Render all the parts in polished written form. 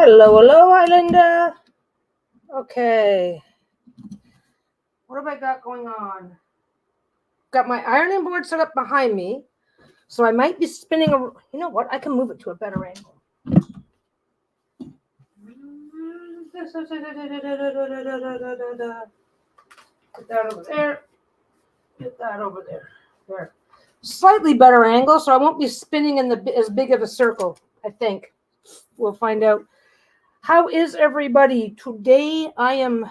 Hello, Islander. Okay. What have I got going on? Got my ironing board set up behind me, so I might be spinning. You know what? I can move it to a better angle. Put that over there. Get that over there. There. Slightly better angle, so I won't be spinning in as big of a circle. I think we'll find out. How is everybody today? I am.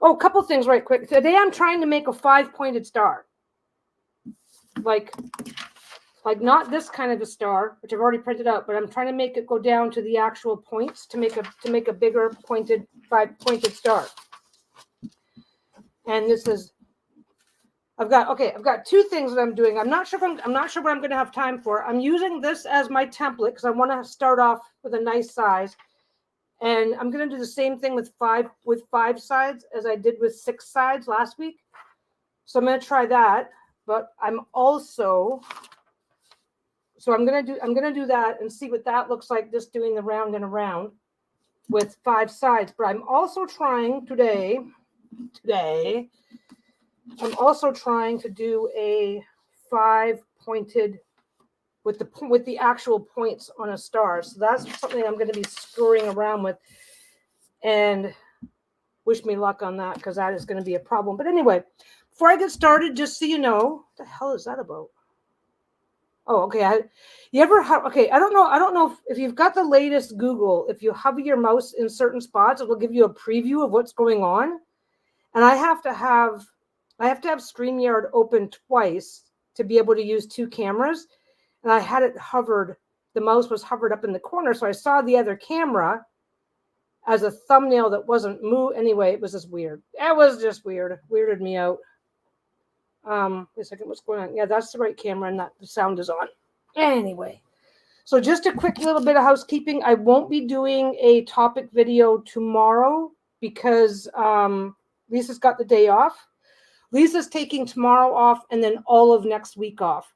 Oh, a couple things right quick. Today I'm trying to make a 5-pointed star. Like not this kind of a star, which I've already printed out, but I'm trying to make it go down to the actual points to make a bigger pointed 5-pointed star. And this is I've got two things that I'm doing. I'm not sure what I'm going to have time for. I'm using this as my template because I want to start off with a nice size. And I'm going to do the same thing with five sides as I did with 6 sides last week. So I'm going to try that, but I'm going to do that and see what that looks like, just doing the round and around with 5 sides. But I'm also trying today, I'm also trying to do a 5-pointed with the actual points on a star. So that's something I'm going to be screwing around with, and wish me luck on that because that is going to be a problem. But anyway, before I get started, just so you know, what the hell is that about? Oh, okay. I don't know if you've got the latest Google, if you hover your mouse in certain spots, it will give you a preview of what's going on. And I have to have StreamYard open twice to be able to use 2 cameras. And I had it hovered, the mouse was hovered up in the corner. So I saw the other camera as a thumbnail that wasn't moved. Anyway, it was just weird. It was just weird. Weirded me out. Wait a second, what's going on? Yeah, that's the right camera and that the sound is on. Anyway, so just a quick little bit of housekeeping. I won't be doing a topic video tomorrow because Lisa's got the day off. Lisa's taking tomorrow off and then all of next week off.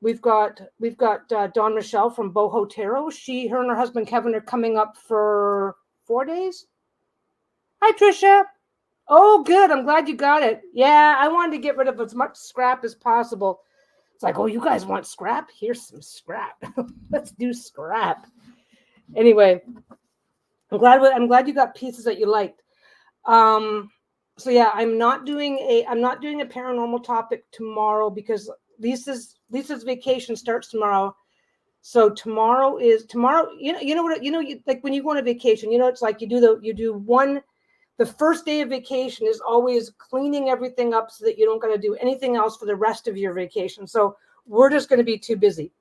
We've got Dawn Michelle from Boho Tarot. Her and her husband Kevin are coming up for 4 days. Hi, Trisha. Oh, good. I'm glad you got it. Yeah, I wanted to get rid of as much scrap as possible. It's like, oh, you guys want scrap? Here's some scrap. Let's do scrap. Anyway, I'm glad you got pieces that you liked. So yeah, I'm not doing a paranormal topic tomorrow because Lisa's vacation starts tomorrow. So tomorrow, like when you go on a vacation, it's like the first day of vacation is always cleaning everything up so that you don't got to do anything else for the rest of your vacation. So we're just going to be too busy.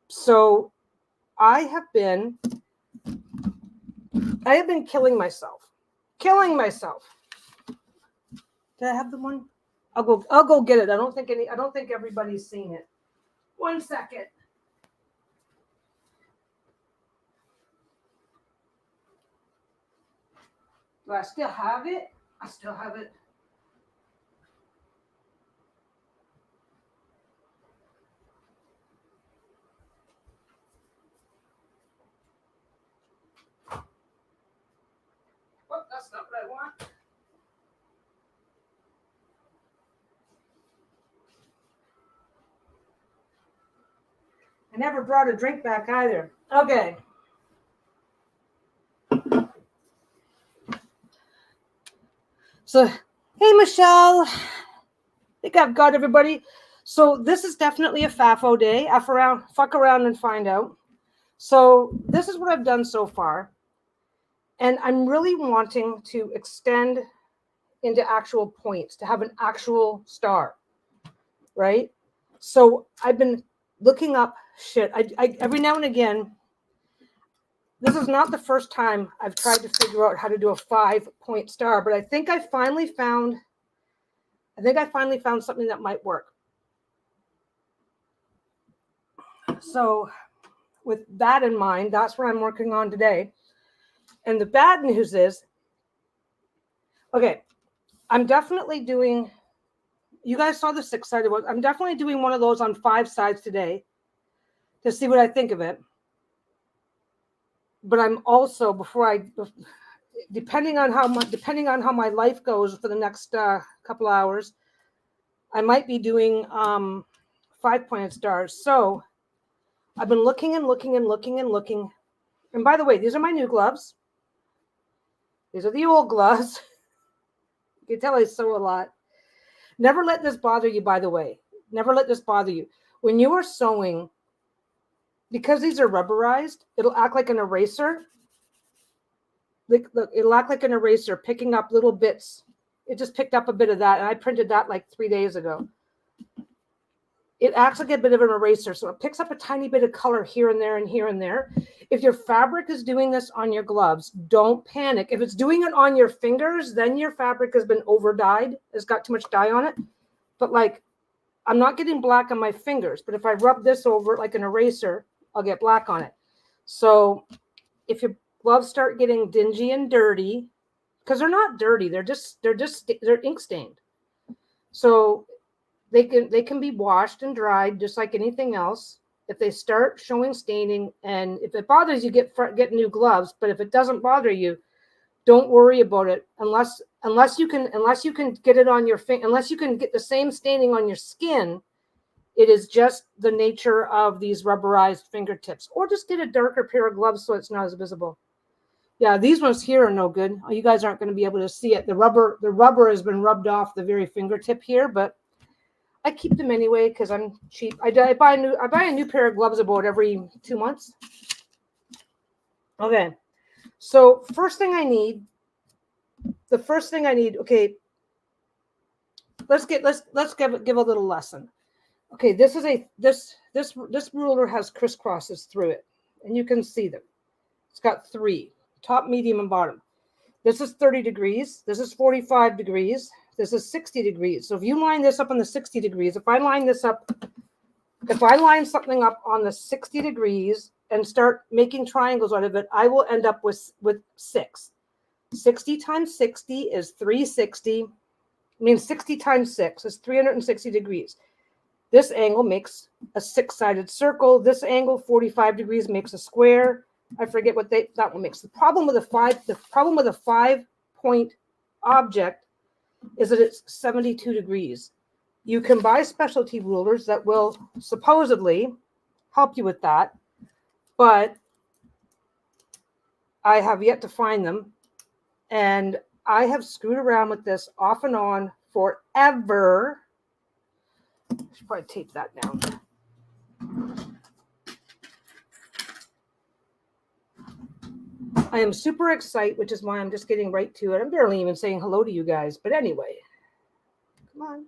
So I have been killing myself. Did I have the one? I'll go get it. I don't think everybody's seen it. 1 second. Do I still have it? I still have it. Oh, that's not what I want. I never brought a drink back either. Okay. So, hey, Michelle. I think I've got everybody. So this is definitely a FAFO day. Fuck around and find out. So this is what I've done so far. And I'm really wanting to extend into actual points, to have an actual star, right? So I've been looking up shit. I every now and again, this is not the first time I've tried to figure out how to do a 5-point star, but I think I finally found something that might work. So with that in mind, that's what I'm working on today. And the bad news is, okay, I'm definitely doing, you guys saw the 6-sided one. I'm definitely doing one of those on 5 sides today to see what I think of it. but I'm also, depending on how my life goes for the next couple hours, I might be doing 5-pointed stars. So I've been looking and looking and looking and looking. And by the way, these are my new gloves. These are the old gloves. You can tell I sew a lot. Never let this bother you, by the way. Never let this bother you. When you are sewing, because these are rubberized, it'll act like an eraser. Look, it'll act like an eraser, picking up little bits. It just picked up a bit of that, and I printed that like 3 days ago. It acts like a bit of an eraser, so it picks up a tiny bit of color here and there and here and there. If your fabric is doing this on your gloves, don't panic. If it's doing it on your fingers, then your fabric has been over dyed. It's got too much dye on it. But like, I'm not getting black on my fingers, but if I rub this over it like an eraser, I'll get black on it. So if your gloves start getting dingy and dirty, because they're not dirty, they're ink stained. So they can be washed and dried just like anything else. If they start showing staining, and if it bothers you, get new gloves. But if it doesn't bother you, don't worry about it unless you can get it on your finger, unless you can get the same staining on your skin. It is just the nature of these rubberized fingertips, or just get a darker pair of gloves so it's not as visible. Yeah, these ones here are no good. You guys aren't going to be able to see it. The rubber has been rubbed off the very fingertip here, but I keep them anyway because I'm cheap. I buy a new pair of gloves about every 2 months. Okay, so first thing I need. Okay, let's give a little lesson. Okay, this ruler has crisscrosses through it, and you can see them. It's got 3, top, medium, and bottom. This is 30 degrees. This is 45 degrees. This is 60 degrees. So if you line this up on the 60 degrees, if I line something up on the 60 degrees and start making triangles out of it, I will end up with 6. 60 times 60 is 360. I mean, 60 times 6 is 360 degrees. This angle makes a 6-sided circle. This angle, 45 degrees, makes a square. I forget what that one makes. The problem with a 5-point object is that it's 72 degrees. You can buy specialty rulers that will supposedly help you with that, but I have yet to find them. And I have screwed around with this off and on forever. I should probably tape that down. I am super excited, which is why I'm just getting right to it. I'm barely even saying hello to you guys. But anyway, come on.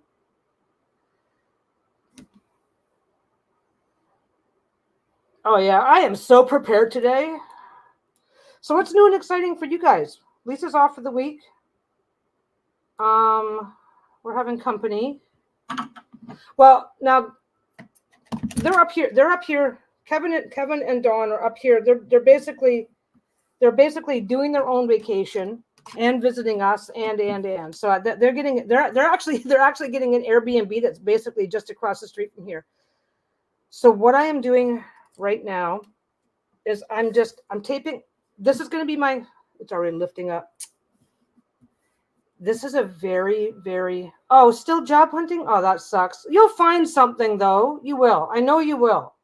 Oh, yeah, I am so prepared today. So what's new and exciting for you guys? Lisa's off for the week. We're having company. Well, now they're up here. Kevin and Dawn are up here. They're basically doing their own vacation and visiting us and so they're actually getting an Airbnb that's basically just across the street from here. So what I am doing right now is I'm taping. This is going to be it's already lifting up. This is a very, very, still job hunting? Oh, that sucks. You'll find something though. You will. I know you will.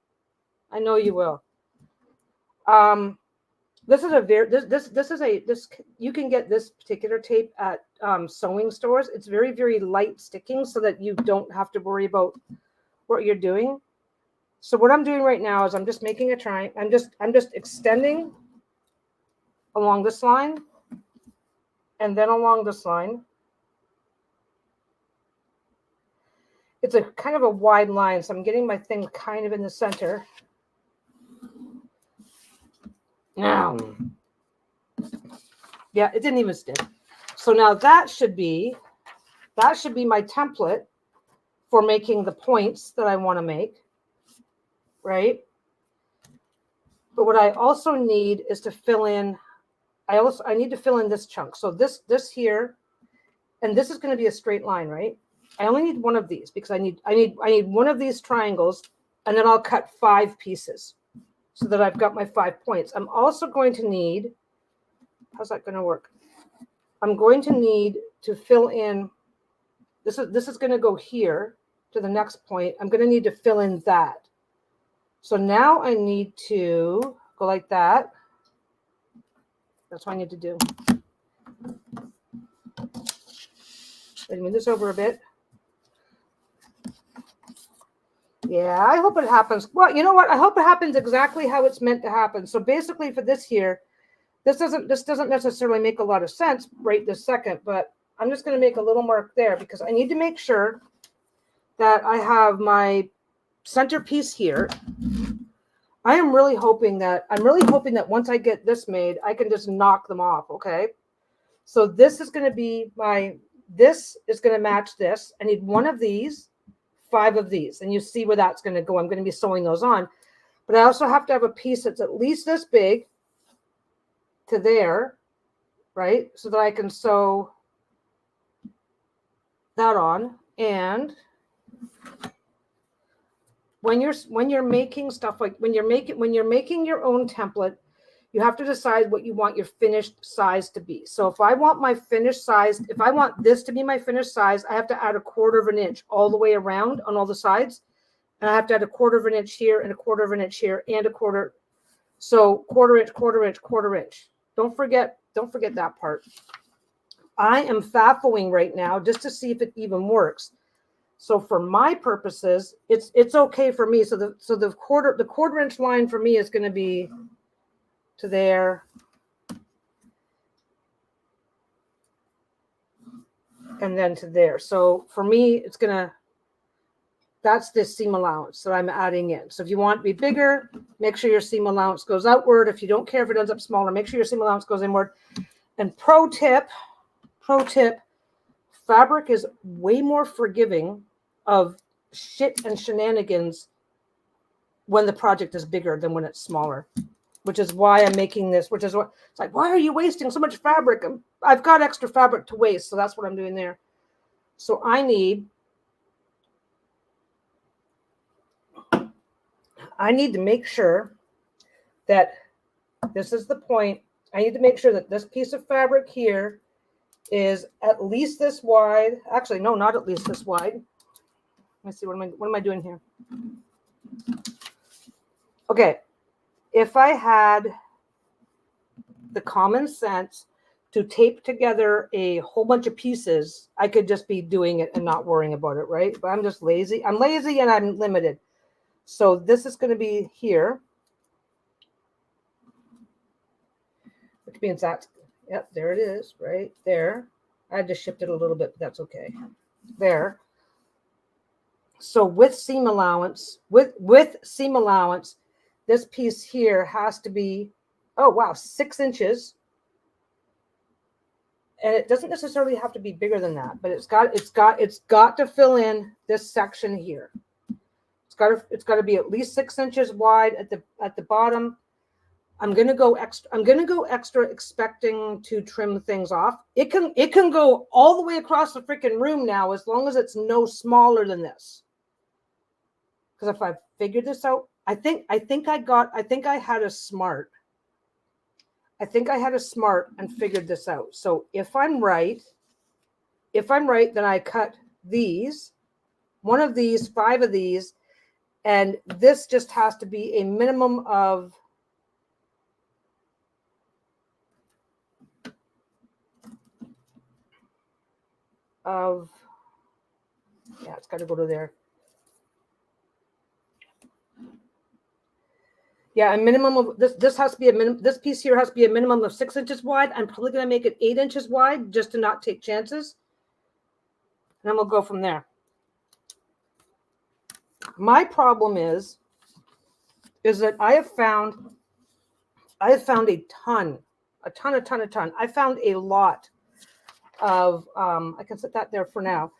This is you can get this particular tape at sewing stores. It's very, very light sticking so that you don't have to worry about what you're doing. So what I'm doing right now is I'm just making a triangle. I'm just extending along this line and then along this line. It's a kind of a wide line, so I'm getting my thing kind of in the center. Now, yeah, it didn't even stick. So now that should be my template for making the points that I want to make, right? But what I also need is to fill in. I need to fill in this chunk. So this here, and this is going to be a straight line, right? I only need one of these because I need one of these triangles, and then I'll cut 5 pieces. so that I've got my 5 points. I'm also going to need, how's that going to work? I'm going to need to fill in, this is going to go here to the next point. I'm going to need to fill in that. So now I need to go like that. That's what I need to do. Let me move this over a bit. Yeah, I hope it happens. Well, you know what? I hope it happens exactly how it's meant to happen. So basically for this here, this doesn't necessarily make a lot of sense right this second, but I'm just going to make a little mark there because I need to make sure that I have my centerpiece here. I'm really hoping that once I get this made, I can just knock them off. Okay. So this is going to be this is going to match this. I need one of these, 5 of these, and you see where that's going to go. I'm going to be sewing those on, but I also have to have a piece that's at least this big to there, right? So that I can sew that on. And when you're making stuff like when you're making your own template, you have to decide what you want your finished size to be. So if I want my finished size, if I want this to be my finished size, I have to add 1/4 inch all the way around on all the sides. And I have to add 1/4 inch here and 1/4 inch here and 1/4. So 1/4 inch, 1/4 inch, 1/4 inch. Don't forget that part. I am faffling right now just to see if it even works. So for my purposes, it's okay for me. So the 1/4 inch line for me is going to be to there. And then to there. So for me, that's this seam allowance that I'm adding in. So if you want to be bigger, make sure your seam allowance goes outward. If you don't care if it ends up smaller, make sure your seam allowance goes inward. And pro tip, fabric is way more forgiving of shit and shenanigans when the project is bigger than when it's smaller, which is why I'm making this, which is what it's like, why are you wasting so much fabric? I've got extra fabric to waste. So that's what I'm doing there. So I need to make sure that this is the point. I need to make sure that this piece of fabric here is at least this wide. Actually, no, not at least this wide. Let me see, what am I doing here? Okay, if I had the common sense to tape together a whole bunch of pieces, I could just be doing it and not worrying about it, right? But I'm just lazy. I'm lazy and I'm limited. So this is going to be here, which means that's, yep, there it is, right there. I just shifted a little bit, but that's okay. There. So with seam allowance, this piece here has to be, oh wow, 6 inches. And it doesn't necessarily have to be bigger than that, but it's got to fill in this section here. It's got to be at least 6 inches wide at the bottom. I'm gonna go extra expecting to trim things off. It can go all the way across the freaking room now, as long as it's no smaller than this. Because if I figured this out, I think I had a smart and figured this out. So if I'm right, then I cut these, one of these, 5 of these, and this just has to be a minimum of yeah, it's got to go to there. Yeah, a minimum of this has to be a minimum. This piece here has to be a minimum of 6 inches wide. I'm probably going to make it 8 inches wide just to not take chances. And then we'll go from there. My problem is that I have found a ton. I found a lot of, I can set that there for now.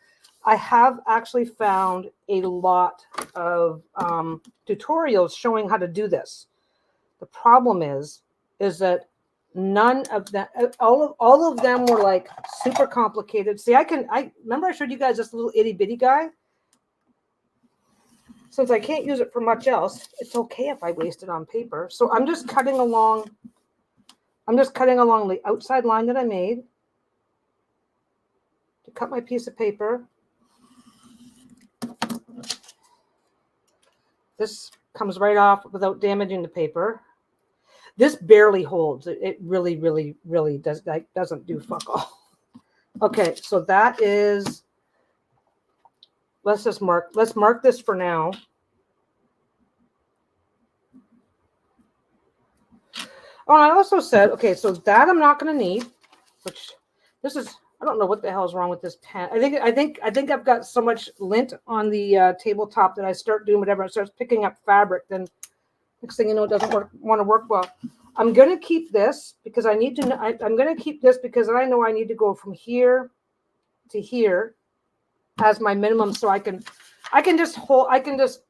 I have actually found a lot of tutorials showing how to do this. The problem is that none of them, all of them were like super complicated. See, I remember I showed you guys this little itty bitty guy. since I can't use it for much else, it's okay if I waste it on paper. So I'm just cutting along the outside line that I made to cut my piece of paper. This comes right off without damaging the paper. This barely holds. It really, really, really doesn't do fuck all. Okay, so that is, let's mark this for now. Oh, and I also said, okay, so that I'm not going to need, which this is, I don't know what the hell is wrong with this pen. I think I've got so much lint on the tabletop that I start doing whatever. It starts picking up fabric. Then next thing you know, it doesn't want to work well. I'm going to keep this because I need to. I'm going to keep this because I know I need to go from here to here as my minimum, so I can just hold. I can just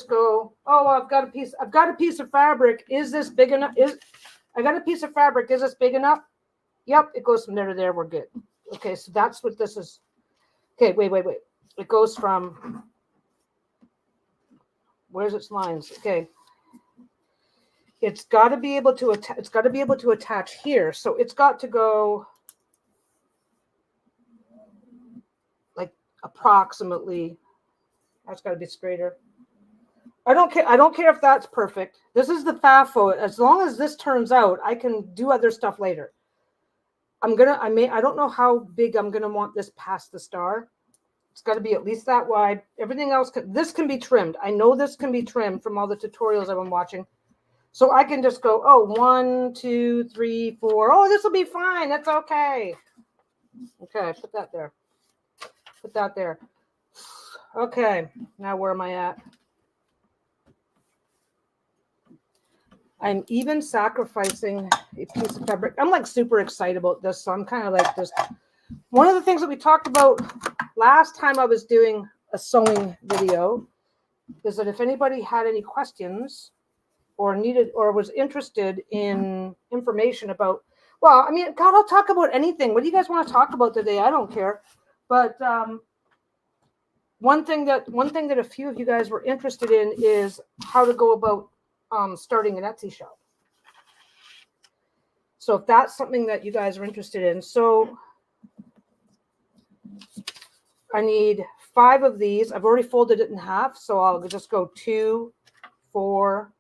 go. Oh, I've got a piece of fabric. Is this big enough? I got a piece of fabric. Is this big enough? Yep, it goes from there to there. We're good. Okay, so that's what this is. Okay, wait. It goes from, where's its lines? Okay. It's got to be able to attach here. So it's got to go like approximately. That's got to be straighter. I don't care if that's perfect. This is the FAFO. As long as this turns out, I can do other stuff later. I don't know how big I'm gonna want this past the star. It's got to be at least that wide. Everything else this can be trimmed. I know this can be trimmed from all the tutorials I've been watching. So I can just go, oh, 1, 2, 3, 4. Oh, this will be fine. That's okay. Okay, put that there. Put that there. Okay, now where am I at? I'm even sacrificing a piece of fabric. I'm like super excited about this. So I'm kind of like this. One of the things that we talked about last time I was doing a sewing video is that if anybody had any questions or needed or was interested in information about, well, I mean, God, I'll talk about anything. What do you guys want to talk about today? I don't care. But one thing that a few of you guys were interested in is how to go about starting an Etsy shop. So if that's something that you guys are interested in, so I need 5 of these. I've already folded it in half, so I'll just go 2, 4,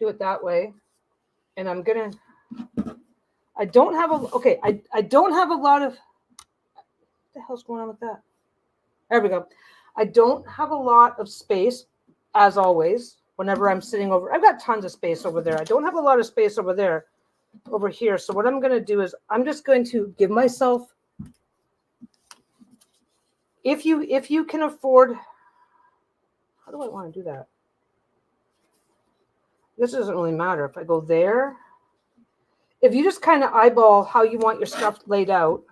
do it that way. And I'm gonna, I don't have a lot of, what the hell's going on with that? There we go. I don't have a lot of space, as always, whenever I'm sitting over. I've got tons of space over there. I don't have a lot of space over here. So what I'm going to do is I'm just going to give myself, if you can afford, how do I want to do that? This doesn't really matter. If I go there, if you just kind of eyeball how you want your stuff laid out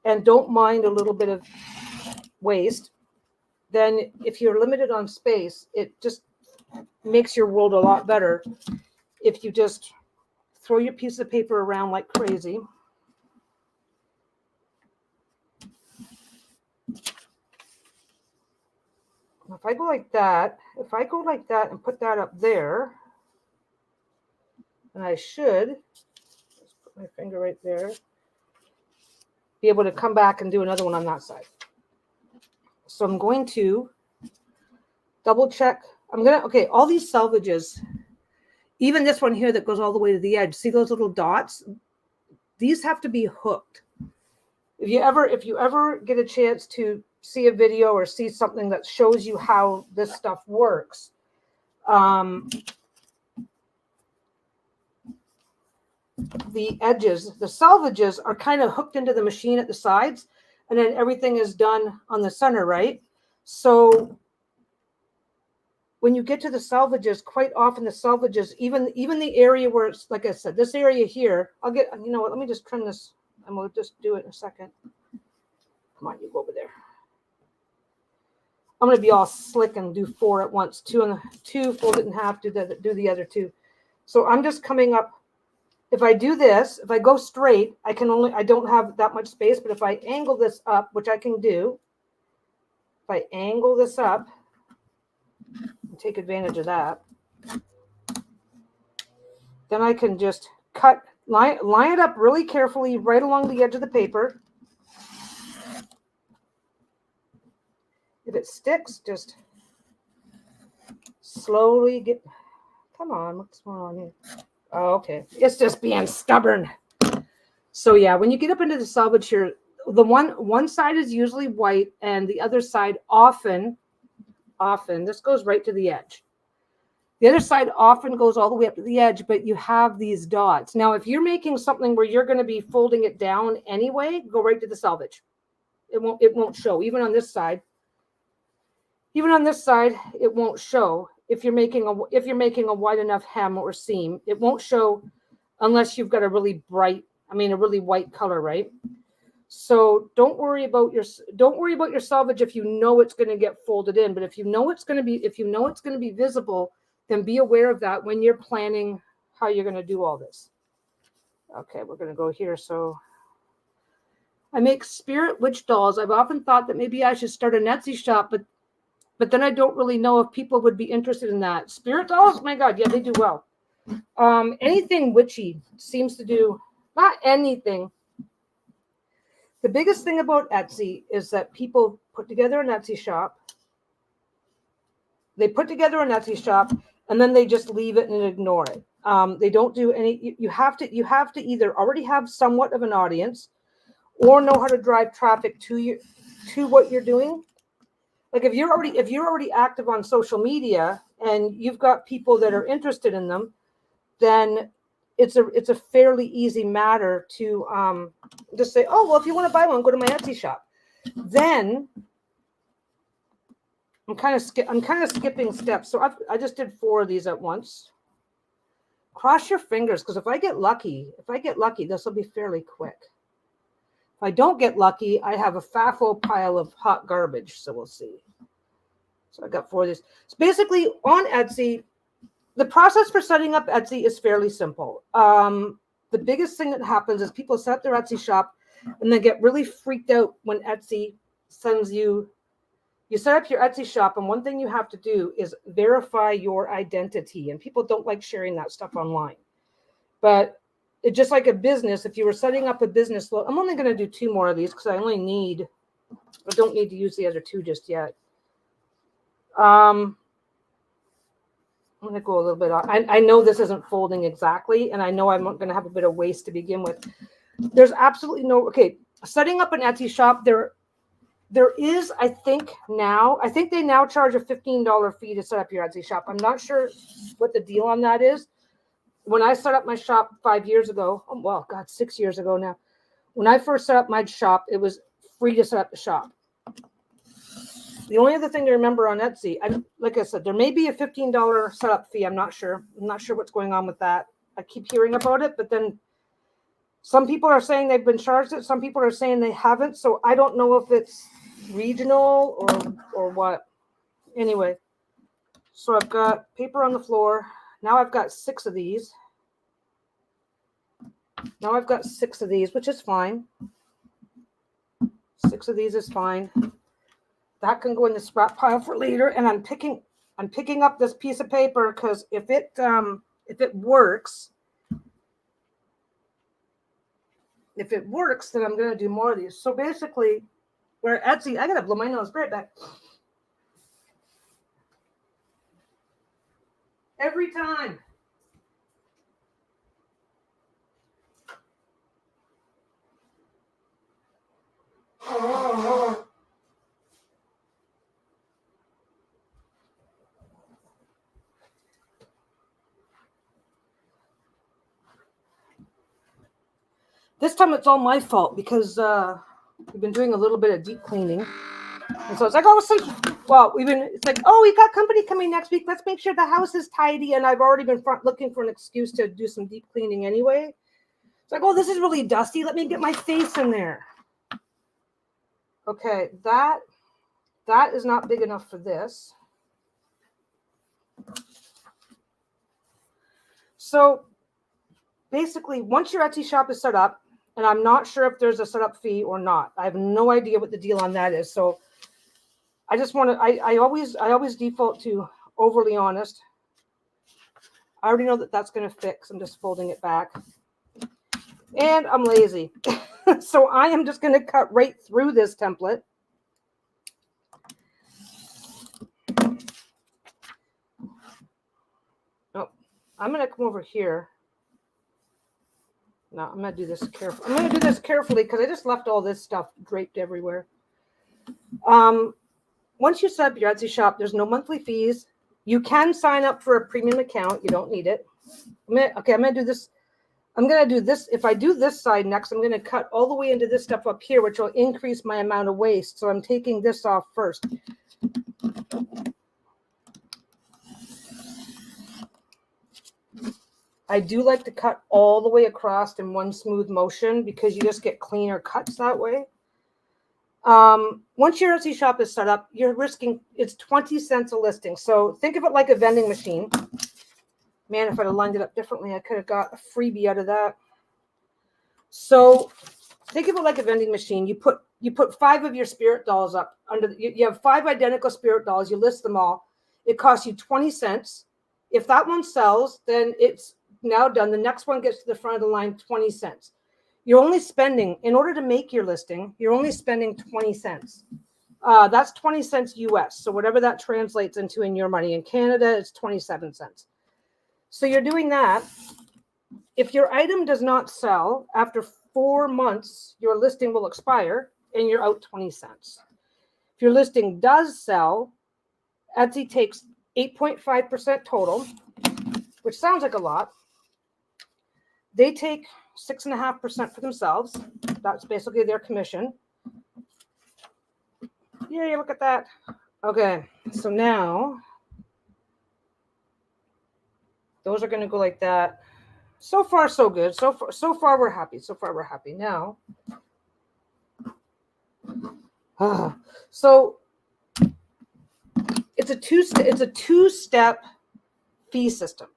and don't mind a little bit of waste, then if you're limited on space, it just makes your world a lot better if you just throw your piece of paper around like crazy. If I go like that and put that up there, and I should just put my finger right there, be able to come back and do another one on that side. So I'm going to double check. Okay, all these selvages, even this one here that goes all the way to the edge, see those little dots? These have to be hooked. If you ever get a chance to see a video or see something that shows you how this stuff works, the edges, the selvages are kind of hooked into the machine at the sides, and then everything is done on the center, right? So when you get to the selvages, quite often the selvages, even the area where it's, like I said, this area here, I'll get, you know what, let me just trim this and we'll just do it in a second. Come on, you go over there. I'm going to be all slick and do 4 at once. 2, fold it in half, do the other 2. So I'm just coming up. If I do this, if I go straight, I don't have that much space, but if I angle this up, which I can do, if I angle this up, take advantage of that. Then I can just line it up really carefully right along the edge of the paper. If it sticks, just slowly get, come on, what's going on here? Oh, okay, it's just being stubborn. So yeah, when you get up into the selvage here, the one side is usually white and the other side often, this goes right to the edge. The other side often goes all the way up to the edge, but you have these dots. Now, if you're making something where you're going to be folding it down anyway, go right to the selvage. It won't show. Even on this side, it won't show. If you're making a wide enough hem or seam, it won't show unless you've got a really white color, right? So don't worry about your selvage if you know it's going to get folded in. But if you know it's going to be visible, then be aware of that when you're planning how you're going to do all this. Okay, we're going to go here. So I make spirit witch dolls. I've often thought that maybe I should start an Etsy shop, but then I don't really know if people would be interested in that. Spirit dolls, my God, yeah, they do well. Anything witchy seems to do, not anything. The biggest thing about Etsy is that people put together an Etsy shop. They put together an Etsy shop and then they just leave it and ignore it. They don't do any. You have to either already have somewhat of an audience, or know how to drive traffic to what you're doing. Like if you're already active on social media and you've got people that are interested in them, then it's a fairly easy matter to just say, oh well, if you want to buy one, go to my Etsy shop. Then I'm kind of skipping steps. So I just did 4 of these at once. Cross your fingers, because if I get lucky, this will be fairly quick. If I don't get lucky, I have a faffo pile of hot garbage. So we'll see. So I got 4 of these. So basically on Etsy, the process for setting up Etsy is fairly simple. The biggest thing that happens is people set up their Etsy shop and then get really freaked out when Etsy sends you set up your Etsy shop, and one thing you have to do is verify your identity. And people don't like sharing that stuff online. But it's just like a business. If you were setting up a business, I'm only going to do 2 more of these because I don't need to use the other 2 just yet. I'm going to go a little bit on. I know this isn't folding exactly, and I know I'm going to have a bit of waste to begin with. There's absolutely no, okay, setting up an Etsy shop, there is, I think they now charge a $15 fee to set up your Etsy shop. I'm not sure what the deal on that is. When I set up my shop 5 years ago, 6 years ago now, when I first set up my shop, it was free to set up the shop. The only other thing to remember on Etsy, like I said, there may be a $15 setup fee. I'm not sure. I'm not sure what's going on with that. I keep hearing about it, but then some people are saying they've been charged it. Some people are saying they haven't. So I don't know if it's regional or what. Anyway, so I've got paper on the floor. Now I've got 6 of these. Which is fine. 6 of these is fine. That can go in the scrap pile for later. And I'm picking up this piece of paper because if it works, then I'm going to do more of these. So basically, where Etsy, I got to blow my nose right back. Every time. This time it's all my fault because we've been doing a little bit of deep cleaning. And so it's like, it's like, oh, we got company coming next week. Let's make sure the house is tidy. And I've already been looking for an excuse to do some deep cleaning anyway. It's like, oh, this is really dusty. Let me get my face in there. Okay, that is not big enough for this. So basically, once your Etsy shop is set up, and I'm not sure if there's a setup fee or not. I have no idea what the deal on that is. So I just want to, I always default to overly honest. I already know that that's going to fix. I'm just folding it back. And I'm lazy. So I am just going to cut right through this template. Oh, I'm going to come over here. No, I'm going to do this carefully. I'm going to do this carefully because I just left all this stuff draped everywhere. Once you set up your Etsy shop, there's no monthly fees. You can sign up for a premium account. You don't need it. I'm going to do this. I'm going to do this. If I do this side next, I'm going to cut all the way into this stuff up here, which will increase my amount of waste. So I'm taking this off first. I do like to cut all the way across in one smooth motion because you just get cleaner cuts that way. Once your Etsy shop is set up, you're risking, it's 20 cents a listing. So think of it like a vending machine. Man, if I'd have lined it up differently, I could have got a freebie out of that. So think of it like a vending machine. You put 5 of your spirit dolls up under. You have 5 identical spirit dolls. You list them all. It costs you 20 cents. If that one sells, then it's now done. The next one gets to the front of the line, 20 cents. You're only spending, in order to make your listing, you're only spending 20 cents. That's 20 cents US. So whatever that translates into in your money. In Canada, it's 27 cents. So you're doing that. If your item does not sell after 4 months, your listing will expire and you're out 20 cents. If your listing does sell, Etsy takes 8.5% total, which sounds like a lot. They take 6.5% for themselves. That's basically their commission. Yeah, look at that. Okay, so now those are going to go like that. So far, so good. So far, we're happy. Now, so it's a two-step fee system.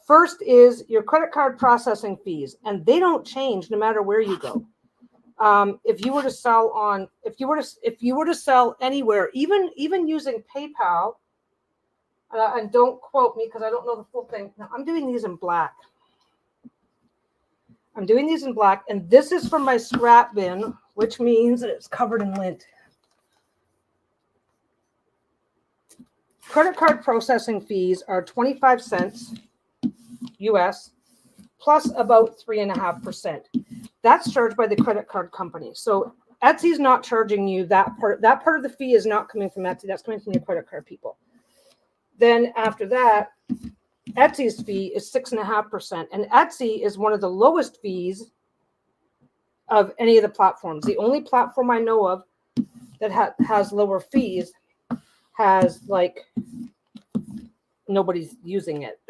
First is your credit card processing fees, and they don't change no matter where you go. If you were to sell anywhere, even using PayPal, and don't quote me because I don't know the full thing. Now, I'm doing these in black. And this is from my scrap bin, which means that it's covered in lint. Credit card processing fees are 25 cents US plus about 3.5%. That's charged by the credit card company. So Etsy's not charging you that part. That part of the fee is not coming from Etsy. That's coming from your credit card people. Then after that, Etsy's fee is 6.5%. And Etsy is one of the lowest fees of any of the platforms. The only platform I know of that has lower fees has like nobody's using it.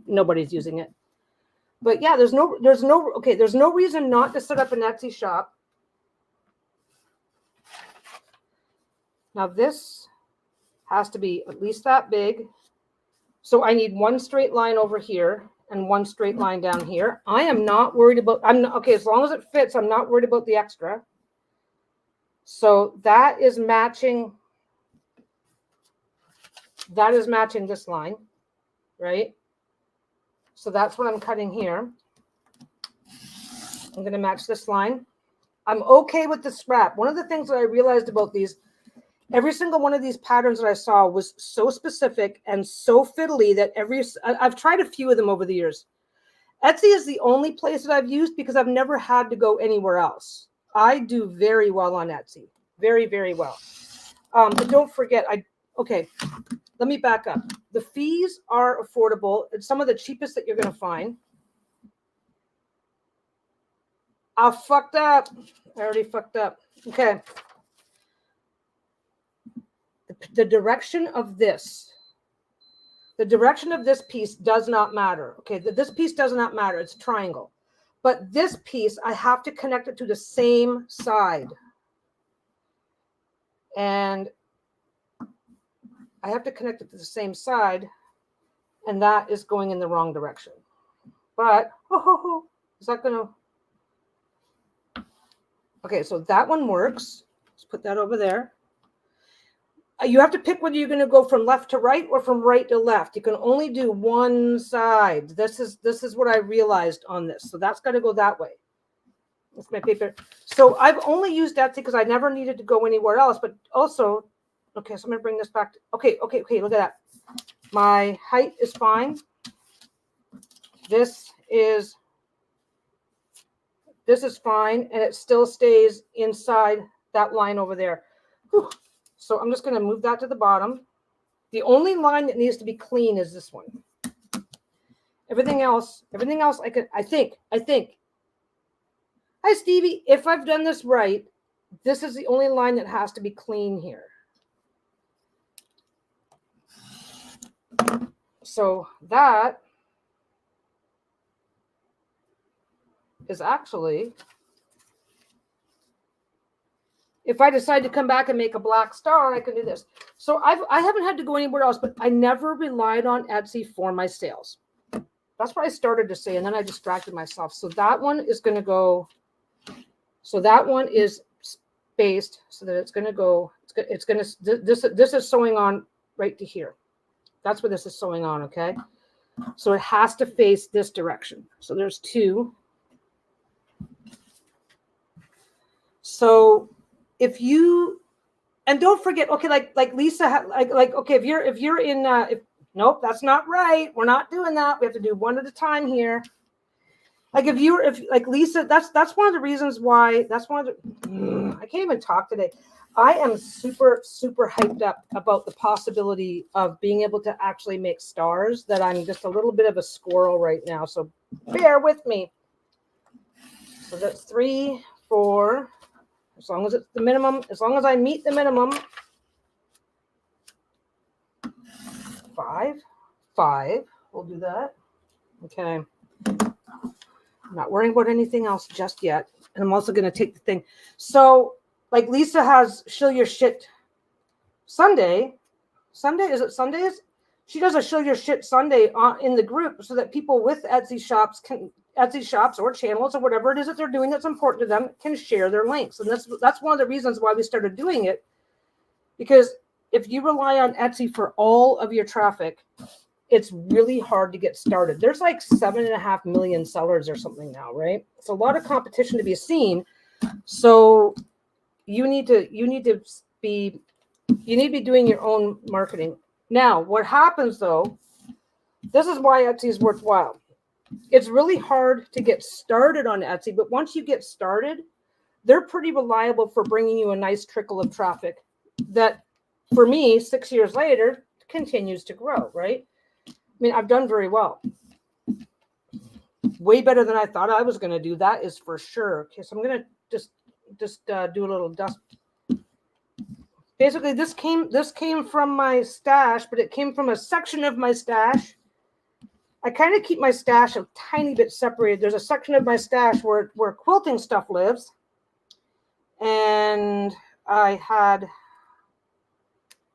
Nobody's using it. But yeah, there's no reason not to set up an Etsy shop. Now this has to be at least that big. So I need one straight line over here and one straight line down here. I am not worried about, as long as it fits, I'm not worried about the extra. So that is matching this line, right? So that's what I'm cutting here. I'm going to match this line. I'm okay with the scrap. One of the things that I realized about these, every single one of these patterns that I saw was so specific and so fiddly that I've tried a few of them over the years. Etsy is the only place that I've used because I've never had to go anywhere else. I do very well on Etsy. Very, very well. But don't forget, let me back up. The fees are affordable. It's some of the cheapest that you're going to find. I fucked up. I already fucked up. Okay. The direction of this piece does not matter. Okay, this piece does not matter. It's a triangle. But this piece, I have to connect it to the same side. And I have to connect it to the same side. And that is going in the wrong direction. But, is that going to... Okay, so that one works. Let's put that over there. You have to pick whether you're going to go from left to right or from right to left. You can only do one side. This is what I realized on this. So that's got to go that way. That's my paper. So I've only used Etsy because I never needed to go anywhere else. But also, okay, so I'm going to bring this back. Okay, look at that. My height is fine. This is fine, and it still stays inside that line over there. Whew. So I'm just going to move that to the bottom. The only line that needs to be clean is this one. Everything else I think. Hi, Stevie. If I've done this right, this is the only line that has to be clean here. So that is actually, if I decide to come back and make a black star, I can do this. So I haven't had to go anywhere else, but I never relied on Etsy for my sales. That's what I started to say, and then I distracted myself. So that one is going to go. So that one is spaced so that it's going to go. It's going to. This is sewing on right to here. That's where this is sewing on. Okay. So it has to face this direction. So there's two. So if you, and don't forget, okay, like Lisa, okay, if you're in, nope, that's not right. We're not doing that. We have to do one at a time here. Like if like Lisa, that's one of the reasons why, I can't even talk today. I am super, super hyped up about the possibility of being able to actually make stars, that I'm just a little bit of a squirrel right now. So bear with me. So that's 3, 4, as long as it's the minimum, as long as I meet the minimum. 5, we'll do that. Okay. I'm not worrying about anything else just yet. And I'm also going to take the thing. So like Lisa has Shill Your Shit Sunday. Is it Sundays? She does a Shill Your Shit Sunday in the group so that people with Etsy shops or channels or whatever it is that they're doing that's important to them can share their links. And that's one of the reasons why we started doing it. Because if you rely on Etsy for all of your traffic, it's really hard to get started. There's like 7.5 million sellers or something now, right? It's a lot of competition to be seen. So you need to be doing your own marketing. Now, what happens though, this is why Etsy is worthwhile. It's really hard to get started on Etsy, but once you get started, they're pretty reliable for bringing you a nice trickle of traffic that, for me, 6 years later, continues to grow, right? I mean, I've done very well. Way better than I thought I was going to do. That is for sure. Okay, so I'm going to just do a little dust. Basically, this came from my stash, but it came from a section of my stash. I kind of keep my stash a tiny bit separated. There's a section of my stash where quilting stuff lives. And I had,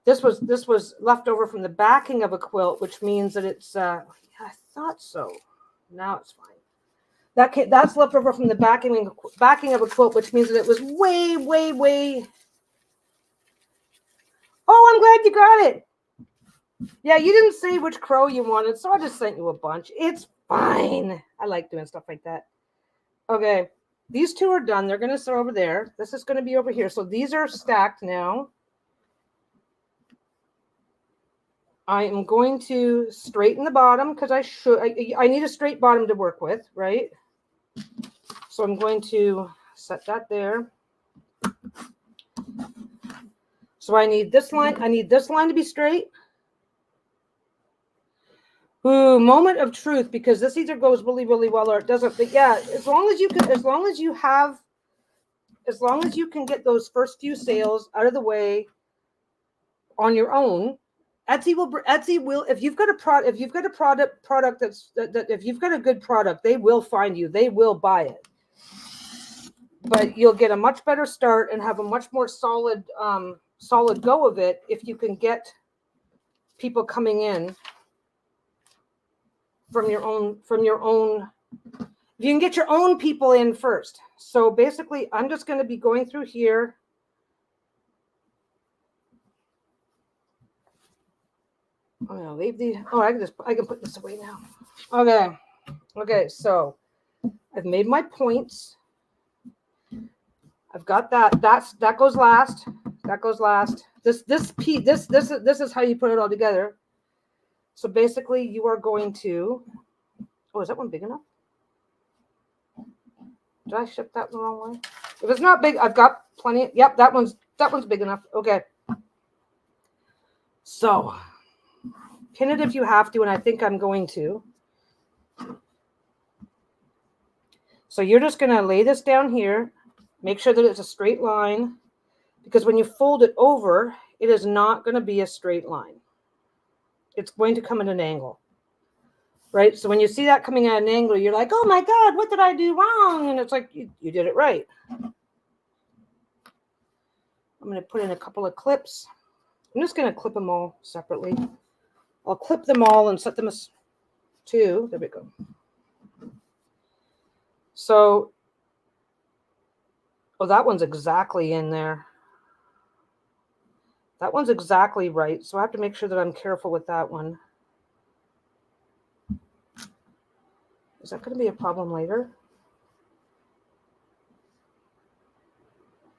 this was left over from the backing of a quilt, which means that it's, I thought so. Now it's fine. That's left over from the backing of a quilt, which means that it was way, way, way. Oh, I'm glad you got it. Yeah, you didn't say which crow you wanted, so I just sent you a bunch. It's fine. I like doing stuff like that. Okay, these two are done. They're going to sit over there. This is going to be over here. So these are stacked now. I am going to straighten the bottom because I need a straight bottom to work with, right? So I'm going to set that there. So I need this line. I need this line to be straight. Ooh, moment of truth, because this either goes really, really well or it doesn't. But yeah, as long as you can get those first few sales out of the way on your own, Etsy will, if you've got a product if you've got a good product, they will find you, they will buy it. But you'll get a much better start and have a much more solid go of it if you can get people coming in from your own, if you can get your own people in first. So basically, I'm just going to be going through here. I'm gonna leave these. Oh, I can put this away now. Okay, so I've made my points. I've got that. That goes last. That goes last. This is how you put it all together. So basically, you are going to. Oh, is that one big enough? Did I shift that the wrong way? If it's not big, I've got plenty. Yep, that one's big enough. Okay. So pin it if you have to, and I think I'm going to. So you're just going to lay this down here. Make sure that it's a straight line, because when you fold it over, it is not going to be a straight line. It's going to come at an angle, right? So when you see that coming at an angle, you're like, oh my God, what did I do wrong? And it's like, you did it right. I'm going to put in a couple of clips. I'm just going to clip them all separately. I'll clip them all and set them as two. There we go. So, oh, that one's exactly in there. That one's exactly right. So I have to make sure that I'm careful with that one. Is that going to be a problem later?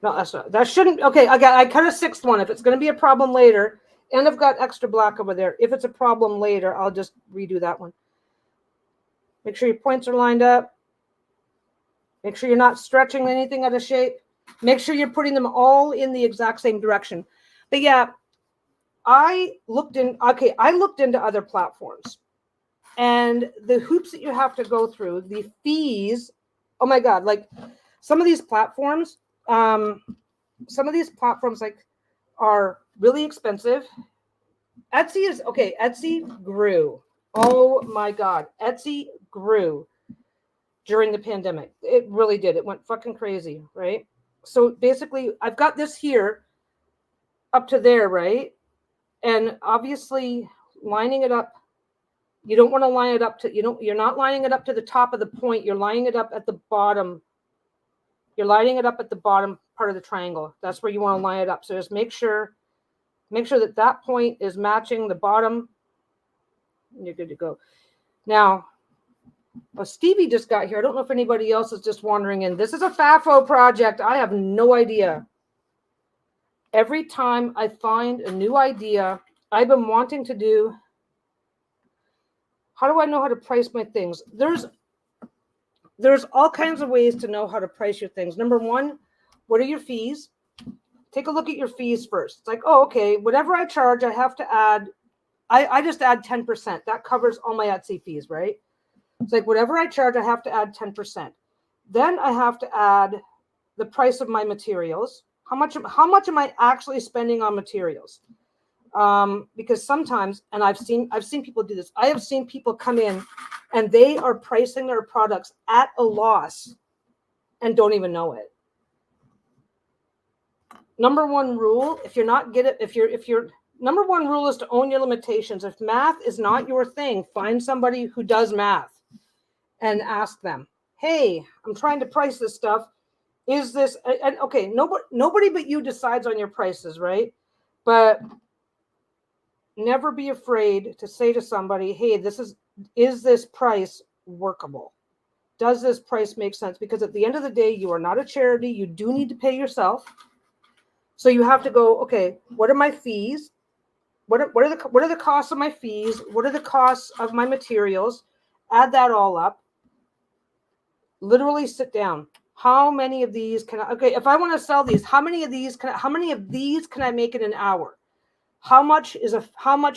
No, that's not. That shouldn't. Okay, I cut a sixth one. If it's going to be a problem later, and I've got extra black over there. If it's a problem later, I'll just redo that one. Make sure your points are lined up. Make sure you're not stretching anything out of shape. Make sure you're putting them all in the exact same direction. But yeah, I looked into other platforms, and the hoops that you have to go through, the fees. Oh my God! Like some of these platforms like are really expensive. Etsy grew. Oh my God, Etsy grew during the pandemic. It really did. It went fucking crazy, right? So basically, I've got this here up to there, right? And obviously, lining it up, you don't want to line it up to, you're not lining it up to the top of the point. You're lining it up at the bottom. You're lining it up at the bottom part of the triangle. That's where you want to line it up. So just make sure that point is matching the bottom. And you're good to go. Now, Stevie just got here. I don't know if anybody else is just wandering in. This is a FAFO project. I have no idea. Every time I find a new idea, I've been wanting to do. How do I know how to price my things? There's all kinds of ways to know how to price your things. Number one, what are your fees? Take a look at your fees first. It's like, oh, okay, whatever I charge, I have to add. I just add 10%. That covers all my Etsy fees, right? It's like whatever I charge, I have to add 10%. Then I have to add the price of my materials. How much am I actually spending on materials? Because sometimes, and I've seen people do this. I have seen people come in and they are pricing their products at a loss and don't even know it. Number one rule, number one rule is to own your limitations. If math is not your thing, find somebody who does math and ask them, hey, I'm trying to price this stuff. Is this, and okay, nobody but you decides on your prices, right? But never be afraid to say to somebody, hey, is this price workable? Does this price make sense? Because at the end of the day, you are not a charity. You do need to pay yourself. So you have to go, okay, what are my fees? What are the costs of my fees? What are the costs of my materials? Add that all up. Literally sit down. How many of these if I want to sell these, how many of these can I make in an hour? How much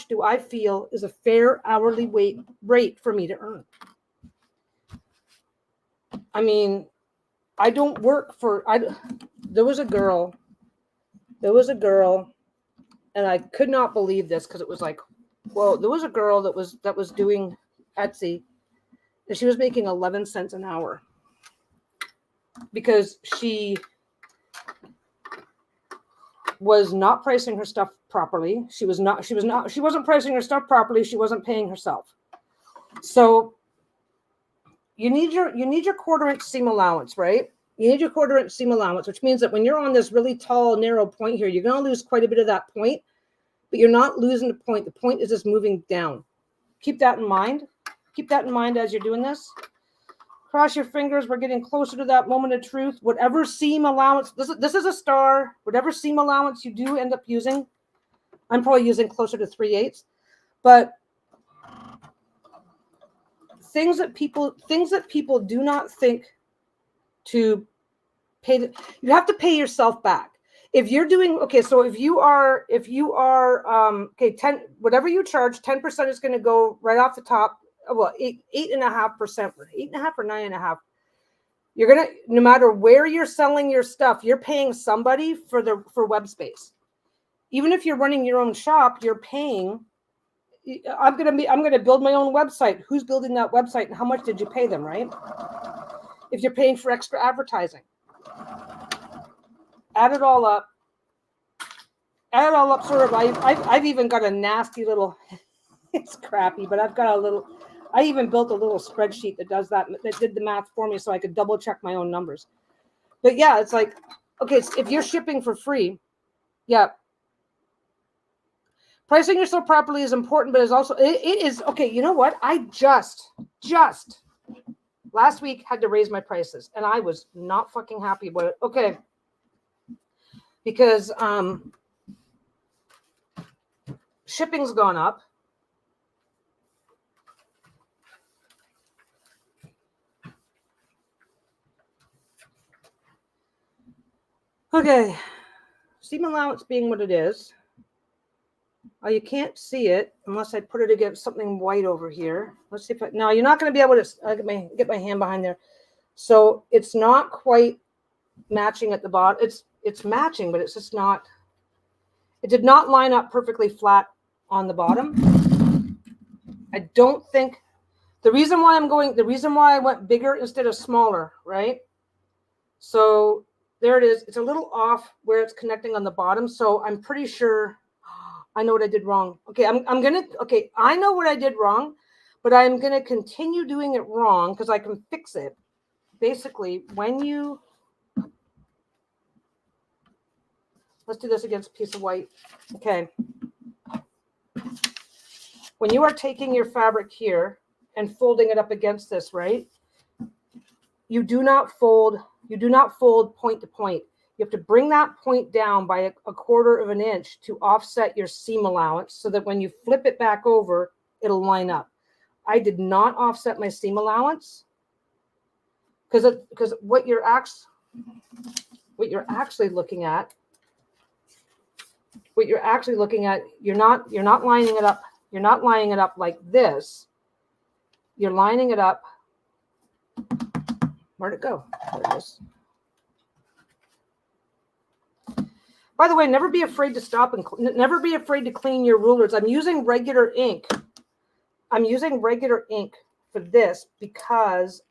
do I feel is a fair hourly rate for me to earn? I mean, I don't work for, there was a girl, and I could not believe this because it was like, well, there was a girl that was doing Etsy, and she was making 11 cents an hour because she was not pricing her stuff properly. She wasn't pricing her stuff properly. She wasn't paying herself. So you need your quarter-inch seam allowance, right? You need your quarter-inch seam allowance, which means that when you're on this really tall, narrow point here, you're going to lose quite a bit of that point but you're not losing the point. The point is just moving down. Keep that in mind. Keep that in mind as you're doing this. Cross your fingers. We're getting closer to that moment of truth. Whatever seam allowance, this is a star. Whatever seam allowance you do end up using, I'm probably using closer to 3/8. But things that people do not think to pay, you have to pay yourself back. If you're doing, okay, so if you are, okay, 10, whatever you charge, 10% is going to go right off the top. Well, 8.5%, 8.5 or 9.5. You're going to, no matter where you're selling your stuff, you're paying somebody for web space. Even if you're running your own shop, you're paying. I'm going to build my own website. Who's building that website and how much did you pay them, right? If you're paying for extra advertising. Add it all up. Add it all up. Sort of. I've even got a nasty little. It's crappy, but I've got a little. I even built a little spreadsheet that does that. That did the math for me, so I could double check my own numbers. But yeah, it's like, okay, if you're shipping for free, yeah. Pricing yourself properly is important, but it's also it is okay. You know what? I just last week had to raise my prices, and I was not fucking happy about it. Okay. Because shipping's gone up. Okay, seam allowance being what it is. Oh, you can't see it unless I put it against something white over here. Let's see if no, you're not going to be able to get my hand behind there. So it's not quite matching at the bottom. It's matching, but it's just not. It did not line up perfectly flat on the bottom. I don't think the reason why I went bigger instead of smaller, right? So there it is. It's a little off where it's connecting on the bottom. So I'm pretty sure I know what I did wrong. Okay, I know what I did wrong, but I'm gonna continue doing it wrong because I can fix it. Basically, let's do this against a piece of white. Okay. When you are taking your fabric here and folding it up against this, right? You do not fold point to point. You have to bring that point down by a 1/4 of an inch to offset your seam allowance so that when you flip it back over, it'll line up. I did not offset my seam allowance because what you're actually looking at, you're not lining it up. You're not lining it up like this. You're lining it up. Where'd it go? There it is. By the way, never be afraid to stop and never be afraid to clean your rulers. I'm using regular ink. I'm using regular ink for this because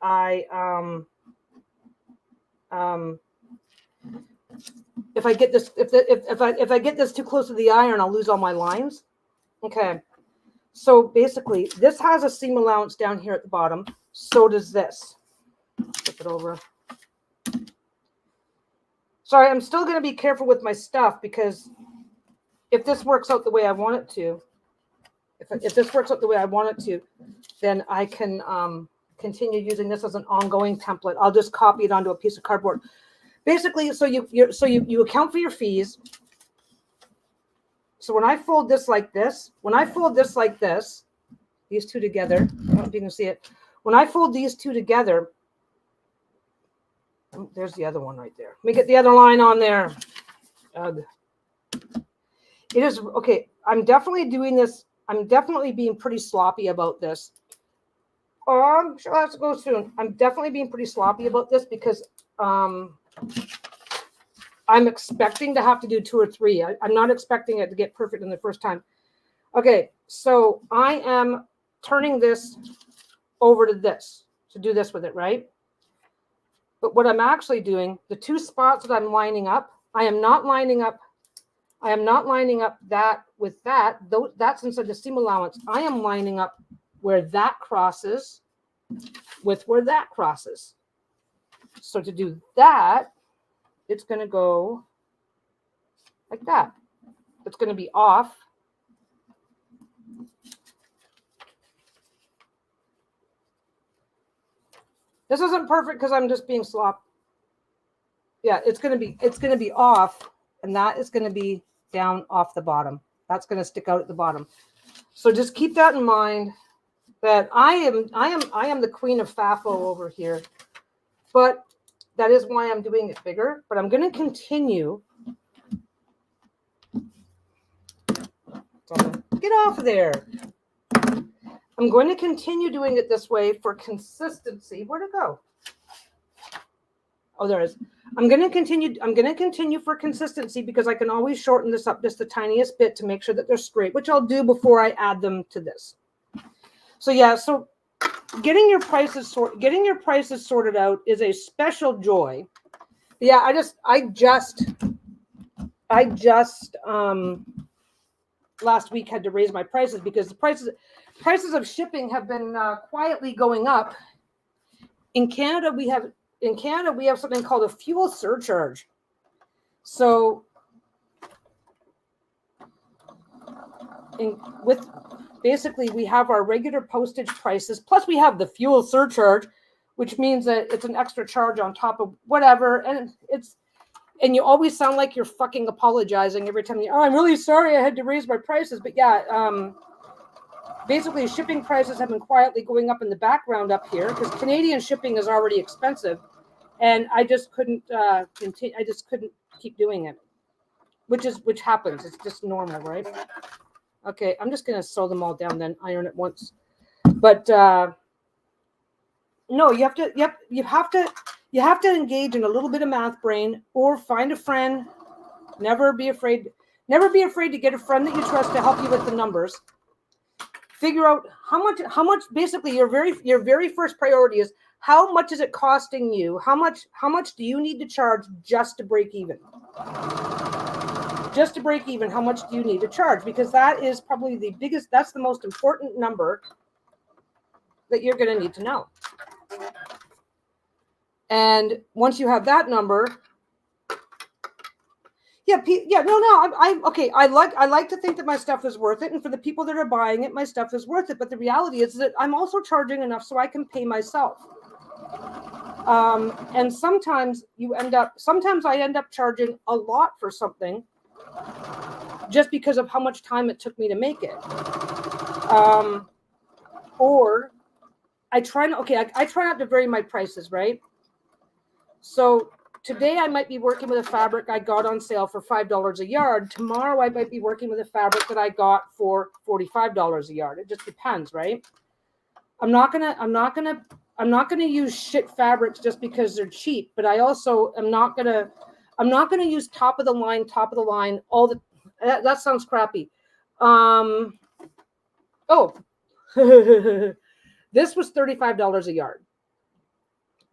if I get this if I get this too close to the iron, I'll lose all my lines. Okay. So basically, this has a seam allowance down here at the bottom. So does this. Flip it over. Sorry, I'm still going to be careful with my stuff because if this works out the way I want it to, if this works out the way I want it to, then I can continue using this as an ongoing template. I'll just copy it onto a piece of cardboard. Basically, so you account for your fees. So when I fold this like this, these two together, I don't know if you can see it. When I fold these two together, oh, there's the other one right there. Let me get the other line on there. It is, okay, I'm definitely doing this. I'm definitely being pretty sloppy about this. I'm sure I have to go soon. I'm definitely being pretty sloppy about this because I'm expecting to have to do 2 or 3. I'm not expecting it to get perfect in the first time. Okay, so I am turning this over to this, to do this with it, right? But what I'm actually doing, the 2 spots that I'm lining up, I am not lining up that with that. That's inside the seam allowance. I am lining up where that crosses with where that crosses. So to do that, it's going to go like that. It's going to be off This isn't perfect because I'm just being slop. Yeah, it's gonna be off, and that is gonna be down off the bottom. That's gonna stick out at the bottom. So just keep that in mind. That I am the queen of FAFO over here, but that is why I'm doing it bigger. But I'm going to continue. Get off of there. I'm going to continue doing it this way for consistency. Where'd it go? Oh, there it is. I'm going to continue for consistency because I can always shorten this up just the tiniest bit to make sure that they're straight, which I'll do before I add them to this. So yeah, so getting your prices sorted out is a special joy. Yeah, I just last week had to raise my prices because the prices of shipping have been quietly going up. In Canada, we have something called a fuel surcharge. So basically, we have our regular postage prices, plus we have the fuel surcharge, which means that it's an extra charge on top of whatever. And you always sound like you're fucking apologizing every time I'm really sorry I had to raise my prices. But yeah, basically shipping prices have been quietly going up in the background up here because Canadian shipping is already expensive. And I just couldn't continue. I just couldn't keep doing it, which happens. It's just normal, right? Okay, I'm just going to sew them all down, then iron it once. But no, you have to engage in a little bit of math brain or find a friend. Never be afraid to get a friend that you trust to help you with the numbers. Figure out how much basically your very first priority is how much is it costing you? How much do you need to charge just to break even? Just to break even, how much do you need to charge? Because that is probably that's the most important number that you're going to need to know. And once you have that number, okay. I like to think that my stuff is worth it. And for the people that are buying it, my stuff is worth it. But the reality is that I'm also charging enough so I can pay myself. And sometimes I end up charging a lot for something just because of how much time it took me to make it. Or I try not to vary my prices, right? So today I might be working with a fabric I got on sale for $5 a yard. Tomorrow I might be working with a fabric that I got for $45 a yard. It just depends, right? I'm not gonna use shit fabrics just because they're cheap, but I also am not gonna use top of the line all the. That sounds crappy. This was $35 a yard.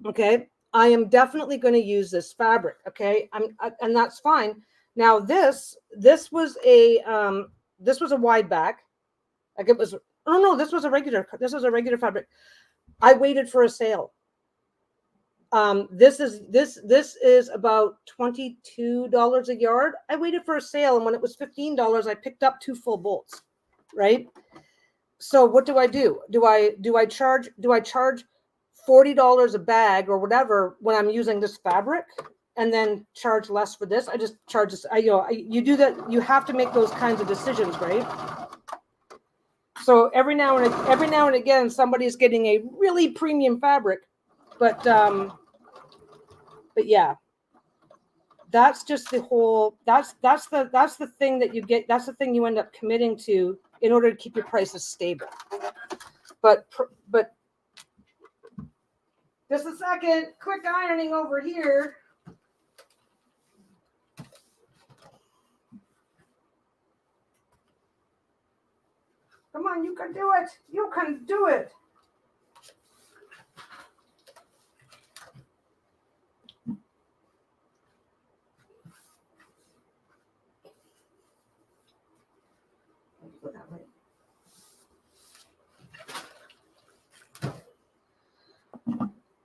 Okay, I am definitely going to use this fabric. Okay, and that's fine. Now this was a wide back. Like it was. Oh no, this was a regular fabric. I waited for a sale. This is about $22 a yard. I waited for a sale, and when it was $15, I picked up 2 full bolts. Right. So what do I do? Do I charge $40 a bag or whatever when I'm using this fabric, and then charge less for this? I just charge this. You do that. You have to make those kinds of decisions, right? So every now and again, somebody's getting a really premium fabric, but yeah, that's just the whole. That's the thing that you get. That's the thing you end up committing to in order to keep your prices stable. But just a second, quick ironing over here. Come on, you can do it. You can do it.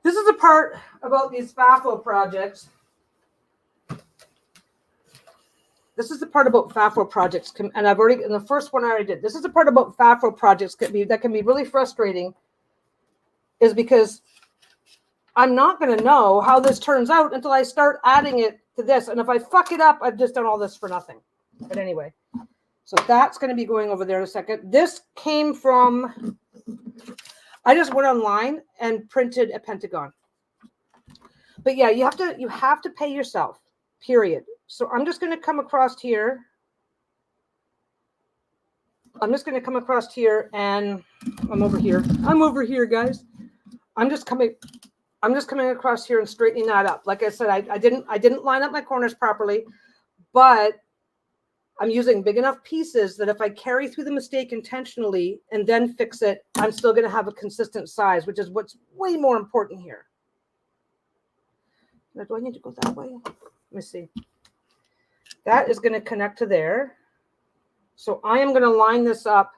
This is the part about these FAFO projects this is the part about FAFO projects, and I've already, in the first one I already did, this is the part about FAFO projects that can be really frustrating, is because I'm not going to know how this turns out until I start adding it to this. And if I fuck it up, I've just done all this for nothing. But anyway, so that's going to be going over there in a second. This came from, I just went online and printed a pentagon. But yeah, you have to pay yourself, period. So I'm just going to come across here. I'm just going to come across here, and I'm over here. I'm over here, guys. I'm just coming across here and straightening that up. Like I said, I didn't line up my corners properly, but I'm using big enough pieces that if I carry through the mistake intentionally and then fix it, I'm still going to have a consistent size, which is what's way more important here. Now, do I need to go that way? Let me see. That is going to connect to there. So I am going to line this up.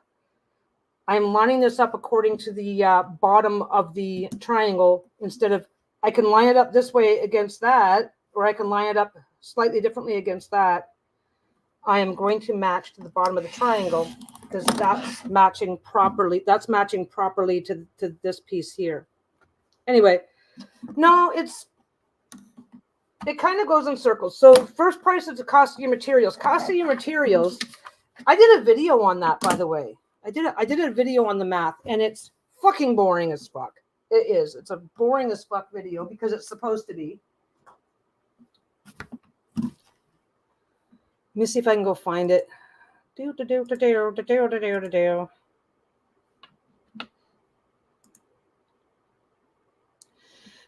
I'm lining this up according to the bottom of the triangle instead of, I can line it up this way against that, or I can line it up slightly differently against that. I am going to match to the bottom of the triangle because that's matching properly. That's matching properly to this piece here. Anyway, no, it kind of goes in circles. So first price is the cost of your materials. Cost of your materials. I did a video on that, by the way. I did a video on the math, and it's fucking boring as fuck. It is. It's a boring as fuck video because it's supposed to be. Let me see if I can go find it.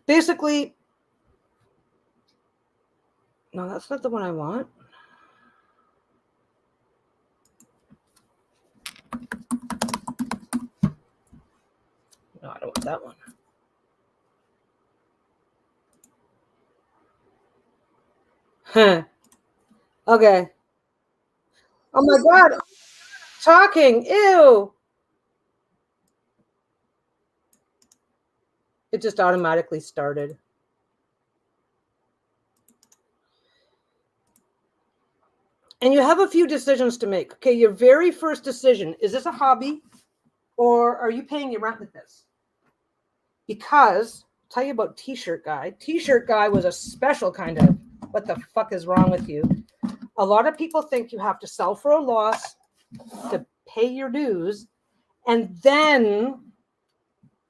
Basically, no, that's not the one I want. No, I don't want that one. Huh. Okay. Oh my God. Talking. Ew. It just automatically started. And you have a few decisions to make. Okay, your very first decision, is this a hobby or are you paying your rent with this? Because, I'll tell you about T-shirt guy. T-shirt guy was a special kind of, what the fuck is wrong with you? A lot of people think you have to sell for a loss to pay your dues and then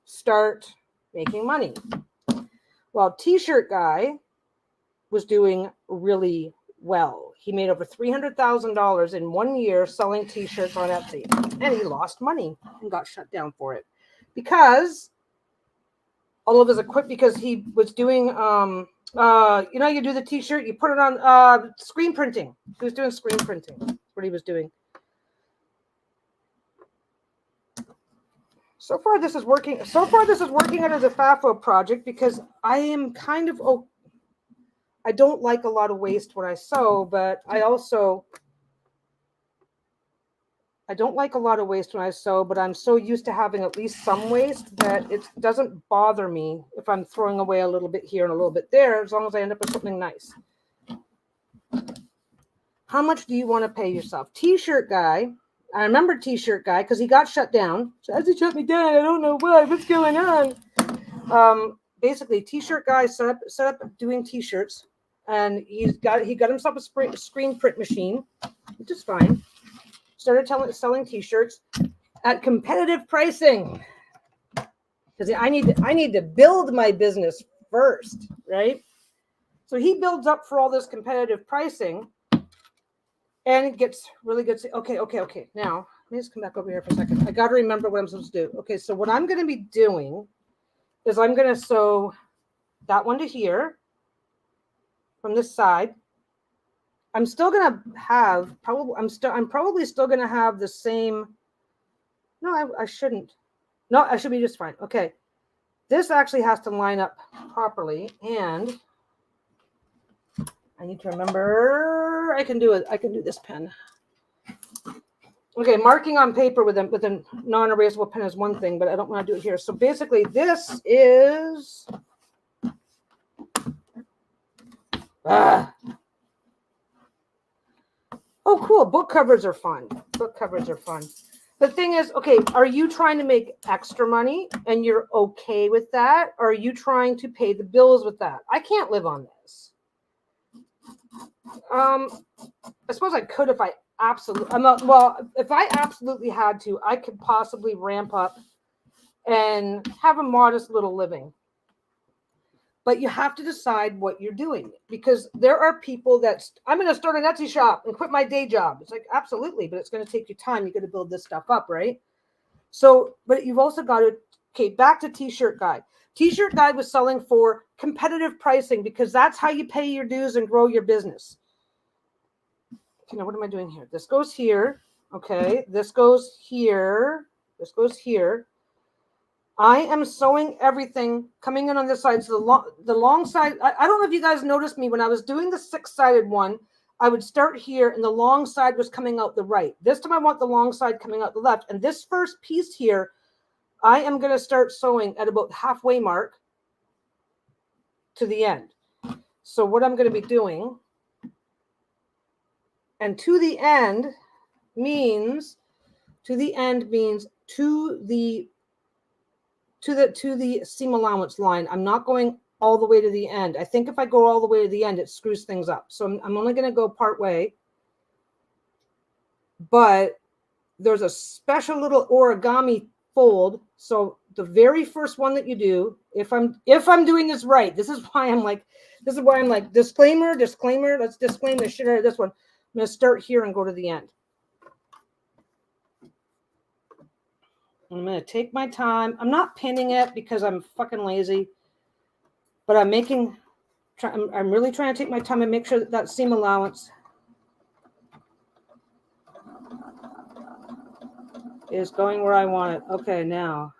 start making money. Well, T-shirt guy was doing really well. He made over $300,000 in 1 year selling T-shirts on Etsy, and he lost money and got shut down for it because all of his equipment. Because he was doing, you do the T-shirt, you put it on screen printing. He was doing screen printing. That's what he was doing. So far, this is working. So far, this is working out as a FAFO project because I am kind of. I don't like a lot of waste when I sew, but I don't like a lot of waste when I sew, but I'm so used to having at least some waste that it doesn't bother me if I'm throwing away a little bit here and a little bit there, as long as I end up with something nice. How much do you want to pay yourself? T-shirt guy. I remember T-shirt guy because he got shut down. So as he shut me down, I don't know why. What's going on? Basically, T-shirt guy set up doing T-shirts. And he got himself a screen print machine, which is fine. Started selling T-shirts at competitive pricing because I need to build my business first, right? So he builds up for all this competitive pricing, and it gets really good. Okay. Now let me just come back over here for a second. I got to remember what I'm supposed to do. Okay, so what I'm going to be doing is I'm going to sew that one to here. From this side, I'm still gonna have I'm probably still gonna have the same. No, I shouldn't. No, I should be just fine. Okay, this actually has to line up properly, and I need to remember. I can do it. I can do this pen. Okay, marking on paper with a non-erasable pen is one thing, but I don't want to do it here. So basically, this is. Oh, cool. Book covers are fun. Book covers are fun. The thing is, okay, are you trying to make extra money and you're okay with that? Or are you trying to pay the bills with that? I can't live on this. I suppose I could if I absolutely, if I absolutely had to, I could possibly ramp up and have a modest little living. But you have to decide what you're doing, because there are people that I'm going to start an Etsy shop and quit my day job. It's like, absolutely, but it's going to take you time. You got to build this stuff up, right? So, but you've also got to, okay, back to T-shirt guy. T-shirt guy was selling for competitive pricing because that's how you pay your dues and grow your business. Okay, now what am I doing here? This goes here. Okay, this goes here. This goes here. I am sewing everything coming in on this side. So the long side, I don't know if you guys noticed me when I was doing the 6-sided one, I would start here and the long side was coming out the right. This time I want the long side coming out the left. And this first piece here, I am going to start sewing at about the halfway mark to the end. So what I'm going to be doing, and to the end means to the seam allowance line. I'm not going all the way to the end. I think if I go all the way to the end, it screws things up. So I'm only going to go part way. But there's a special little origami fold. So the very first one that you do, if I'm doing this right, this is why I'm like, disclaimer, let's disclaim the shit out of this one. I'm going to start here and go to the end. I'm going to take my time. I'm not pinning it because I'm fucking lazy, but I'm really trying to take my time and make sure that seam allowance is going where I want it. Okay, now.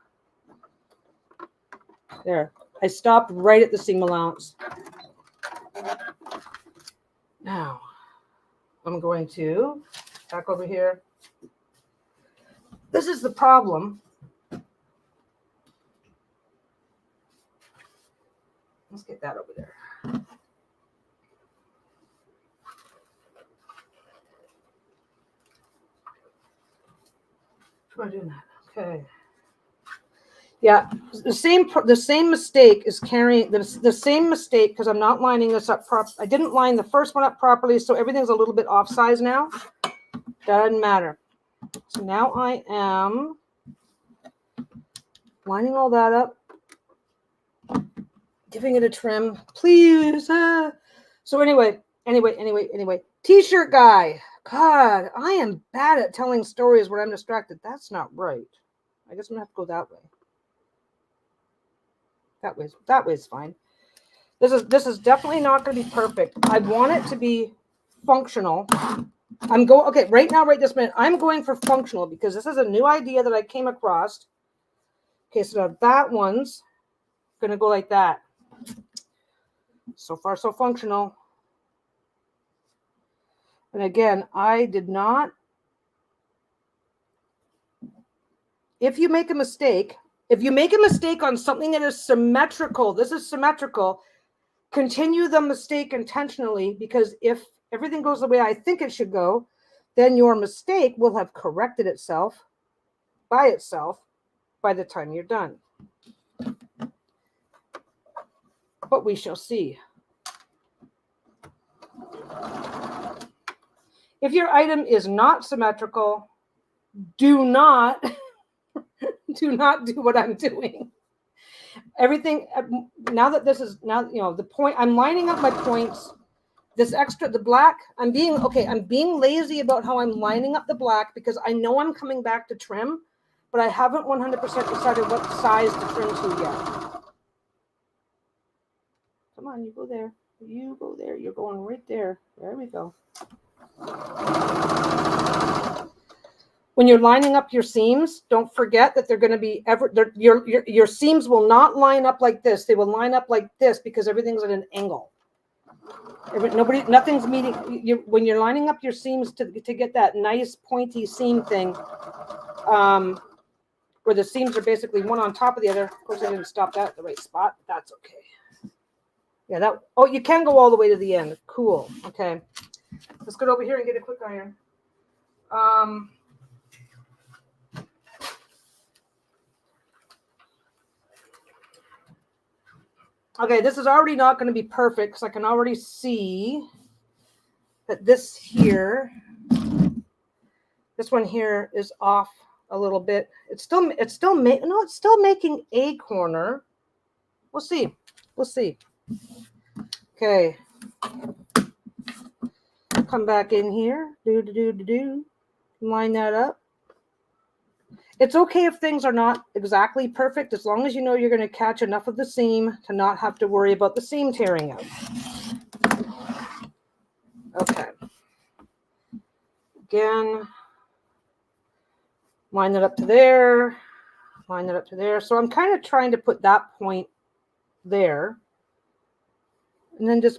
There. I stopped right at the seam allowance. Now, I'm going to back over here. This is the problem. Let's get that over there. Try doing that. Okay. Yeah, the same mistake is carrying the same mistake because I'm not lining this up properly. I didn't line the first one up properly, so everything's a little bit off size now. Doesn't matter. So now I am lining all that up, giving it a trim, please. So anyway. T-shirt guy. God, I am bad at telling stories where I'm distracted. That's not right. I guess I'm gonna have to go that way. That way's fine. This is definitely not going to be perfect. I want it to be functional. Okay, right now, right this minute, I'm going for functional because this is a new idea that I came across. Okay, so now that one's going to go like that. So far, so functional. And again, I did not. If you make a mistake on something that is symmetrical, this is symmetrical, continue the mistake intentionally, because if everything goes the way I think it should go, then your mistake will have corrected itself by the time you're done. But we shall see. If your item is not symmetrical, do not do what I'm doing. Everything, now that this is, the point, I'm lining up my points, the black, I'm being lazy about how I'm lining up the black because I know I'm coming back to trim, but I haven't 100% decided what size to trim to yet. Come on, you go there. You go there. You're going right there. There we go. When you're lining up your seams, don't forget that they're going to be your seams will not line up like this. They will line up like this because everything's at an angle. Nothing's meeting. When you're lining up your seams to get that nice pointy seam thing, where the seams are basically one on top of the other. Of course, I didn't stop that at the right spot. But that's okay. Yeah, you can go all the way to the end. Cool. Okay. Let's go over here and get a quick iron. Okay, this is already not going to be perfect because I can already see that this one here is off a little bit. It's still making a corner. We'll see. Okay. Come back in here. Line that up. It's okay if things are not exactly perfect, as long as you know you're going to catch enough of the seam to not have to worry about the seam tearing out. Okay. Again, line that up to there. Line that up to there. So I'm kind of trying to put that point there. And then just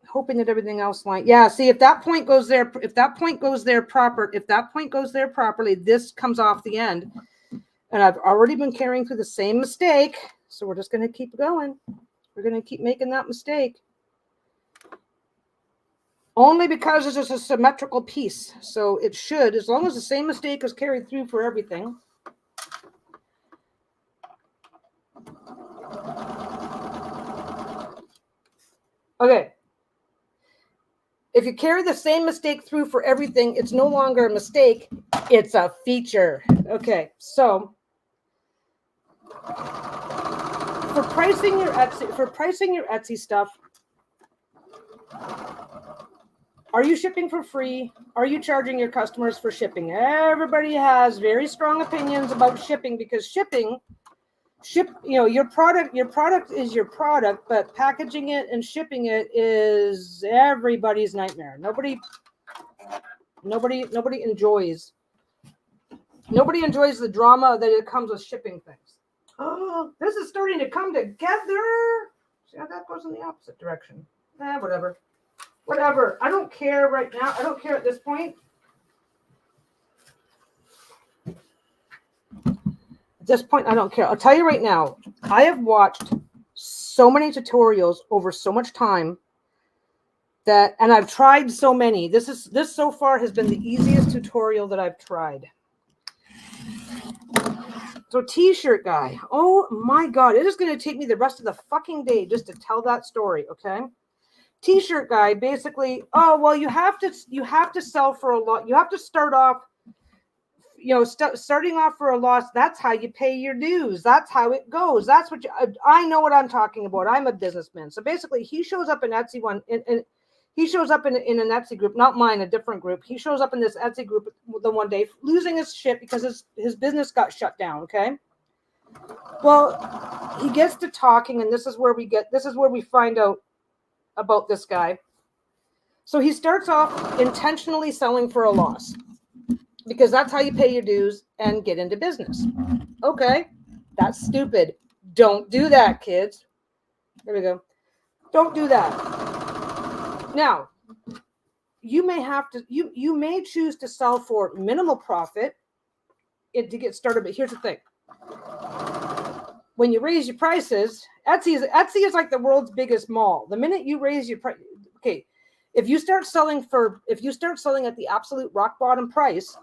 hoping that everything else line. Yeah, see, if that point goes there properly, this comes off the end. And I've already been carrying through the same mistake. So we're just going to keep going. We're going to keep making that mistake. Only because this is a symmetrical piece. So it should, as long as the same mistake is carried through for everything. Okay. If you carry the same mistake through for everything, it's no longer a mistake. It's a feature. Okay, so for pricing your Etsy stuff, are you shipping for free? Are you charging your customers for shipping? Everybody has very strong opinions about shipping because your product is your product, but packaging it and shipping it is everybody's nightmare. Nobody enjoys the drama that it comes with shipping things. Oh, this is starting to come together. See how that goes in the opposite direction. Whatever. I don't care right now. I don't care at this point. At this point, I don't care. I'll tell you right now, I have watched so many tutorials over so much time and I've tried so many. This so far has been the easiest tutorial that I've tried. So t-shirt guy. Oh my God. It is going to take me the rest of the fucking day just to tell that story. Okay. T-shirt guy basically, you have to sell for a lot. You have to start off, starting off for a loss. That's how you pay your dues. That's how it goes. That's what I know what I'm talking about. I'm a businessman. So basically he shows up in Etsy he shows up in an Etsy group, not mine, a different group. He shows up in this Etsy group the one day, losing his shit because his business got shut down. Okay. Well, he gets to talking, and this is where we find out about this guy. So he starts off intentionally selling for a loss because that's how you pay your dues and get into business. Okay. That's stupid. Don't do that, kids. There we go. Don't do that. Now, you may choose to sell for minimal profit to get started, but here's the thing. When you raise your prices, Etsy is like the world's biggest mall. The minute you raise your price, okay, if you start selling at the absolute rock bottom price,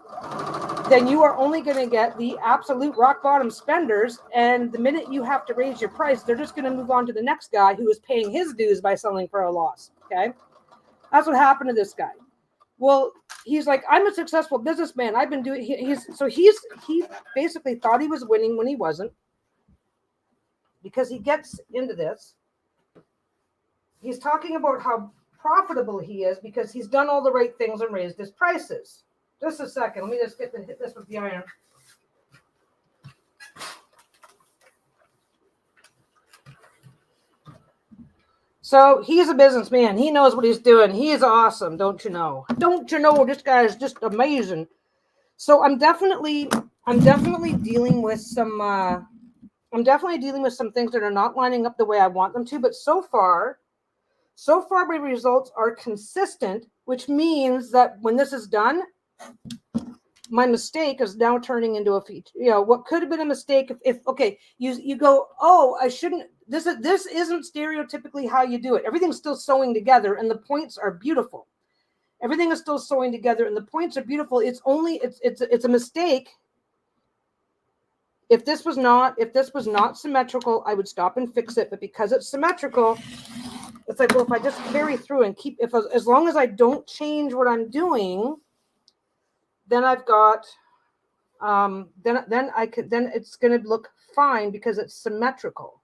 then you are only going to get the absolute rock bottom spenders. And the minute you have to raise your price, they're just going to move on to the next guy who is paying his dues by selling for a loss. Okay. That's what happened to this guy. Well, he's like, I'm a successful businessman. I've been doing, he basically thought he was winning when he wasn't, because he gets into this. He's talking about how profitable he is because he's done all the right things and raised his prices. Just a second. Let me just hit this with the iron. So he's a businessman. He knows what he's doing. He is awesome. Don't you know? Don't you know? This guy is just amazing. So I'm definitely dealing with some things that are not lining up the way I want them to. But so far my results are consistent, which means that when this is done, my mistake is now turning into a feature. What could have been a mistake if you go, oh, I shouldn't. this isn't stereotypically how you do it. Everything's still sewing together, and the points are beautiful. Everything is still sewing together, and the points are beautiful. It's a mistake. If this was not symmetrical, I would stop and fix it. But because it's symmetrical, it's like, well, if I just carry through and keep, as long as I don't change what I'm doing, then I've got, then it's going to look fine because it's symmetrical.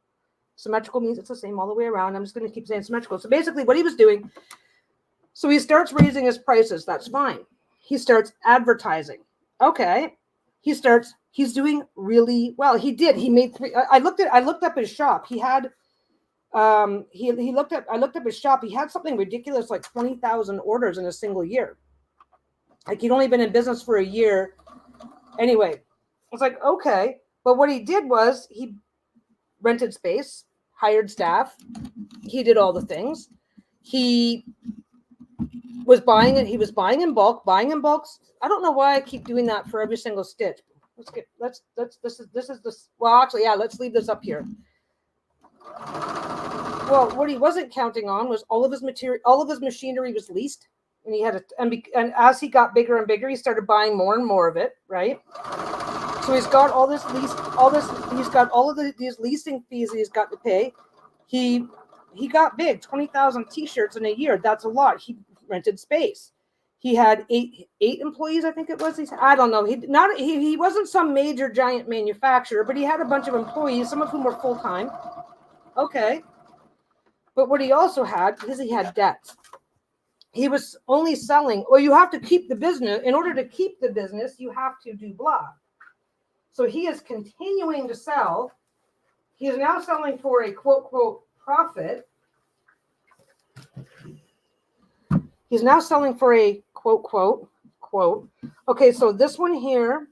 Symmetrical means it's the same all the way around. I'm just going to keep saying symmetrical. So basically what he was doing, so he starts raising his prices. That's fine. He starts advertising. Okay. He's doing really well. He made three. I looked up his shop. He had, I looked up his shop. He had something ridiculous, like 20,000 orders in a single year. Like he'd only been in business for a year. Anyway, it's like, okay. But what he did was he rented space, hired staff. He did all the things. He was buying it. He was buying in bulk. I don't know why I keep doing that for every single stitch. Let's leave this up here. Well, what he wasn't counting on was all of his machinery was leased, and he had and as he got bigger and bigger, he started buying more and more of it, right? So he's got he's got all of these leasing fees that he's got to pay. He got big, 20,000 t-shirts in a year. That's a lot. He rented space. He had eight employees, I think it was. I don't know. He wasn't some major giant manufacturer, but he had a bunch of employees, some of whom were full-time. Okay. But what he also had is he had debts. He was only selling, you have to keep the business. In order to keep the business, you have to do blah. So he is continuing to sell. He is now selling for a quote profit. He's now selling for a quote. Okay, so this one here,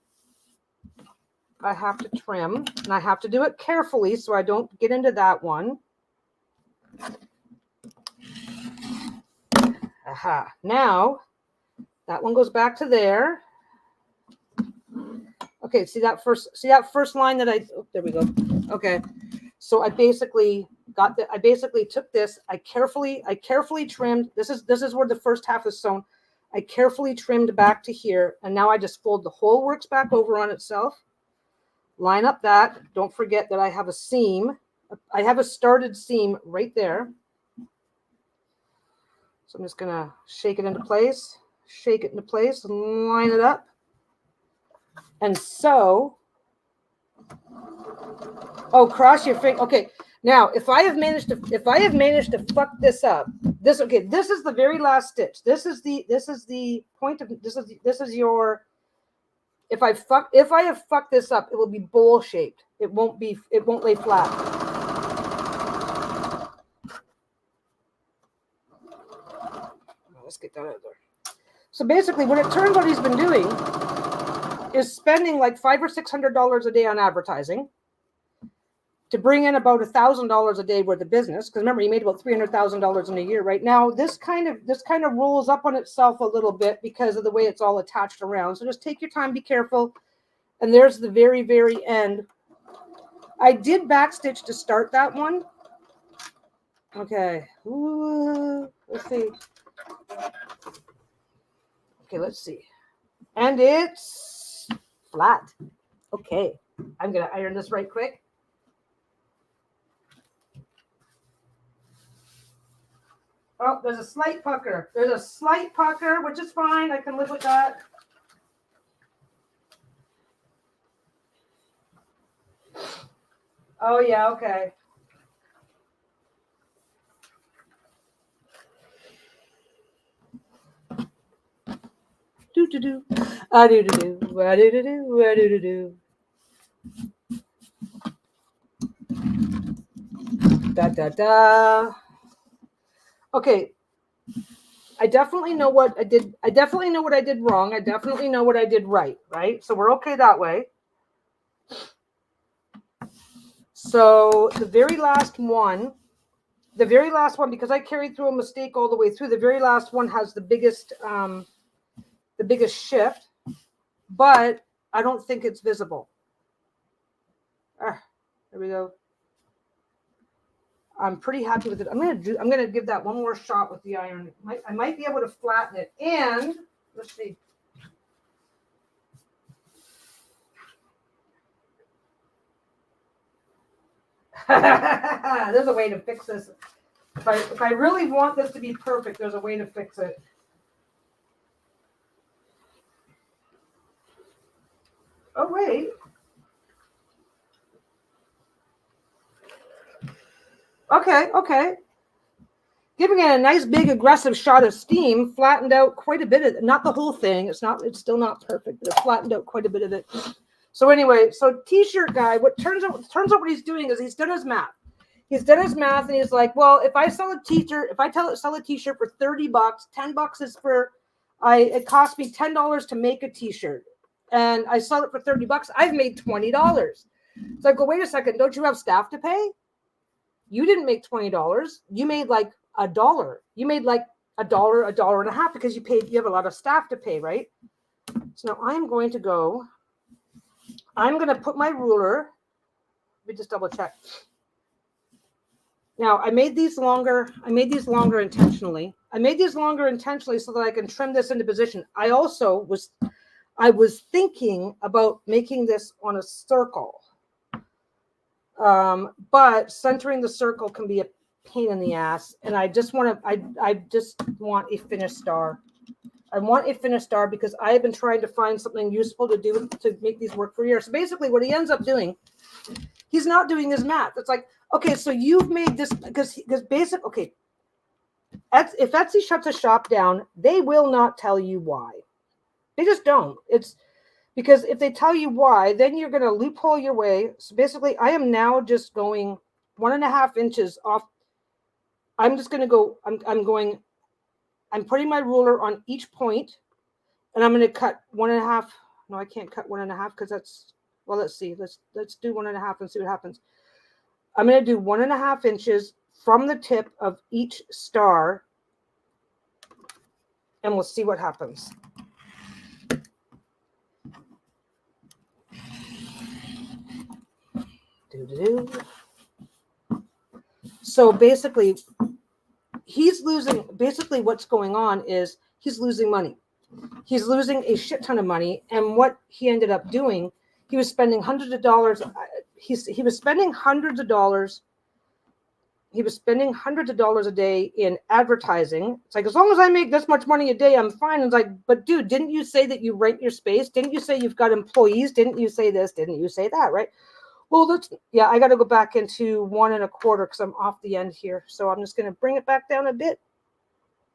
I have to trim, and I have to do it carefully so I don't get into that one. Aha. Now, that one goes back to there. Okay, see that first line that there we go. Okay. So I basically took this, I carefully trimmed. This is where the first half is sewn. I carefully trimmed back to here, and now I just fold the whole works back over on itself. Line up that. Don't forget that I have a seam. I have a started seam right there. So I'm just gonna shake it into place, and line it up. And so, cross your finger. Okay, now if I have managed to fuck this up, this is the very last stitch. This is the point of this is your. If I have fucked this up, it will be bowl shaped. It won't lay flat. Let's get that out of there. So basically, what it turns out he's been doing is spending like $500 or $600 a day on advertising to bring in about $1,000 a day worth of business. Because remember, he made about $300,000 in a year. Right now, this kind of rolls up on itself a little bit because of the way it's all attached around. So just take your time, be careful. And there's the very, very end. I did backstitch to start that one. Okay. Ooh, let's see. Okay, let's see. And it's flat. Okay. I'm going to iron this right quick. Oh, there's a slight pucker. Which is fine. I can live with that. Oh, yeah, okay. Do-do-do. Ah-do-do-do. Ah-do-do-do. Ah-do-do-do. Da-da-da. Okay. I definitely know what I did. I definitely know what I did wrong. I definitely know what I did right, right? So we're okay that way. So the very last one, because I carried through a mistake all the way through, the very last one has the biggest shift, but I don't think it's visible. There we go. I'm pretty happy with it. I'm gonna give that one more shot with the iron. I might be able to flatten it. And let's see. There's a way to fix this. If I really want this to be perfect, there's a way to fix it. Oh, wait. Okay. Giving it a nice big aggressive shot of steam, flattened out quite a bit of it. Not the whole thing. It's still not perfect, but it flattened out quite a bit of it. So anyway, t-shirt guy, what turns out what he's doing is he's done his math. He's done his math and he's like, well, if I sell a t-shirt, sell a t-shirt for $30, $10 is for it costs me $10 to make a t-shirt. And I sell it for $30, I've made $20. So I go, wait a second, don't you have staff to pay? You didn't make $20. You made like $1. You made like $1.50 because you have a lot of staff to pay, right? So now I'm going to put my ruler. Let me just double check. Now I made these longer intentionally. I made these longer intentionally so that I can trim this into position. I was thinking about making this on a circle. But centering the circle can be a pain in the ass. And I just want a finished star. I want a finished star because I have been trying to find something useful to do to make these work for years. So basically what he ends up doing, he's not doing his math. It's like, okay, so you've made this because if Etsy shuts a shop down, they will not tell you why. They just don't. It's because if they tell you why, then you're going to loophole your way. So basically, I am now just going 1.5 inches off. I'm just going to go, I'm putting my ruler on each point, and I'm going to cut 1.5. No, I can't cut 1.5 because that's, well, let's see. Let's do 1.5 and see what happens. I'm going to do 1.5 inches from the tip of each star, and we'll see what happens. So basically, what's going on is he's losing money. He's losing a shit ton of money. And what he ended up doing, he was spending hundreds of dollars. He was spending hundreds of dollars. He was spending hundreds of dollars a day in advertising. It's like, as long as I make this much money a day, I'm fine. It's like, but dude, didn't you say that you rent your space? Didn't you say you've got employees? Didn't you say this? Didn't you say that? Right? Well, I got to go back into 1.25 because I'm off the end here. So I'm just going to bring it back down a bit.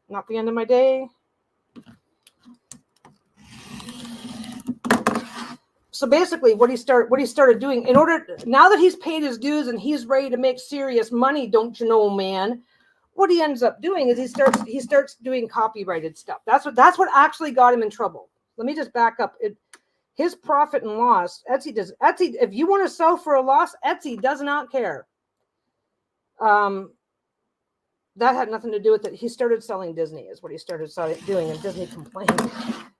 Not the end of my day. So basically what he started doing now that he's paid his dues and he's ready to make serious money, don't you know, man, what he ends up doing is he starts doing copyrighted stuff. That's what actually got him in trouble. Let me just back up. His profit and loss, Etsy, if you want to sell for a loss, Etsy does not care. That had nothing to do with it. He started selling Disney is what he started doing, and Disney complained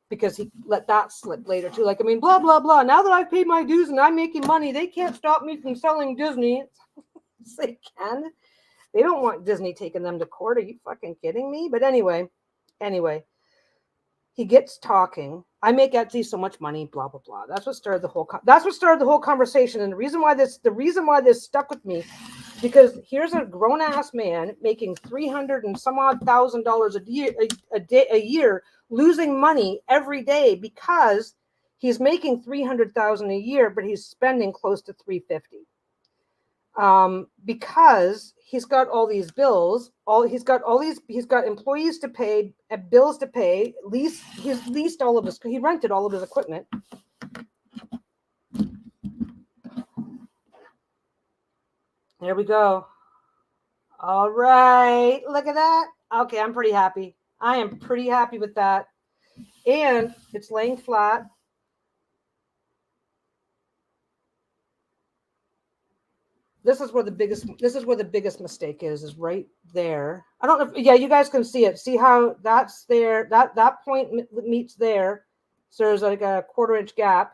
because he let that slip later too. Like, I mean, blah, blah, blah. Now that I've paid my dues and I'm making money, they can't stop me from selling Disney. They can. They don't want Disney taking them to court. Are you fucking kidding me? But anyway, he gets talking. I make Etsy so much money, blah, blah, blah. That's what started the whole conversation. And the reason why this stuck with me, because here's a grown ass man making $300 and some odd $1,000 a year, losing money every day because he's making $300,000 a year, but he's spending close to $350. Because he's got all these bills, he's got employees to pay, bills to pay, he rented all of his equipment. There we go. All right, look at that. Okay, I'm pretty happy. I am pretty happy with that. And it's laying flat. This is where the biggest mistake is right there. I don't know. Yeah, you guys can see it. See how that's there. That point meets there. So there's like a 1/4 inch gap.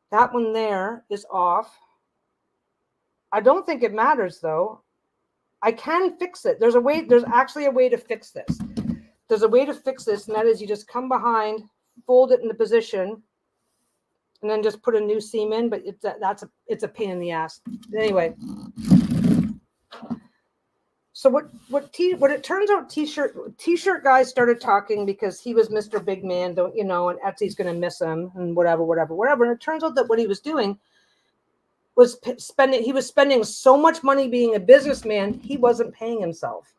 That one there is off. I don't think it matters though. I can fix it. There's actually a way to fix this. There's a way to fix this, and that is you just come behind, fold it into position, and then just put a new seam in, but it's a pain in the ass. Anyway. So what it turns out t-shirt guys started talking because he was Mr. Big Man, and Etsy's going to miss him and whatever. And it turns out that what he was doing was spending so much money being a businessman, he wasn't paying himself.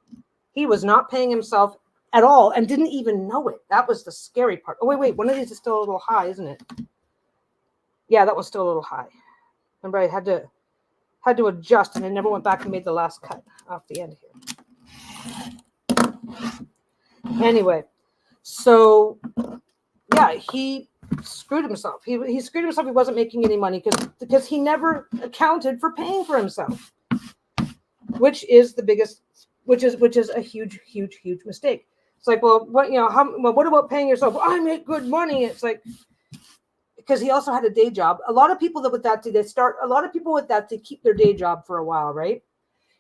He was not paying himself at all and didn't even know it. That was the scary part. Oh, wait. One of these is still a little high, isn't it? Yeah, that one's still a little high. Remember, I had to adjust, and I never went back and made the last cut off the end here. Anyway, so yeah, he screwed himself. He screwed himself. He wasn't making any money because he never accounted for paying for himself, which is a huge mistake. It's like, well, what about paying yourself? Well, I make good money. It's like, because he also had a day job. A lot of people that with that they keep their day job for a while, right?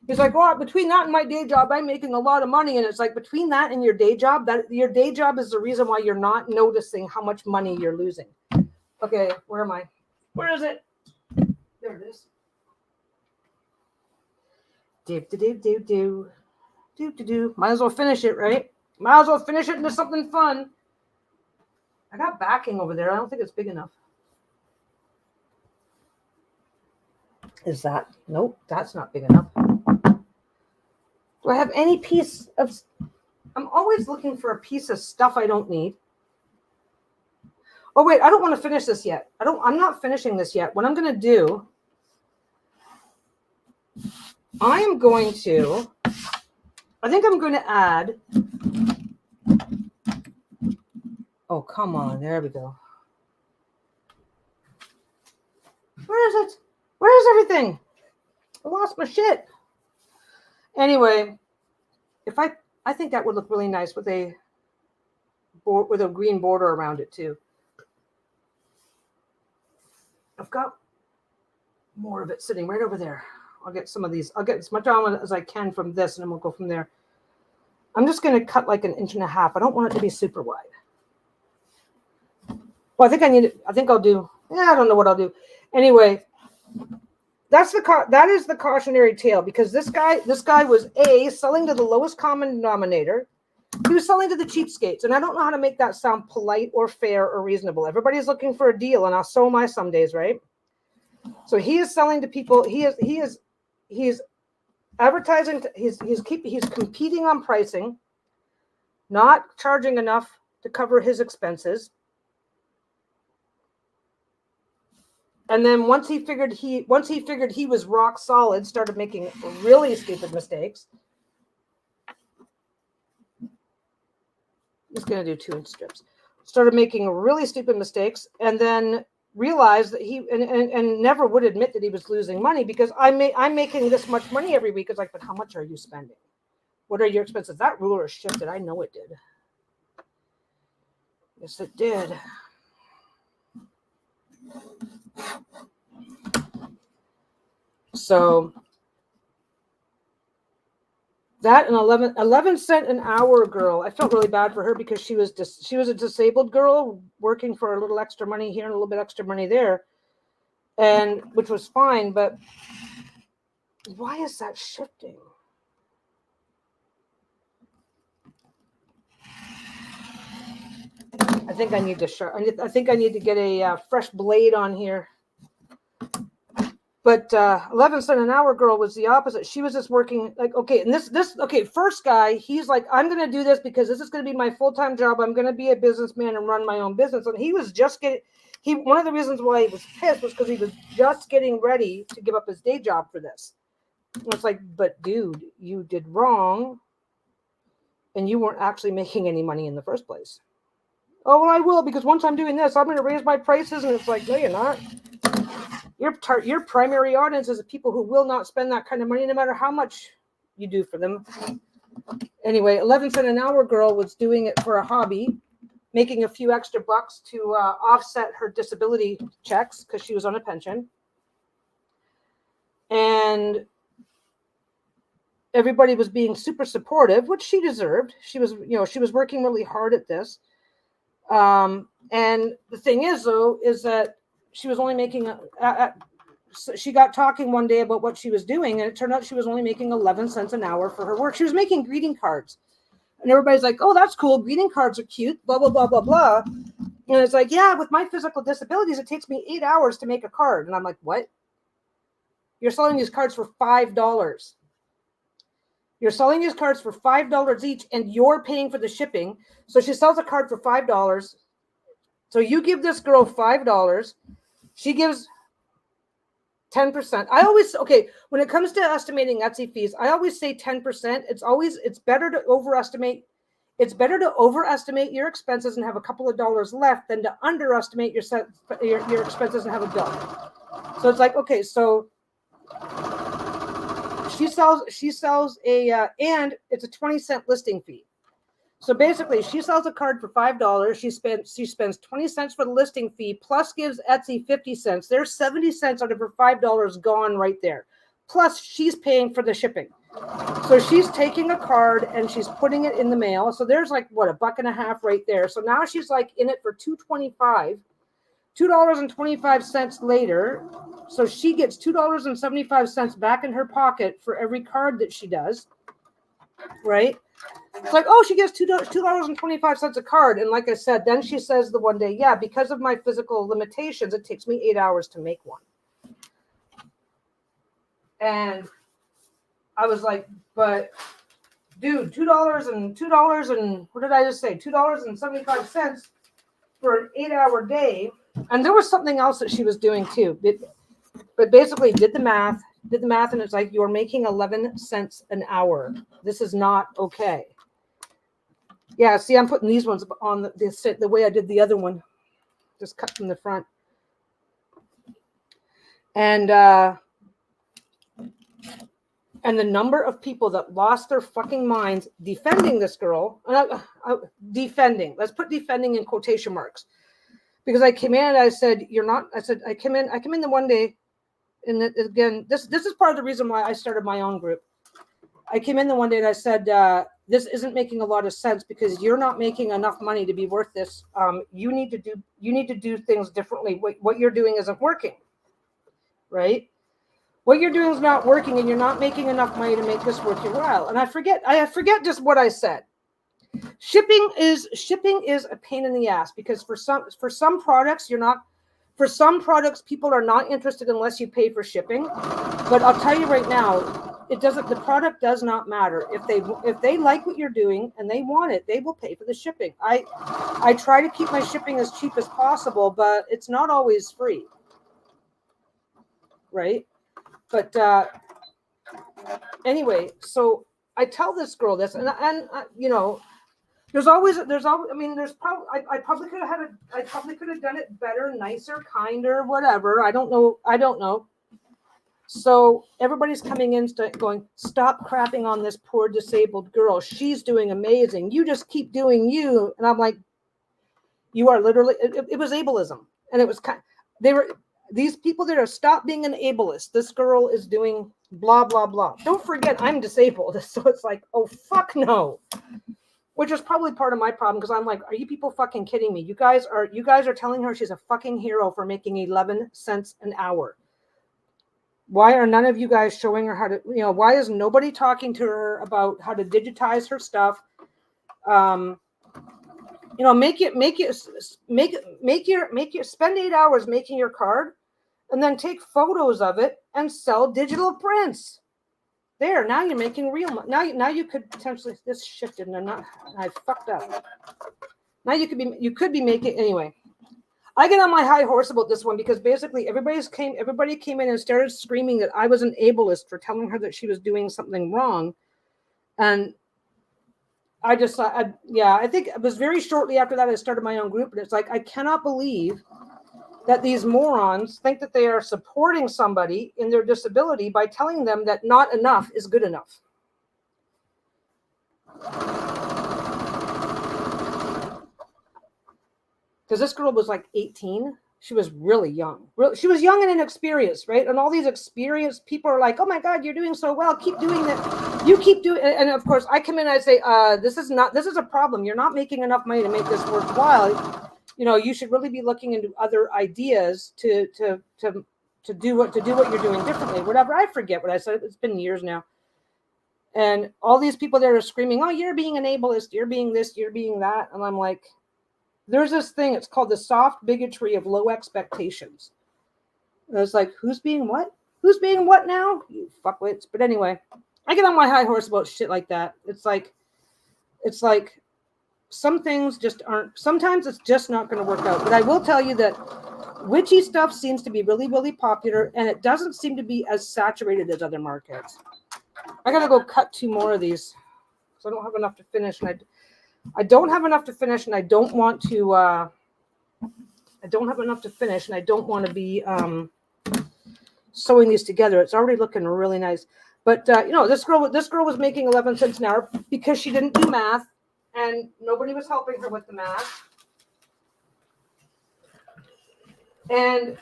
He's like, well, between that and my day job, I'm making a lot of money. And it's like, between that and your day job, that your day job is the reason why you're not noticing how much money you're losing. Okay, where am I? Where is it? There it is. Do. Might as well finish it, right? Might as well finish it into something fun. I got backing over there. I don't think it's big enough. Is that? Nope, that's not big enough. Do I have any piece of... I'm always looking for a piece of stuff I don't need. Oh, wait, I don't want to finish this yet. I'm not finishing this yet. What I'm going to do... I think I'm going to add... Oh, come on. There we go. Where is it? Where is everything? I lost my shit. Anyway, I think that would look really nice with a green border around it too. I've got more of it sitting right over there. I'll get some of these. I'll get as much on as I can from this, and then we'll go from there. I'm just going to cut like 1.5 inches. I don't want it to be super wide. Well, I think I'll do. Yeah, I don't know what I'll do. Anyway, that is the cautionary tale, because this guy was selling to the lowest common denominator. He was selling to the cheapskates, and I don't know how to make that sound polite or fair or reasonable. Everybody's looking for a deal, and so am I some days, right? So he is selling to people. He's advertising. He's competing on pricing, not charging enough to cover his expenses. And then once he figured he was rock solid, started making really stupid mistakes. Just going to do 2-inch strips. Started making really stupid mistakes, and then realized that he never would admit that he was losing money, because I'm making this much money every week. It's like, but how much are you spending? What are your expenses? That ruler shifted. I know it did. Yes, it did. So that an 11 cent an hour girl, I felt really bad for her, because she was a disabled girl working for a little extra money here and a little bit extra money there, and which was fine. But why is that shifting? I think I need to get a fresh blade on here. But 11 cent an hour girl was the opposite. She was just working like, okay, and this first guy, he's like, I'm going to do this because this is going to be my full-time job. I'm going to be a businessman and run my own business. And he was just one of the reasons why he was pissed was because he was just getting ready to give up his day job for this. And it's like, but dude, you did wrong, and you weren't actually making any money in the first place. Oh, well, I will, because once I'm doing this, I'm going to raise my prices. And it's like, no, you're not. Your primary audience is the people who will not spend that kind of money, no matter how much you do for them. Anyway, 11 cent an hour girl was doing it for a hobby, making a few extra bucks to offset her disability checks because she was on a pension. And everybody was being super supportive, which she deserved. She was, she was working really hard at this. And the thing is, though, is that she was only making so she got talking one day about what she was doing, and it turned out she was only making 11 cents an hour for her work. She was making greeting cards, and everybody's like, "Oh, that's cool. Greeting cards are cute." Blah blah blah blah blah. And it's like, yeah, with my physical disabilities, it takes me 8 hours to make a card. And I'm like, what? You're selling these cards for $5. You're selling these cards for $5 each, and you're paying for the shipping. So she sells a card for $5. So you give this girl $5. She gives 10%. When it comes to estimating Etsy fees, I always say 10%. It's better to overestimate. It's better to overestimate your expenses and have a couple of dollars left than to underestimate your expenses and have a bill. So it's like, okay, so she sells and it's a 20-cent listing fee. So basically, she sells a card for $5. She spends 20 cents for the listing fee, plus gives Etsy 50 cents. There's 70 cents out of her $5 gone right there. Plus, she's paying for the shipping. So she's taking a card and she's putting it in the mail. So there's like, what, $1.50 right there. So now she's like in it for $2.25 later. So she gets $2.75 back in her pocket for every card that she does. Right? It's like, oh, she gets $2.25 a card. And like I said, then she says the one day, yeah, because of my physical limitations, it takes me 8 hours to make one. And I was like, but dude, $2 and what did I just say? $2.75 for an 8-hour day. And there was something else that she was doing too. But basically did the math, and it's like, you're making 11 cents an hour. This is not okay. Yeah, see, I'm putting these ones on the way I did the other one. Just cut from the front. And the number of people that lost their fucking minds defending this girl, defending, let's put defending in quotation marks, because I came in and I said, you're not, I said, I came in the one day, and again, this is part of the reason why I started my own group. I came in the one day and I said, this isn't making a lot of sense because you're not making enough money to be worth this. You need to do things differently. What you're doing isn't working, right? What you're doing is not working, and you're not making enough money to make this worth your while. And I forget just what I said. Shipping is a pain in the ass, because for some products people are not interested unless you pay for shipping. But I'll tell you right now, the product does not matter. If they like what you're doing and they want it, they will pay for the shipping. I try to keep my shipping as cheap as possible, but it's not always free. Right? But anyway, so I tell this girl this, and there's probably I probably could have done it better, nicer, kinder, whatever. I don't know. So everybody's coming in going, stop crapping on this poor disabled girl. She's doing amazing. You just keep doing you. And I'm like, you are literally. It was ableism, and it was these people that are stop being an ableist. This girl is doing blah, blah, blah. Don't forget, I'm disabled. So it's like, oh, fuck no. Which is probably part of my problem, because I'm like, are you people fucking kidding me? You guys are telling her she's a fucking hero for making 11 cents an hour. Why are none of you guys showing her how to, why is nobody talking to her about how to digitize her stuff? Spend 8 hours making your card, and then take photos of it and sell digital prints. There, now you're making real money. Now you could potentially, this shifted, and I fucked up. Now you could be making, anyway. I get on my high horse about this one because basically everybody came in and started screaming that I was an ableist for telling her that she was doing something wrong. And I just, I think it was very shortly after that I started my own group, and it's like, I cannot believe that these morons think that they are supporting somebody in their disability by telling them that not enough is good enough. Because this girl was like 18. She was really young. She was young and inexperienced, right? And all these experienced people are like, oh my God, you're doing so well. Keep doing that. You keep doing, and of course I come in and I say, this is a problem. You're not making enough money to make this worthwhile. You know, you should really be looking into other ideas to do what you're doing differently. Whatever, I forget what I said. It's been years now. And all these people there are screaming, oh, you're being an ableist, you're being this, you're being that. And I'm like, there's this thing, it's called the soft bigotry of low expectations. And it's like, who's being what? Who's being what now? You fuckwits. But anyway, I get on my high horse about shit like that. It's like some things just aren't, sometimes it's just not going to work out. But I will tell you that witchy stuff seems to be really, really popular, and it doesn't seem to be as saturated as other markets. I got to go cut 2 more of these because I don't have enough to finish. And I don't have enough to finish, and I don't want to, I don't have enough to finish, and I don't want to be sewing these together. It's already looking really nice. But, you know, this girl was making 11 cents an hour because she didn't do math, and nobody was helping her with the math. And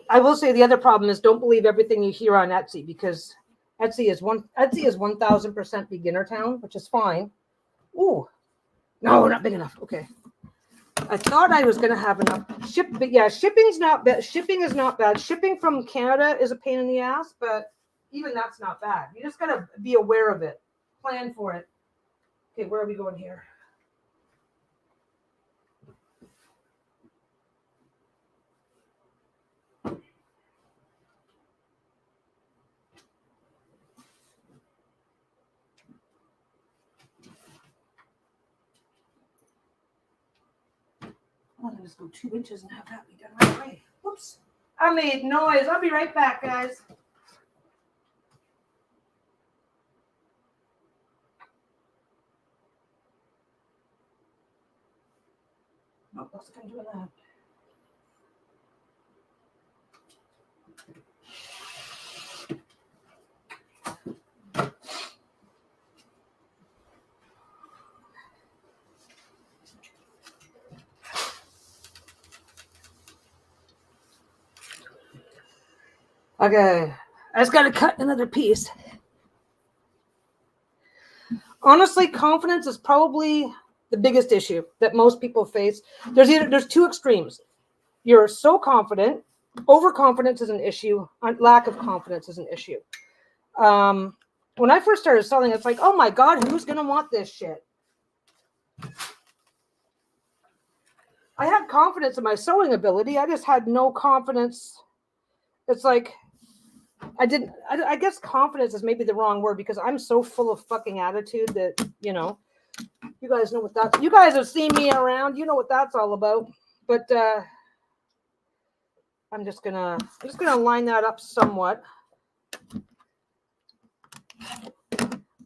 I will say the other problem is don't believe everything you hear on Etsy, because Etsy is 1000% beginner town, which is fine. Ooh, no, not big enough. Okay. I thought I was going to have enough but yeah, shipping's not bad. Shipping is not bad. Shipping from Canada is a pain in the ass, but even that's not bad. You just got to be aware of it. Plan for it. Okay, where are we going here? I'm going to just go 2 inches and have that be done right away. Whoops. I made noise. I'll be right back, guys. Nope, looks like I'm doing that. Okay, I just got to cut another piece. Honestly, confidence is probably the biggest issue that most people face. There's 2 extremes. You're so confident, overconfidence is an issue, lack of confidence is an issue. When I first started selling, it's like, oh my God, who's going to want this shit? I had confidence in my sewing ability. I just had no confidence. It's like, I guess confidence is maybe the wrong word, because I'm so full of fucking attitude that, you know, you guys know what that, you guys have seen me around, you know what that's all about. But I'm just gonna line that up somewhat.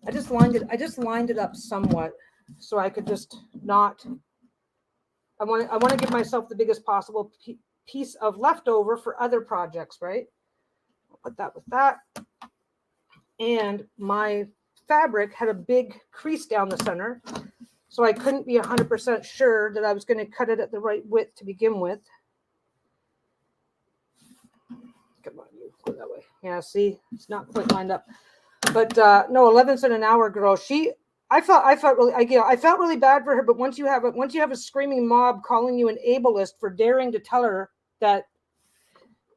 I just lined it up somewhat so I could just not, I want to give myself the biggest possible piece of leftover for other projects, right? Put that with that. And my fabric had a big crease down the center, so I couldn't be 100% sure that I was going to cut it at the right width to begin with. Come on, you go that way. Yeah, see, it's not quite lined up. But no, 11 cents an hour girl. I felt really bad for her. But once you have a screaming mob calling you an ableist for daring to tell her that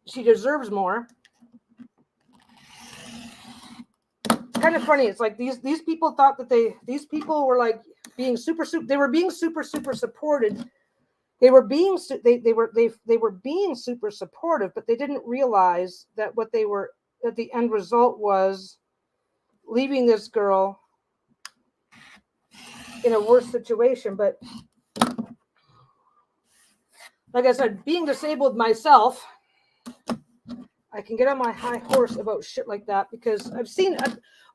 she deserves more. Kind of funny. It's like these people thought that these people were like being super supported. They were being super supportive, but they didn't realize that that the end result was leaving this girl in a worse situation. But like I said, being disabled myself, I can get on my high horse about shit like that, because I've seen,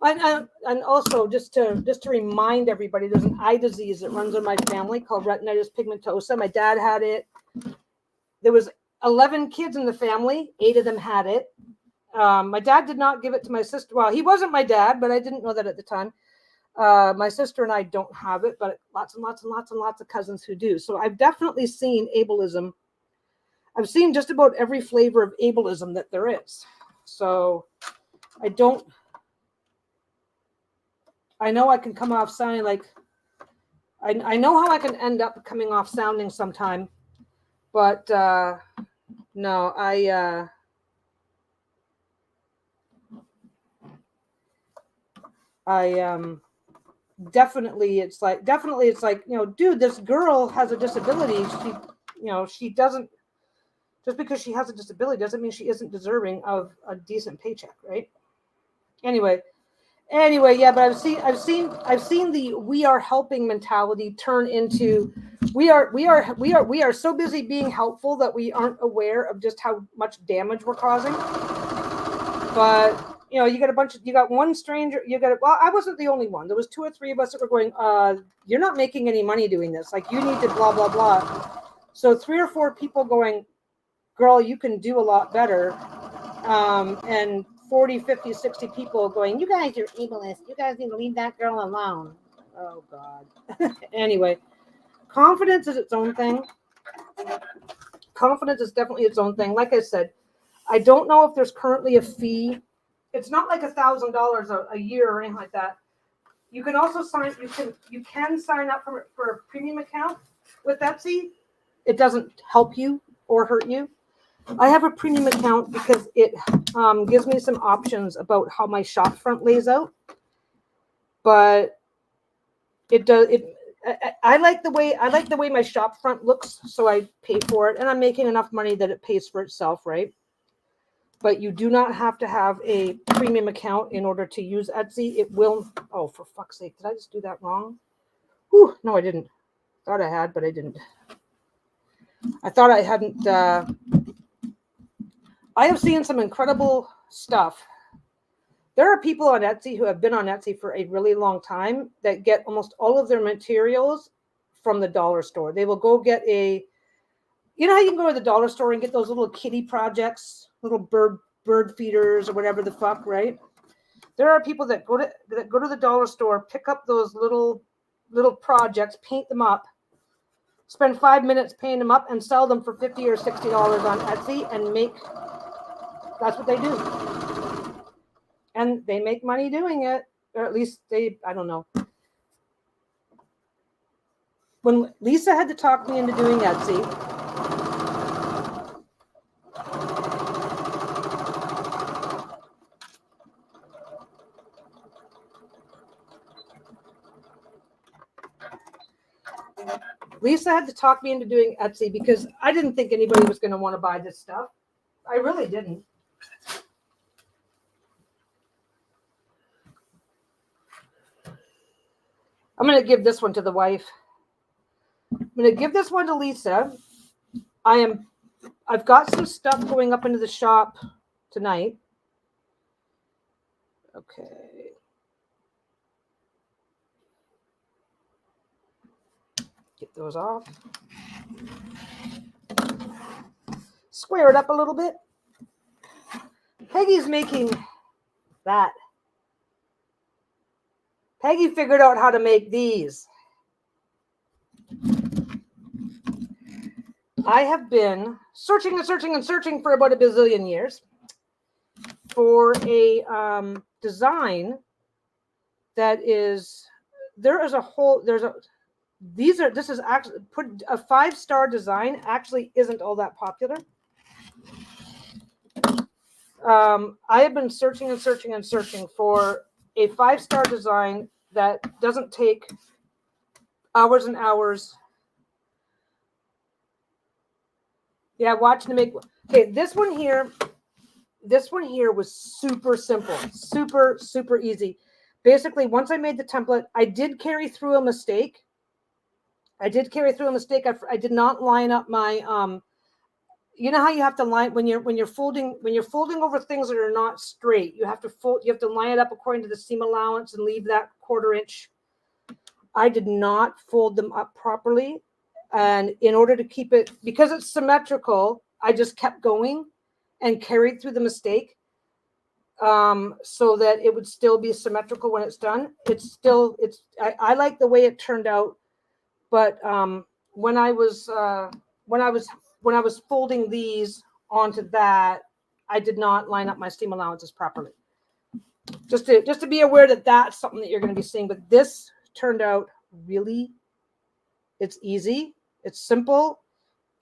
and also just to remind everybody, there's an eye disease that runs in my family called retinitis pigmentosa. My dad had it. There was 11 kids in the family. 8 of them had it. My dad did not give it to my sister. Well, he wasn't my dad, but I didn't know that at the time. My sister and I don't have it, but lots and lots and lots and lots of cousins who do. So I've definitely seen ableism. I've seen just about every flavor of ableism that there is. So I know I can come off sounding like, I know how I can end up coming off sounding sometime, but no, definitely it's like, dude, this girl has a disability. She doesn't, just because she has a disability doesn't mean she isn't deserving of a decent paycheck, right? Anyway, yeah, but I've seen the we are helping mentality turn into we are so busy being helpful that we aren't aware of just how much damage we're causing. But you got one stranger, well, I wasn't the only one. There was 2 or 3 of us that were going, you're not making any money doing this. Like, you need to blah, blah, blah. So 3 or 4 people going, girl, you can do a lot better. And 40, 50, 60 people going, you guys are ableist. You guys need to leave that girl alone. Oh, God. Anyway, confidence is its own thing. Confidence is definitely its own thing. Like I said, I don't know if there's currently a fee. It's not like $1,000 a year or anything like that. You can also sign. You can sign up for a premium account with Etsy. It doesn't help you or hurt you. I have a premium account because it gives me some options about how my shop front lays out. But it does it. I like the way my shop front looks, so I pay for it, and I'm making enough money that it pays for itself, right? But you do not have to have a premium account in order to use Etsy. It will. Oh, for fuck's sake! Did I just do that wrong? Whew, no, I didn't. Thought I had, but I didn't. I thought I hadn't. I have seen some incredible stuff. There are people on Etsy who have been on Etsy for a really long time that get almost all of their materials from the dollar store. They will go get a, how you can go to the dollar store and get those little kitty projects, little bird feeders or whatever the fuck, right? There are people that go to the dollar store, pick up those little projects, paint them up, spend 5 minutes painting them up, and sell them for $50 or $60 on Etsy, and that's what they do. And they make money doing it, or at least I don't know. When Lisa had to talk me into doing Etsy, because I didn't think anybody was going to want to buy this stuff. I really didn't. I'm going to give this one to the wife. I'm going to give this one to Lisa. I've got some stuff going up into the shop tonight. Okay. Get those off. Square it up a little bit. Peggy's making that. Peggy figured out how to make these. I have been searching for about a bazillion years for a design that is, this is actually a 5-star design actually isn't all that popular. I have been searching for a 5-star design that doesn't take hours and hours. Yeah, watching to make. Okay, this one here was super simple, super easy. Basically, once I made the template, I did carry through a mistake. I did not line up my you know how you have to line when you're folding over things that are not straight. You have to line it up according to the seam allowance and leave that 1/4 inch. I did not fold them up properly, and in order to keep it, because it's symmetrical, I just kept going and carried through the mistake, so that it would still be symmetrical when it's done. I like the way it turned out, but when I was folding these onto that, I did not line up my steam allowances properly. Just to be aware that that's something that you're going to be seeing. But this turned out really, it's easy, it's simple,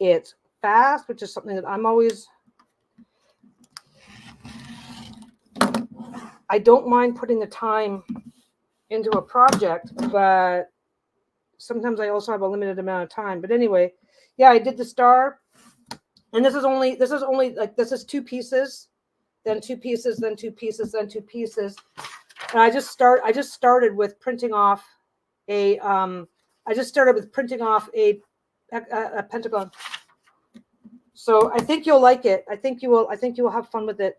it's fast, which is something that I'm always, I don't mind putting the time into a project, but sometimes I also have a limited amount of time. But anyway, yeah, I did the star, and this is only like, this is 2 pieces, then 2 pieces, then 2 pieces, then 2 pieces. And I just started with printing off a pentagon. So I think you'll like it. I think you will have fun with it.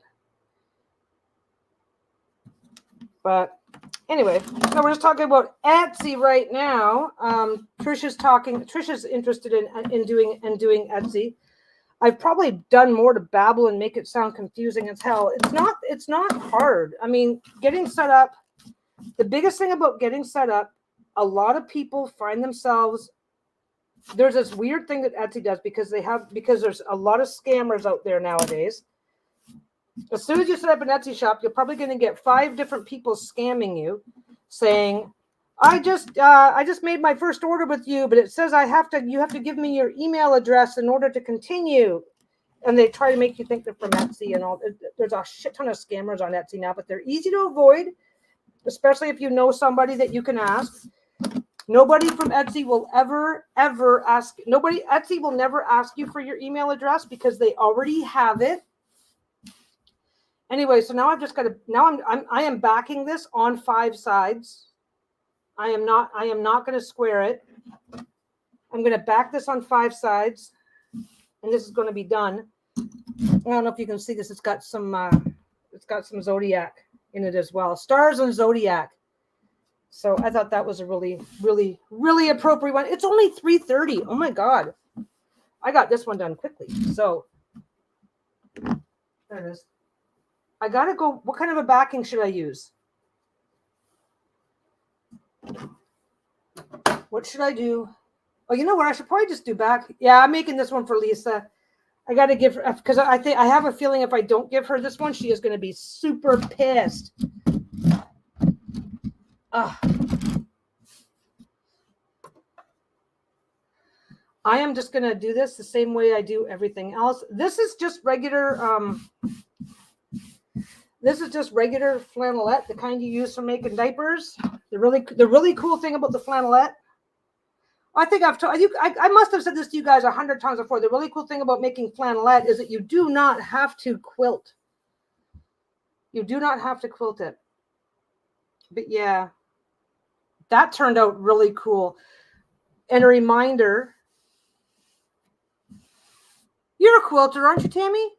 But anyway, so we're just talking about Etsy right now. Trisha's interested in doing Etsy. I've probably done more to babble and make it sound confusing as hell. It's not hard. I mean, getting set up, the biggest thing about getting set up, a lot of people find themselves, there's this weird thing that Etsy does because there's a lot of scammers out there nowadays. As soon as you set up an Etsy shop, you're probably going to get 5 different people scamming you, saying, I just made my first order with you, but it says you have to give me your email address in order to continue. And they try to make you think they're from Etsy and all. There's a shit ton of scammers on Etsy now, but they're easy to avoid, especially if you know somebody that you can ask. Nobody from Etsy will ever ask. Etsy will never ask you for your email address because they already have it. Anyway, so now I've just got to, I am backing this on 5 sides. I am not going to square it. I'm going to back this on 5 sides, and this is going to be done. I don't know if you can see this. It's got some zodiac in it as well. Stars and zodiac. So I thought that was a really, really, really appropriate one. It's only 3:30. Oh my God. I got this one done quickly. So there it is. I got to go. What kind of a backing should I use? What should I do? Oh, you know what? I should probably just do back. Yeah, I'm making this one for Lisa. I got to give her, because I have a feeling if I don't give her this one, she is going to be super pissed. I am just going to do this the same way I do everything else. This is just regular. This is just regular flannelette, the kind you use for making diapers. The really cool thing about the flannelette, I think I've told you, I must have said this to you guys 100 times before. The really cool thing about making flannelette is that you do not have to quilt. You do not have to quilt it. But yeah, that turned out really cool. And a reminder, you're a quilter, aren't you, Tammy?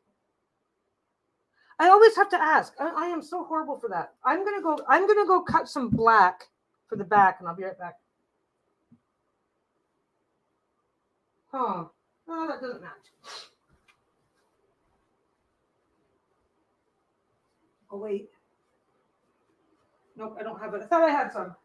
I always have to ask. I am so horrible for that. I'm gonna go cut some black for the back, and I'll be right back. Huh. Oh, that doesn't match. Oh, wait. Nope, I don't have it. I thought I had some.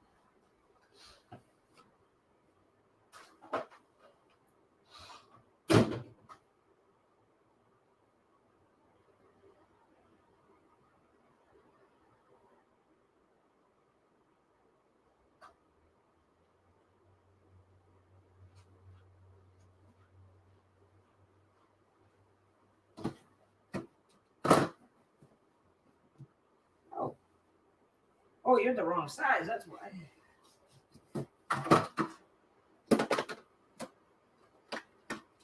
Oh, you're the wrong size. That's why.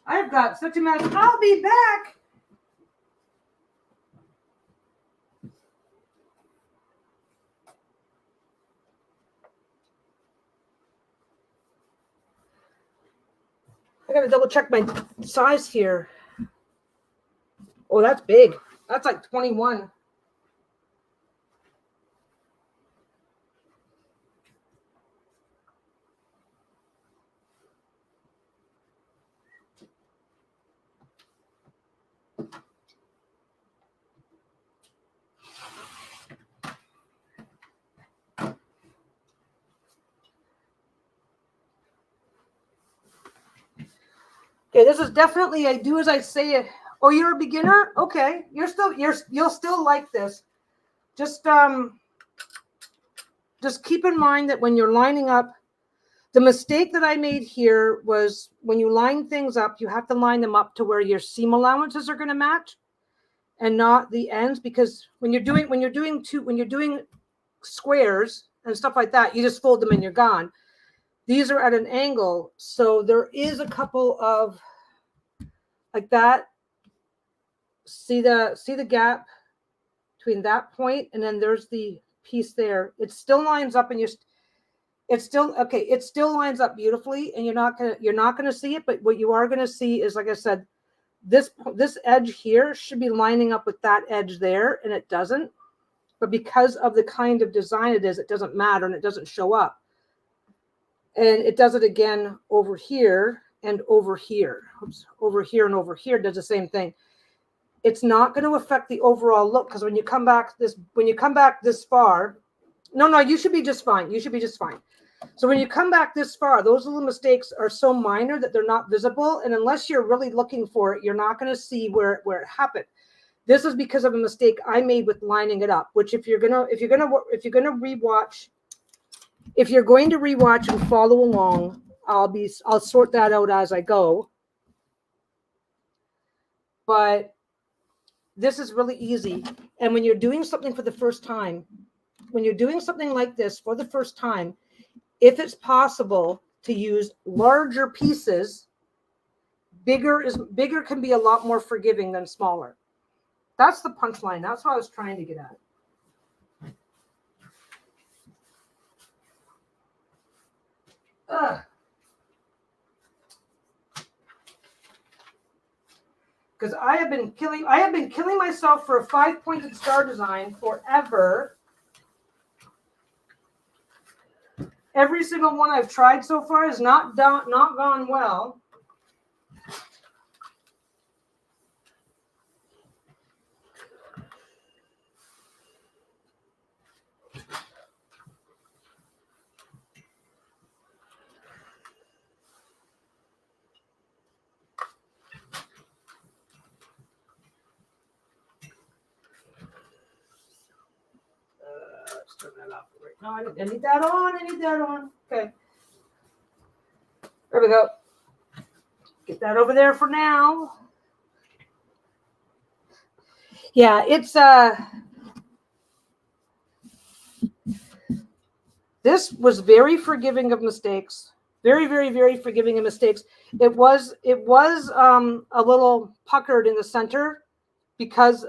I've got such a mess. I'll be back. I gotta double check my size here. Oh, that's big. That's like 21. Okay, this is definitely, I do as I say it Oh, you're a beginner? Okay. You'll still like this. Just keep in mind that when you're lining up, the mistake that I made here was when you line things up, you have to line them up to where your seam allowances are going to match and not the ends, because when you're doing squares and stuff like that, you just fold them and you're gone. These are at an angle, so there is a couple of like that. See the gap between that point and then there's the piece there. It still lines up and it's still okay. It still lines up beautifully, and you're not gonna see it. But what you are gonna see is, like I said, this edge here should be lining up with that edge there, and it doesn't. But because of the kind of design it is, it doesn't matter and it doesn't show up. And it does it again over here and over here. Oops, over here and over here does the same thing. It's not going to affect the overall look, because when you come back this far, no, you should be just fine. You should be just fine. So when you come back this far, those little mistakes are so minor that they're not visible. And unless you're really looking for it, you're not going to see where it happened. This is because of a mistake I made with lining it up, which if you're going to rewatch and follow along, I'll sort that out as I go. But this is really easy. And when you're doing something for the first time, when you're doing something like this for the first time, if it's possible to use larger pieces, bigger can be a lot more forgiving than smaller. That's the punchline. That's what I was trying to get at. Because I have been killing myself for a 5-pointed star design forever. Every single one I've tried so far has not gone well. Let's turn that off right now. I need that on. I need that on. Okay. There we go. Get that over there for now. Yeah, it's this was very forgiving of mistakes. Very, very, very forgiving of mistakes. It was a little puckered in the center because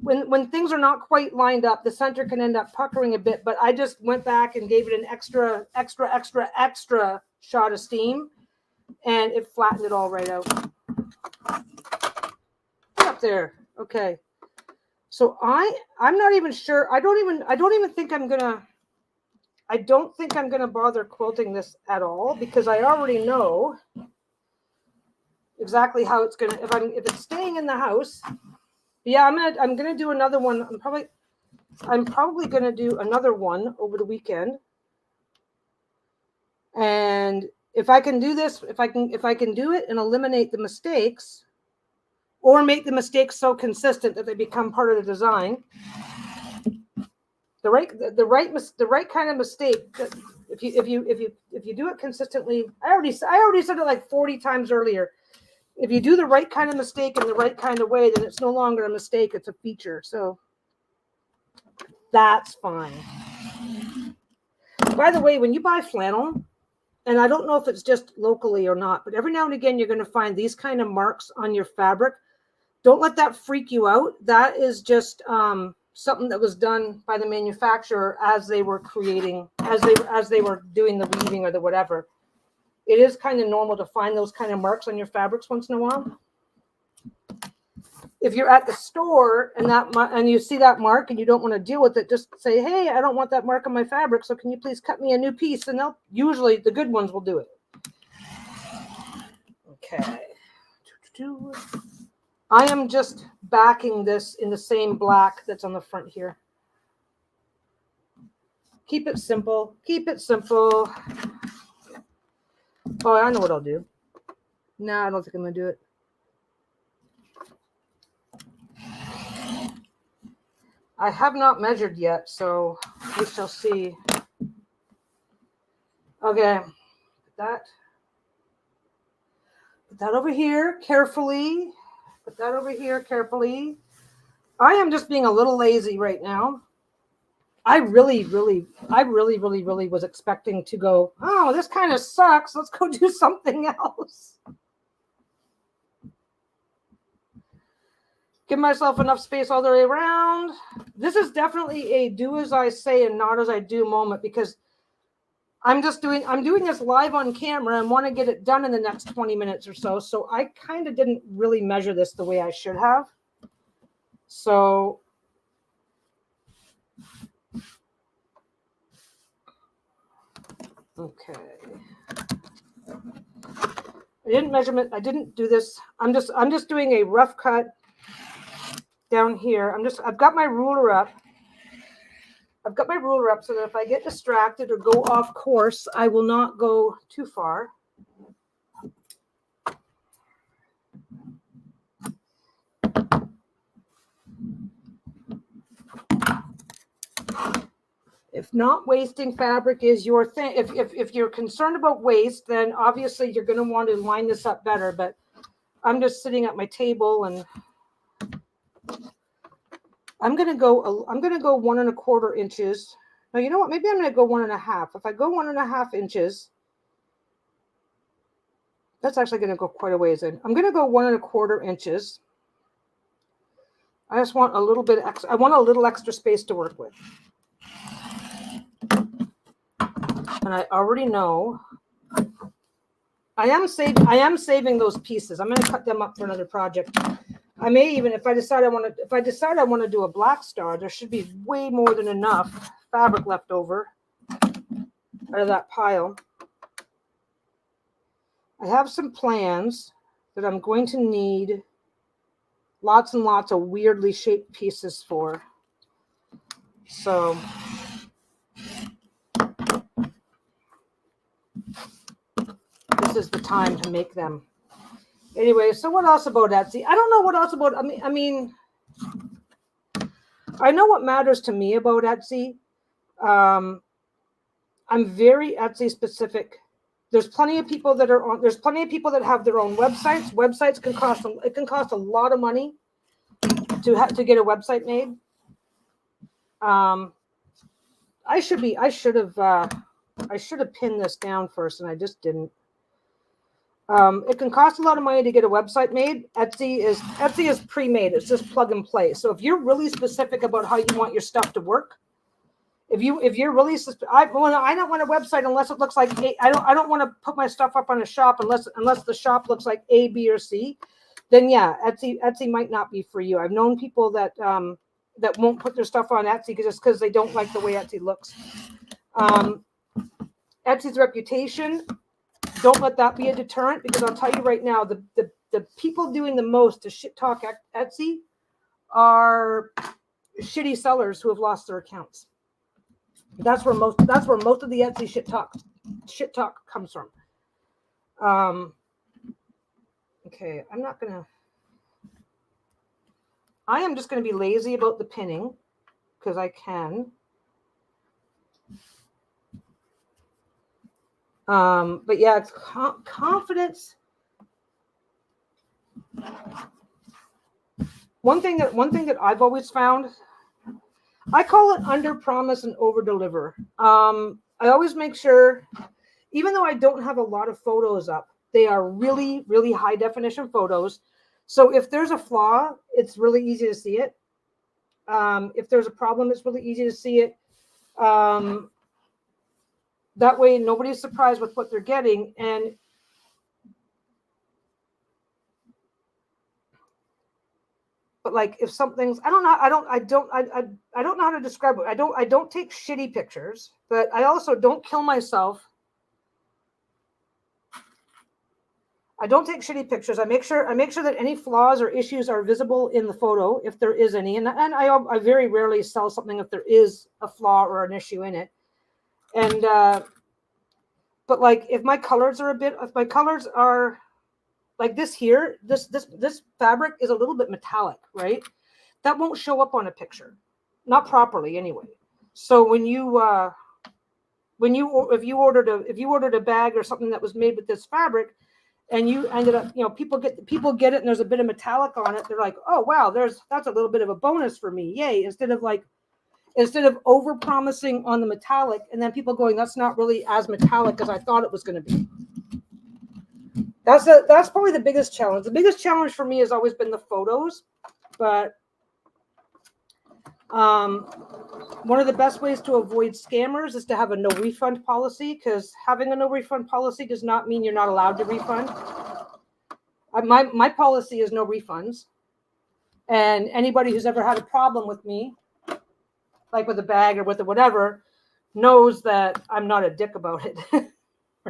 when things are not quite lined up, the center can end up puckering a bit. But I just went back and gave it an extra shot of steam, and it flattened it all right out. Up there, okay. So I'm not even sure. I don't think I'm gonna bother quilting this at all, because I already know exactly how it's gonna. If it's staying in the house. Yeah, I'm gonna do another one. I'm probably gonna do another one over the weekend. And if I can do this, if I can do it and eliminate the mistakes, or make the mistakes so consistent that they become part of the design, the right kind of mistake. If you do it consistently, I already said it like 40 times earlier. If you do the right kind of mistake in the right kind of way, then it's no longer a mistake, it's a feature. So that's fine. By the way, when you buy flannel, and I don't know if it's just locally or not, but every now and again, you're going to find these kind of marks on your fabric. Don't let that freak you out. That is just something that was done by the manufacturer as they were creating, as they were doing the weaving or the whatever. It is kind of normal to find those kind of marks on your fabrics once in a while. If you're at the store and you see that mark and you don't want to deal with it, just say, hey, I don't want that mark on my fabric, so can you please cut me a new piece? And usually the good ones will do it. Okay. I am just backing this in the same black that's on the front here. Keep it simple. Keep it simple. Oh, I know what I'll do. No, I don't think I'm going to do it. I have not measured yet, so we shall see. Okay, put that over here carefully. Put that over here carefully. I am just being a little lazy right now. I really was expecting to go, oh, this kind of sucks. Let's go do something else. Give myself enough space all the way around. This is definitely a do as I say and not as I do moment, because I'm doing this live on camera and want to get it done in the next 20 minutes or so. So I kind of didn't really measure this the way I should have. So okay. I didn't do this. I'm just doing a rough cut down here. I've got my ruler up. So that if I get distracted or go off course, I will not go too far. If not wasting fabric is your thing, if you're concerned about waste, then obviously you're going to want to line this up better. But I'm just sitting at my table and I'm going to go 1 1/4 inches. Now, you know what? Maybe I'm going to go 1.5. If I go 1.5 inches, that's actually going to go quite a ways in. I'm going to go 1 1/4 inches. I just want a little bit extra. I want a little extra space to work with. And I already know I am saving those pieces. I'm going to cut them up for another project. I may even, if I decide I want to do a black star, there should be way more than enough fabric left over out of that pile. I have some plans that I'm going to need lots and lots of weirdly shaped pieces for. So this is the time to make them. Anyway, so what else about Etsy? I don't know what else about, I mean, I know what matters to me about Etsy. I'm very Etsy specific. There's plenty of people that have their own websites. Websites can cost a lot of money to get a website made. I should have pinned this down first, and I just didn't. It can cost a lot of money to get a website made. Etsy is pre-made. It's just plug and play. So if you're really specific about how you want your stuff to work, if you're really, I don't want a website unless it looks like I don't want to put my stuff up on a shop unless the shop looks like A, B, or C. Then yeah, Etsy might not be for you. I've known people that won't put their stuff on Etsy just because they don't like the way Etsy looks. Etsy's reputation. Don't let that be a deterrent, because I'll tell you right now, the people doing the most to shit talk Etsy are shitty sellers who have lost their accounts. That's where most of the Etsy shit talk comes from. Okay, I am just gonna be lazy about the pinning because I can. But yeah, it's confidence. One thing that I've always found, I call it under promise and over deliver. I always make sure, even though I don't have a lot of photos up, they are really, really high definition photos. So if there's a flaw, it's really easy to see it. If there's a problem, it's really easy to see it. That way, nobody's surprised with what they're getting. But like, if something's, I don't know how to describe it. I don't take shitty pictures, but I also don't kill myself. I don't take shitty pictures. I make sure that any flaws or issues are visible in the photo, if there is any. And I very rarely sell something if there is a flaw or an issue in it. And but like, if my colors are like this here, this fabric is a little bit metallic, right? That won't show up on a picture. not properly anyway. So if you ordered a bag or something that was made with this fabric, and you ended up, people get it, and there's a bit of metallic on it, they're like, oh wow, that's a little bit of a bonus for me, yay! Instead of over promising on the metallic, and then people going, that's not really as metallic as I thought it was going to be. That's probably the biggest challenge. The biggest challenge for me has always been the photos, but one of the best ways to avoid scammers is to have a no refund policy, because having a no refund policy does not mean you're not allowed to refund. My policy is no refunds, and anybody who's ever had a problem with me, like with a bag or with a whatever, knows that I'm not a dick about it,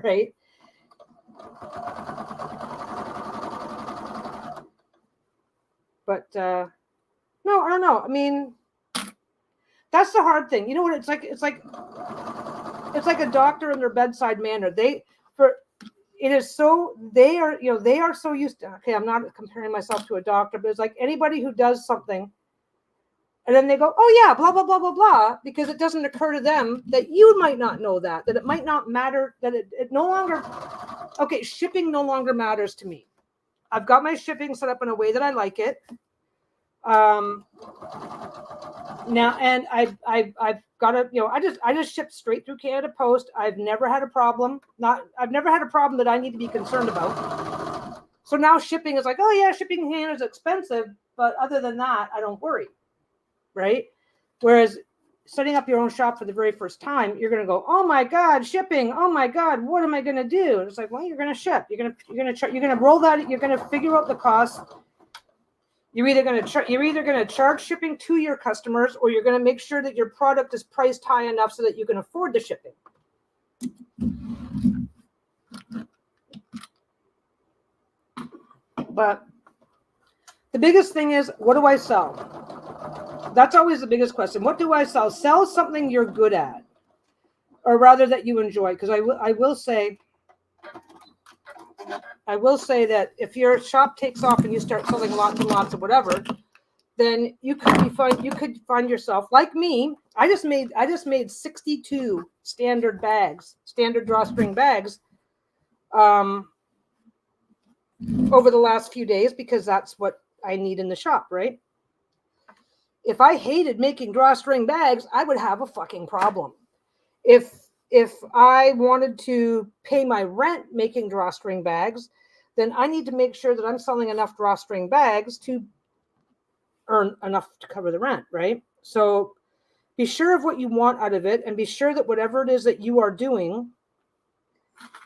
right? But no, I don't know. I mean, that's the hard thing. You know what? It's like a doctor in their bedside manner. They are so used to, okay, I'm not comparing myself to a doctor, but it's like anybody who does something and then they go, oh yeah, blah, blah, blah, blah, blah, because it doesn't occur to them that you might not know that it might not matter, that it no longer, okay, shipping no longer matters to me. I've got my shipping set up in a way that I like it. Now, and I've got to, I just ship straight through Canada Post. I've never had a problem. I've never had a problem that I need to be concerned about. So now shipping is like, oh yeah, shipping here is expensive, but other than that, I don't worry, right? Whereas setting up your own shop for the very first time, you're going to go, oh my God, shipping. Oh my God, what am I going to do? And it's like, well, you're going to ship. You're going to roll that. You're going to figure out the cost. You're either going to charge shipping to your customers, or you're going to make sure that your product is priced high enough so that you can afford the shipping. But the biggest thing is, what do I sell? That's always the biggest question. What do I sell? Sell something you're good at, or rather that you enjoy. Because I will say that if your shop takes off and you start selling lots and lots of whatever, then you could find yourself like me. I just made 62 standard drawstring bags over the last few days, because that's what I need in the shop, right? If I hated making drawstring bags, I would have a fucking problem. If I wanted to pay my rent making drawstring bags, then I need to make sure that I'm selling enough drawstring bags to earn enough to cover the rent, right? So be sure of what you want out of it, and be sure that whatever it is that you are doing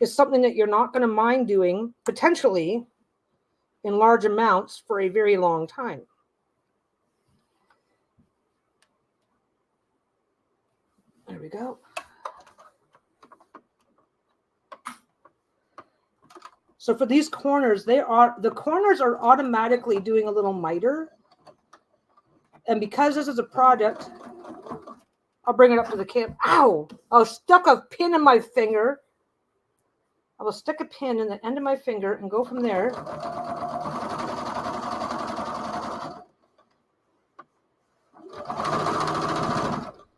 is something that you're not going to mind doing, potentially in large amounts, for a very long time. There we go. So for these corners, the corners are automatically doing a little miter. And because this is a product, I'll bring it up to the camera. Ow! I stuck a pin in my finger. I will stick a pin in the end of my finger and go from there.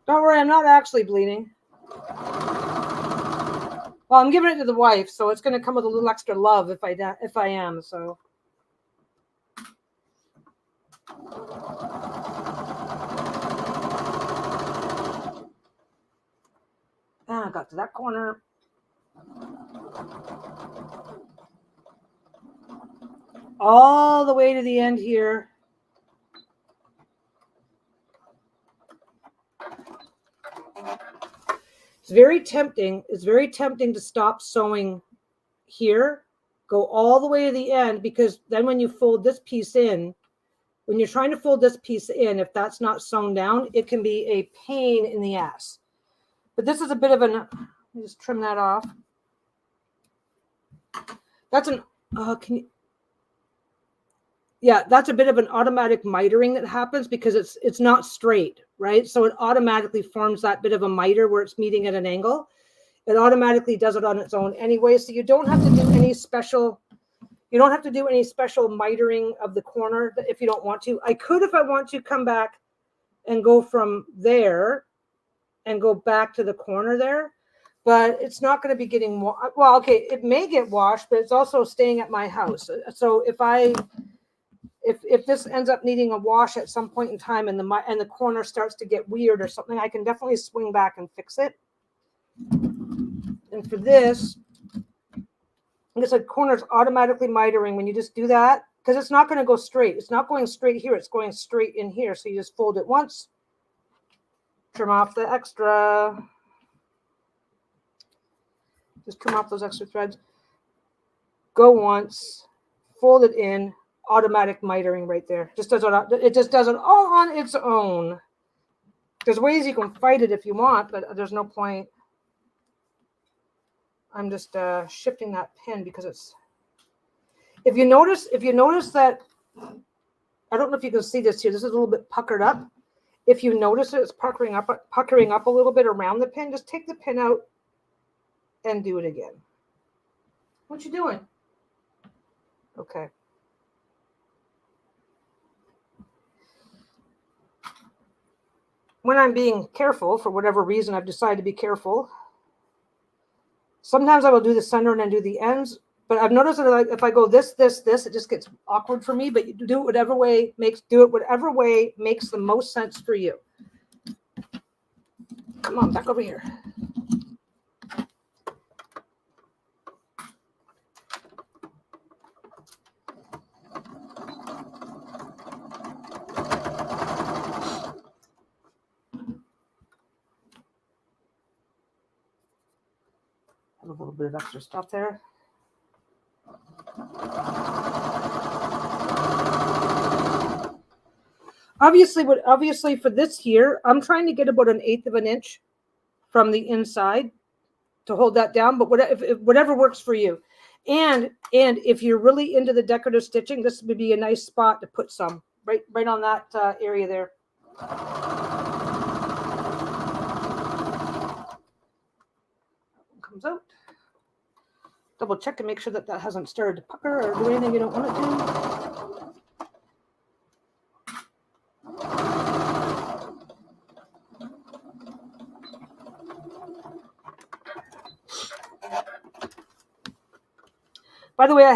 Don't worry, I'm not actually bleeding. Well, I'm giving it to the wife, so it's going to come with a little extra love if I am. So. I got to that corner. All the way to the end here. It's very tempting to stop sewing here, go all the way to the end, because then when you fold this piece in, when you're trying to fold this piece in, if that's not sewn down, it can be a pain in the ass. But this is a bit of an, let me just trim that off. That's an, that's a bit of an automatic mitering that happens because it's not straight, right? So it automatically forms that bit of a miter where it's meeting at an angle. It automatically does it on its own anyway. So you don't have to do any special, mitering of the corner if you don't want to. I could, if I want to, come back and go from there and go back to the corner there. But it's not going to be getting, well, okay, it may get washed, but it's also staying at my house. So if this ends up needing a wash at some point in time and the corner starts to get weird or something, I can definitely swing back and fix it. And for this, like I said, corners automatically mitering when you just do that, because it's not going to go straight. It's not going straight here. It's going straight in here. So you just fold it once, trim off the extra. Just trim off those extra threads. Go once, fold it in, automatic mitering right there. It just does it all on its own. There's ways you can fight it if you want, but there's no point. I'm just shifting that pin because it's. If you notice that, I don't know if you can see this here. This is a little bit puckered up. If you notice it's puckering up a little bit around the pin, just take the pin out and do it again. What you doing? Okay. When I'm being careful, for whatever reason, I've decided to be careful. Sometimes I will do the center and then do the ends, but I've noticed that if I go this, it just gets awkward for me. But you do it whatever way makes the most sense for you. Come on, back over here. Have a little bit of extra stuff there. Obviously for this here, I'm trying to get about 1/8 of an inch from the inside to hold that down, but whatever works for you. And if you're really into the decorative stitching, this would be a nice spot to put some right on that area there. Comes out. Double check and make sure that hasn't started to pucker or do anything you don't want it to. By the way,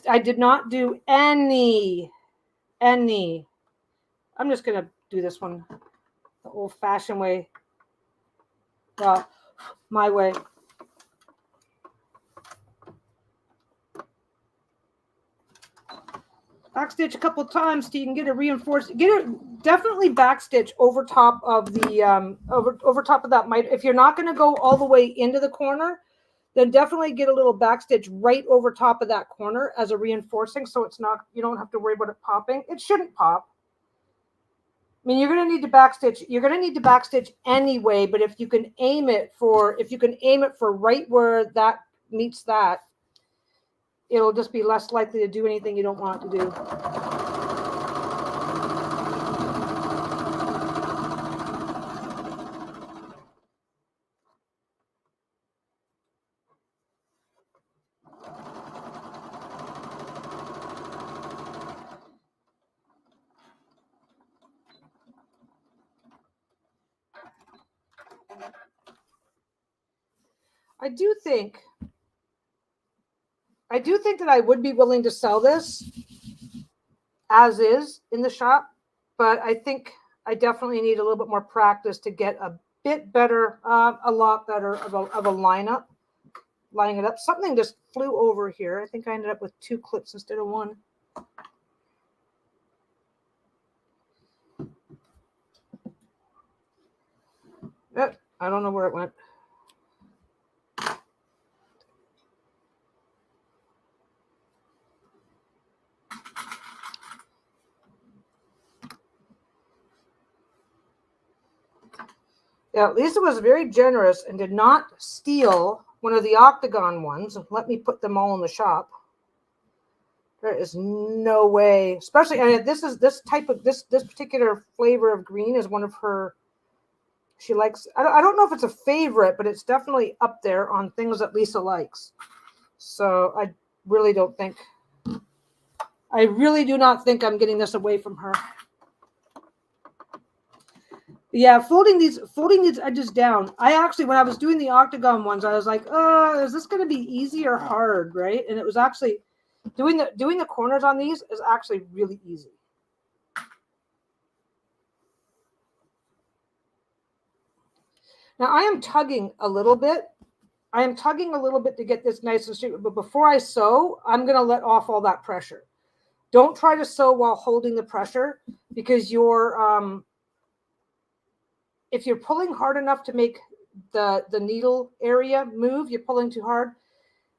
I did not do any. I'm just going to do this one the old-fashioned way. Well, my way. Backstitch a couple times so you can get a reinforced. Definitely backstitch over top of the over top of that. If you're not going to go all the way into the corner, then definitely get a little backstitch right over top of that corner as a reinforcing, so it's not, you don't have to worry about it popping. It shouldn't pop. I mean, you're going to need to backstitch. You're going to need to backstitch anyway, but if you can aim it for right where that meets that, it'll just be less likely to do anything you don't want it to do. I do think that I would be willing to sell this as is in the shop, but I think I definitely need a little bit more practice to get a bit better, a lot better of a lineup, lining it up. Something just flew over here. I think I ended up with 2 clips instead of 1. I don't know where it went. Yeah, Lisa was very generous and did not steal one of the octagon ones. Let me put them all in the shop. There is no way, especially, and this particular flavor of green is one of her. She likes. I don't know if it's a favorite, but it's definitely up there on things that Lisa likes. So I really do not think I'm getting this away from her. Yeah, folding these edges down. I actually, when I was doing the octagon ones, I was like, is this going to be easy or hard, right? And it was actually doing the corners on these is actually really easy. Now I am tugging a little bit. I am tugging a little bit to get this nice and straight. But before I sew, I'm going to let off all that pressure. Don't try to sew while holding the pressure, because if you're pulling hard enough to make the needle area move, you're pulling too hard.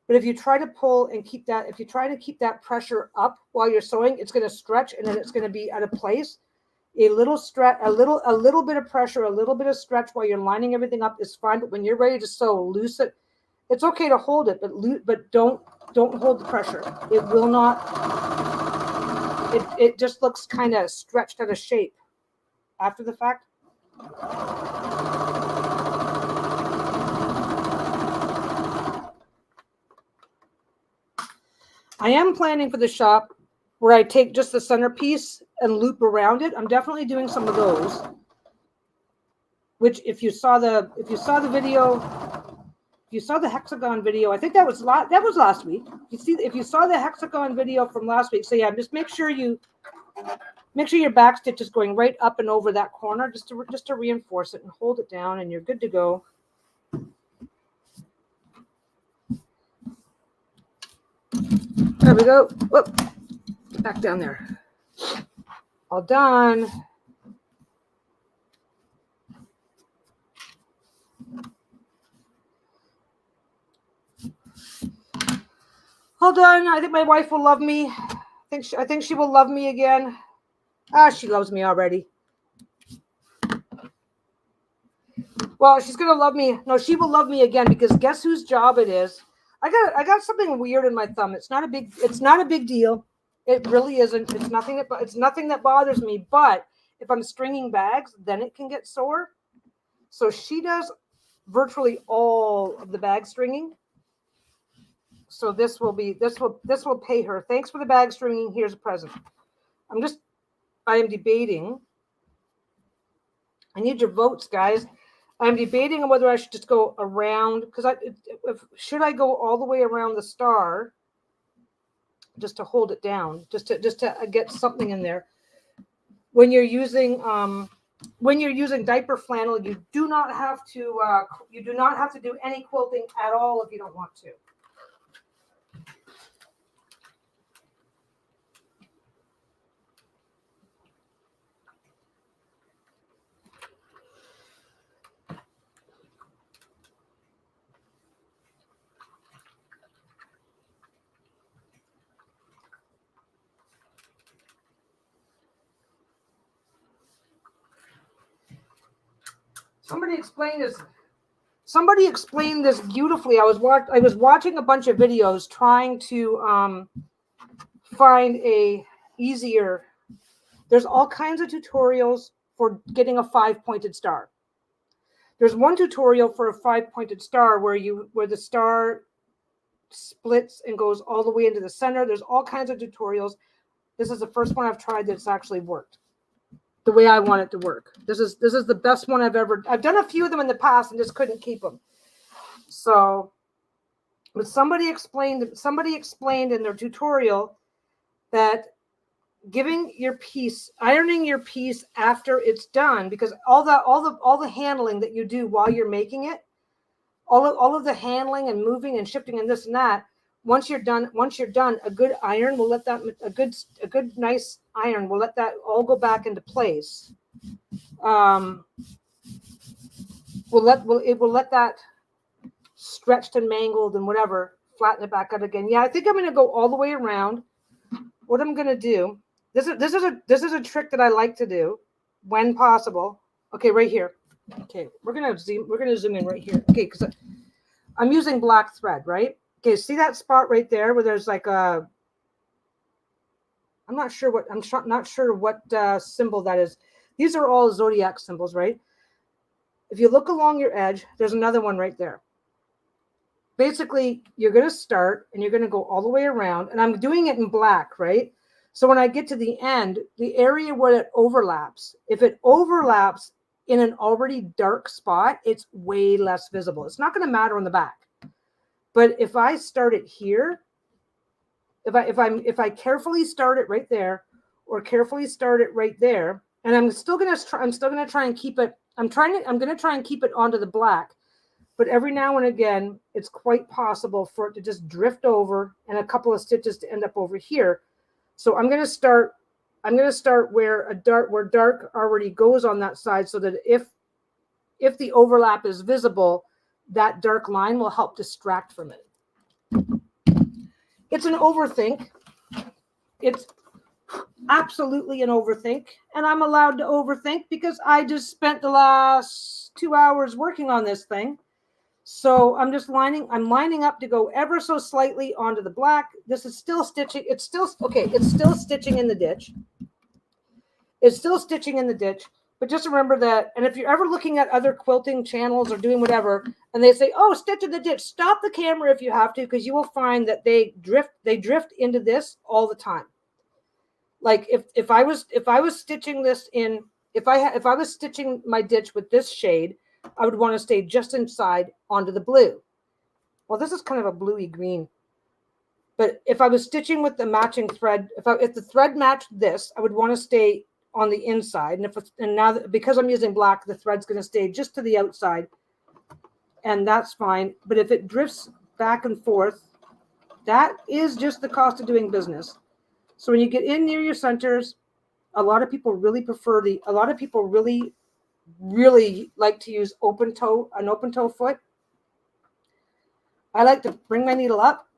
But if you try to pull and keep that pressure up while you're sewing, it's going to stretch, and then it's going to be out of place. A little stretch, a little bit of pressure, a little bit of stretch while you're lining everything up is fine. But when you're ready to sew, loose it. It's okay to hold it, but don't hold the pressure. It will not. It just looks kind of stretched out of shape after the fact. I am planning for the shop where I take just the centerpiece and loop around it. I'm definitely doing some of those. Which, if you saw the video, if you saw the hexagon video, I think that was last week. If you saw the hexagon video from last week, so yeah, just make sure your back stitch is going right up and over that corner, just to reinforce it and hold it down, and you're good to go. There we go. Whoop. Back down there. All done. All done. I think my wife will love me. I think she will love me again. She loves me already. Well, she's gonna love me. No, she will love me again, because guess whose job it is? I got something weird in my thumb. It's not a big deal. It really isn't. It's nothing that bothers me. But if I'm stringing bags, then it can get sore. So she does virtually all of the bag stringing. So this will pay her. Thanks for the bag stringing. Here's a present. I am debating. I need your votes, guys. I'm debating on whether I should just go around, because should I go all the way around the star just to hold it down, just to get something in there. When you're using diaper flannel, you do not have to do any quilting at all if you don't want to. Somebody explained this beautifully. I was watching a bunch of videos trying to find a easier. There's all kinds of tutorials for getting a 5-pointed star. There's one tutorial for a 5-pointed star where the star splits and goes all the way into the center. There's all kinds of tutorials. This is the first one I've tried that's actually worked the way I want it to work. This is the best one I've done a few of them in the past and just couldn't keep them. So, but somebody explained in their tutorial that ironing your piece after it's done, because all the handling that you do while you're making it, all of the handling and moving and shifting and this and that, once you're done, a good iron will let that a good nice iron will let that all go back into place. It will let that stretched and mangled and whatever flatten it back out again. Yeah, I think I'm going to go all the way around. What I'm going to do, this is a trick that I like to do when possible. Okay, right here. Okay, we're gonna zoom in right here. Okay, because I'm using black thread, right? Okay, see that spot right there where there's like a, I'm not sure what symbol that is. These are all zodiac symbols, right? If you look along your edge, there's another one right there. Basically, you're going to start and you're going to go all the way around, and I'm doing it in black, right? So when I get to the end, the area where it overlaps, if it overlaps in an already dark spot, it's way less visible. It's not going to matter on the back. But if I start it here, if I carefully start it right there, or carefully start it right there, and I'm still gonna try and keep it. I'm gonna try and keep it onto the black, but every now and again, it's quite possible for it to just drift over and a couple of stitches to end up over here. So I'm gonna start where dark already goes on that side, so that if the overlap is visible, that dark line will help distract from it. It's an overthink. It's absolutely an overthink, and I'm allowed to overthink because I just spent the last 2 hours working on this thing. So I'm lining up to go ever so slightly onto the black. This is still stitching. It's still stitching in the ditch. It's still stitching in the ditch. But just remember that, and if you're ever looking at other quilting channels or doing whatever, and they say, oh, stitch in the ditch, stop the camera if you have to, because you will find that they drift into this all the time. Like if I was stitching this in, if I was stitching my ditch with this shade, I would want to stay just inside onto the blue. Well, this is kind of a bluey green. But if I was stitching with the matching thread, if the thread matched this, I would want to stay on the inside. And now because I'm using black, the thread's going to stay just to the outside, and that's fine. But if it drifts back and forth, that is just the cost of doing business. So when you get in near your centers, a lot of people really really like to use an open toe foot. I like to bring my needle up,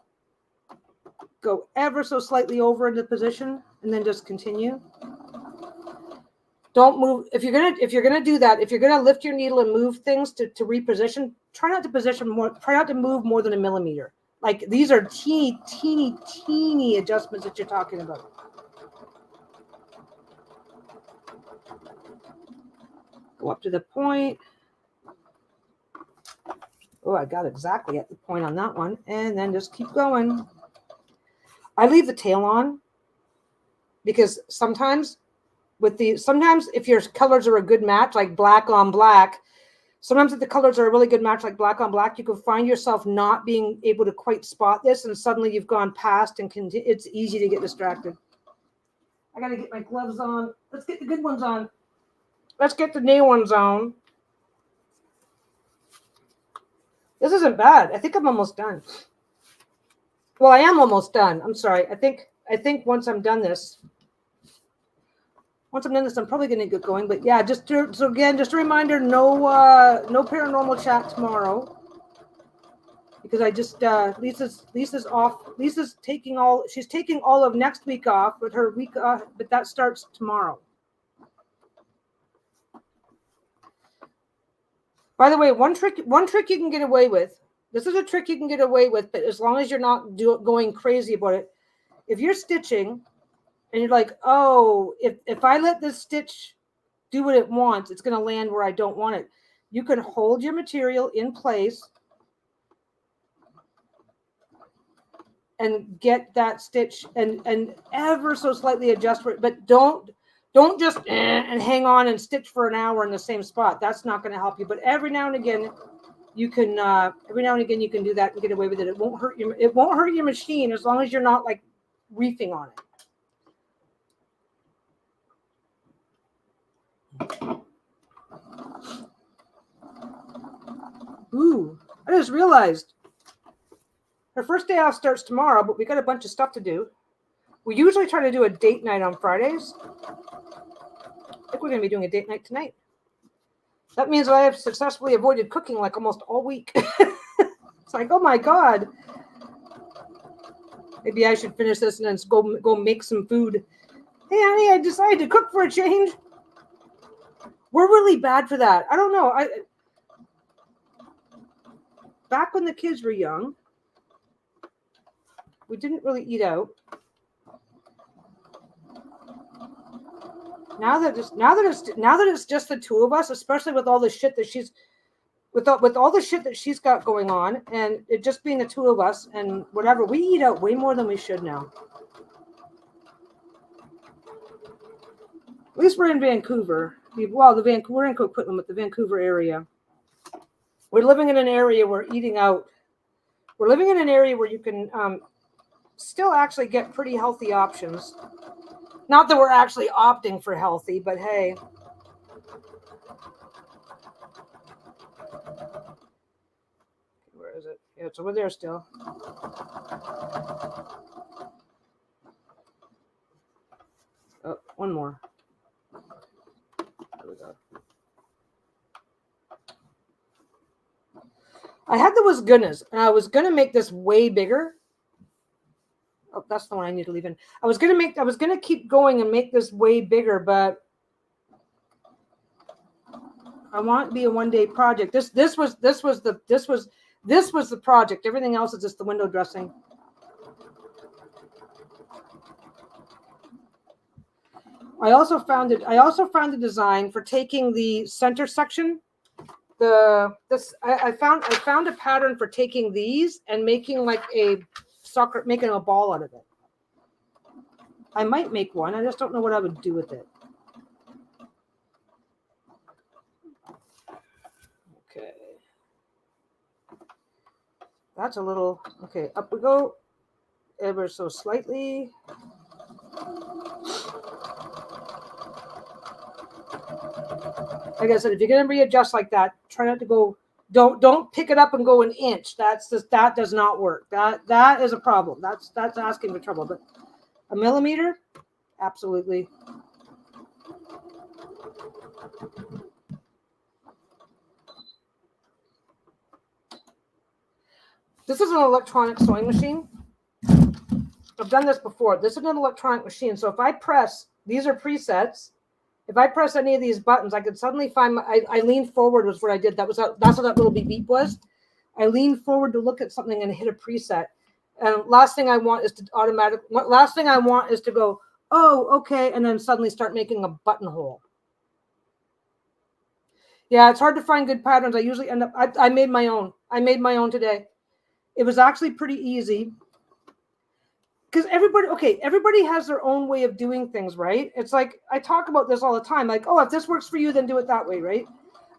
go ever so slightly over into position, and then just continue. Don't move. If you're gonna do that, if you're gonna lift your needle and move things to reposition, try not to move more than a millimeter. Like, these are teeny adjustments that you're talking about. Go up to the point. Oh, I got exactly at the point on that one, and then just keep going. I leave the tail on because sometimes if your colors are a good match, like black on black, sometimes if the colors are a really good match, like black on black, you can find yourself not being able to quite spot this, and suddenly you've gone past, and it's easy to get distracted. I got to get my gloves on. Let's get the good ones on. Let's get the new ones on. This isn't bad. I think I'm almost done. Well, I am almost done. I'm sorry. I think once I'm done this, I'm probably going to get going. But yeah, just a reminder: no paranormal chat tomorrow, because I just Lisa's off. Lisa's taking all of next week off, but her week off, but that starts tomorrow. By the way, one trick you can get away with. This is a trick you can get away with, but as long as you're not going crazy about it. If you're stitching and you're like, oh, if I let this stitch do what it wants, it's going to land where I don't want it. You can hold your material in place and get that stitch and ever so slightly adjust for it, but don't just and hang on and stitch for an hour in the same spot. That's not going to help you. But every now and again you can do that and get away with it. It won't hurt your machine as long as you're not like reefing on it. Ooh, I just realized her first day off starts tomorrow, but we got a bunch of stuff to do. We usually try to do a date night on Fridays. I think we're going to be doing a date night tonight. That means I have successfully avoided cooking like almost all week. It's like, oh my God. Maybe I should finish this and then go make some food. Hey, honey, I decided to cook for a change. We're really bad for that. I don't know. Back when the kids were young, we didn't really eat out. Now that it's just the two of us, especially with all the shit that she's with all the shit that she's got going on, and it just being the two of us and whatever, we eat out way more than we should now. At least we're in Vancouver. Well, we're in Coquitlam, with the Vancouver area. We're living in an area where eating out. We're living in an area where you can still actually get pretty healthy options. Not that we're actually opting for healthy, but hey. Where is it? Yeah, it's over there still. Oh, one more. There we go. I had the was goodness, and I was gonna make this way bigger. Oh, that's the one I need to leave in. I was gonna keep going and make this way bigger, but I want it to be a one-day project. This was the project. Everything else is just the window dressing. I also found a design for taking the center section. I found a pattern for taking these and making like making a ball out of it. I might make one. I just don't know what I would do with it. Okay. That's a little, okay, up we go. Ever so slightly. Like I said, if you're going to readjust like that, try not to go, don't pick it up and go an inch. That does not work. That is a problem. That's asking for trouble. But a millimeter, absolutely. This is an electronic sewing machine. I've done this before. This is an electronic machine. So if I press, these are presets. If I press any of these buttons, I could suddenly find I leaned forward was what I did. That's what that little beep beep was. I leaned forward to look at something and hit a preset. And last thing I want is to go, oh, okay, and then suddenly start making a buttonhole. Yeah, it's hard to find good patterns. I usually end up, I made my own. I made my own today. It was actually pretty easy. Because everybody has their own way of doing things, right? It's like, I talk about this all the time. Like, oh, if this works for you, then do it that way, right?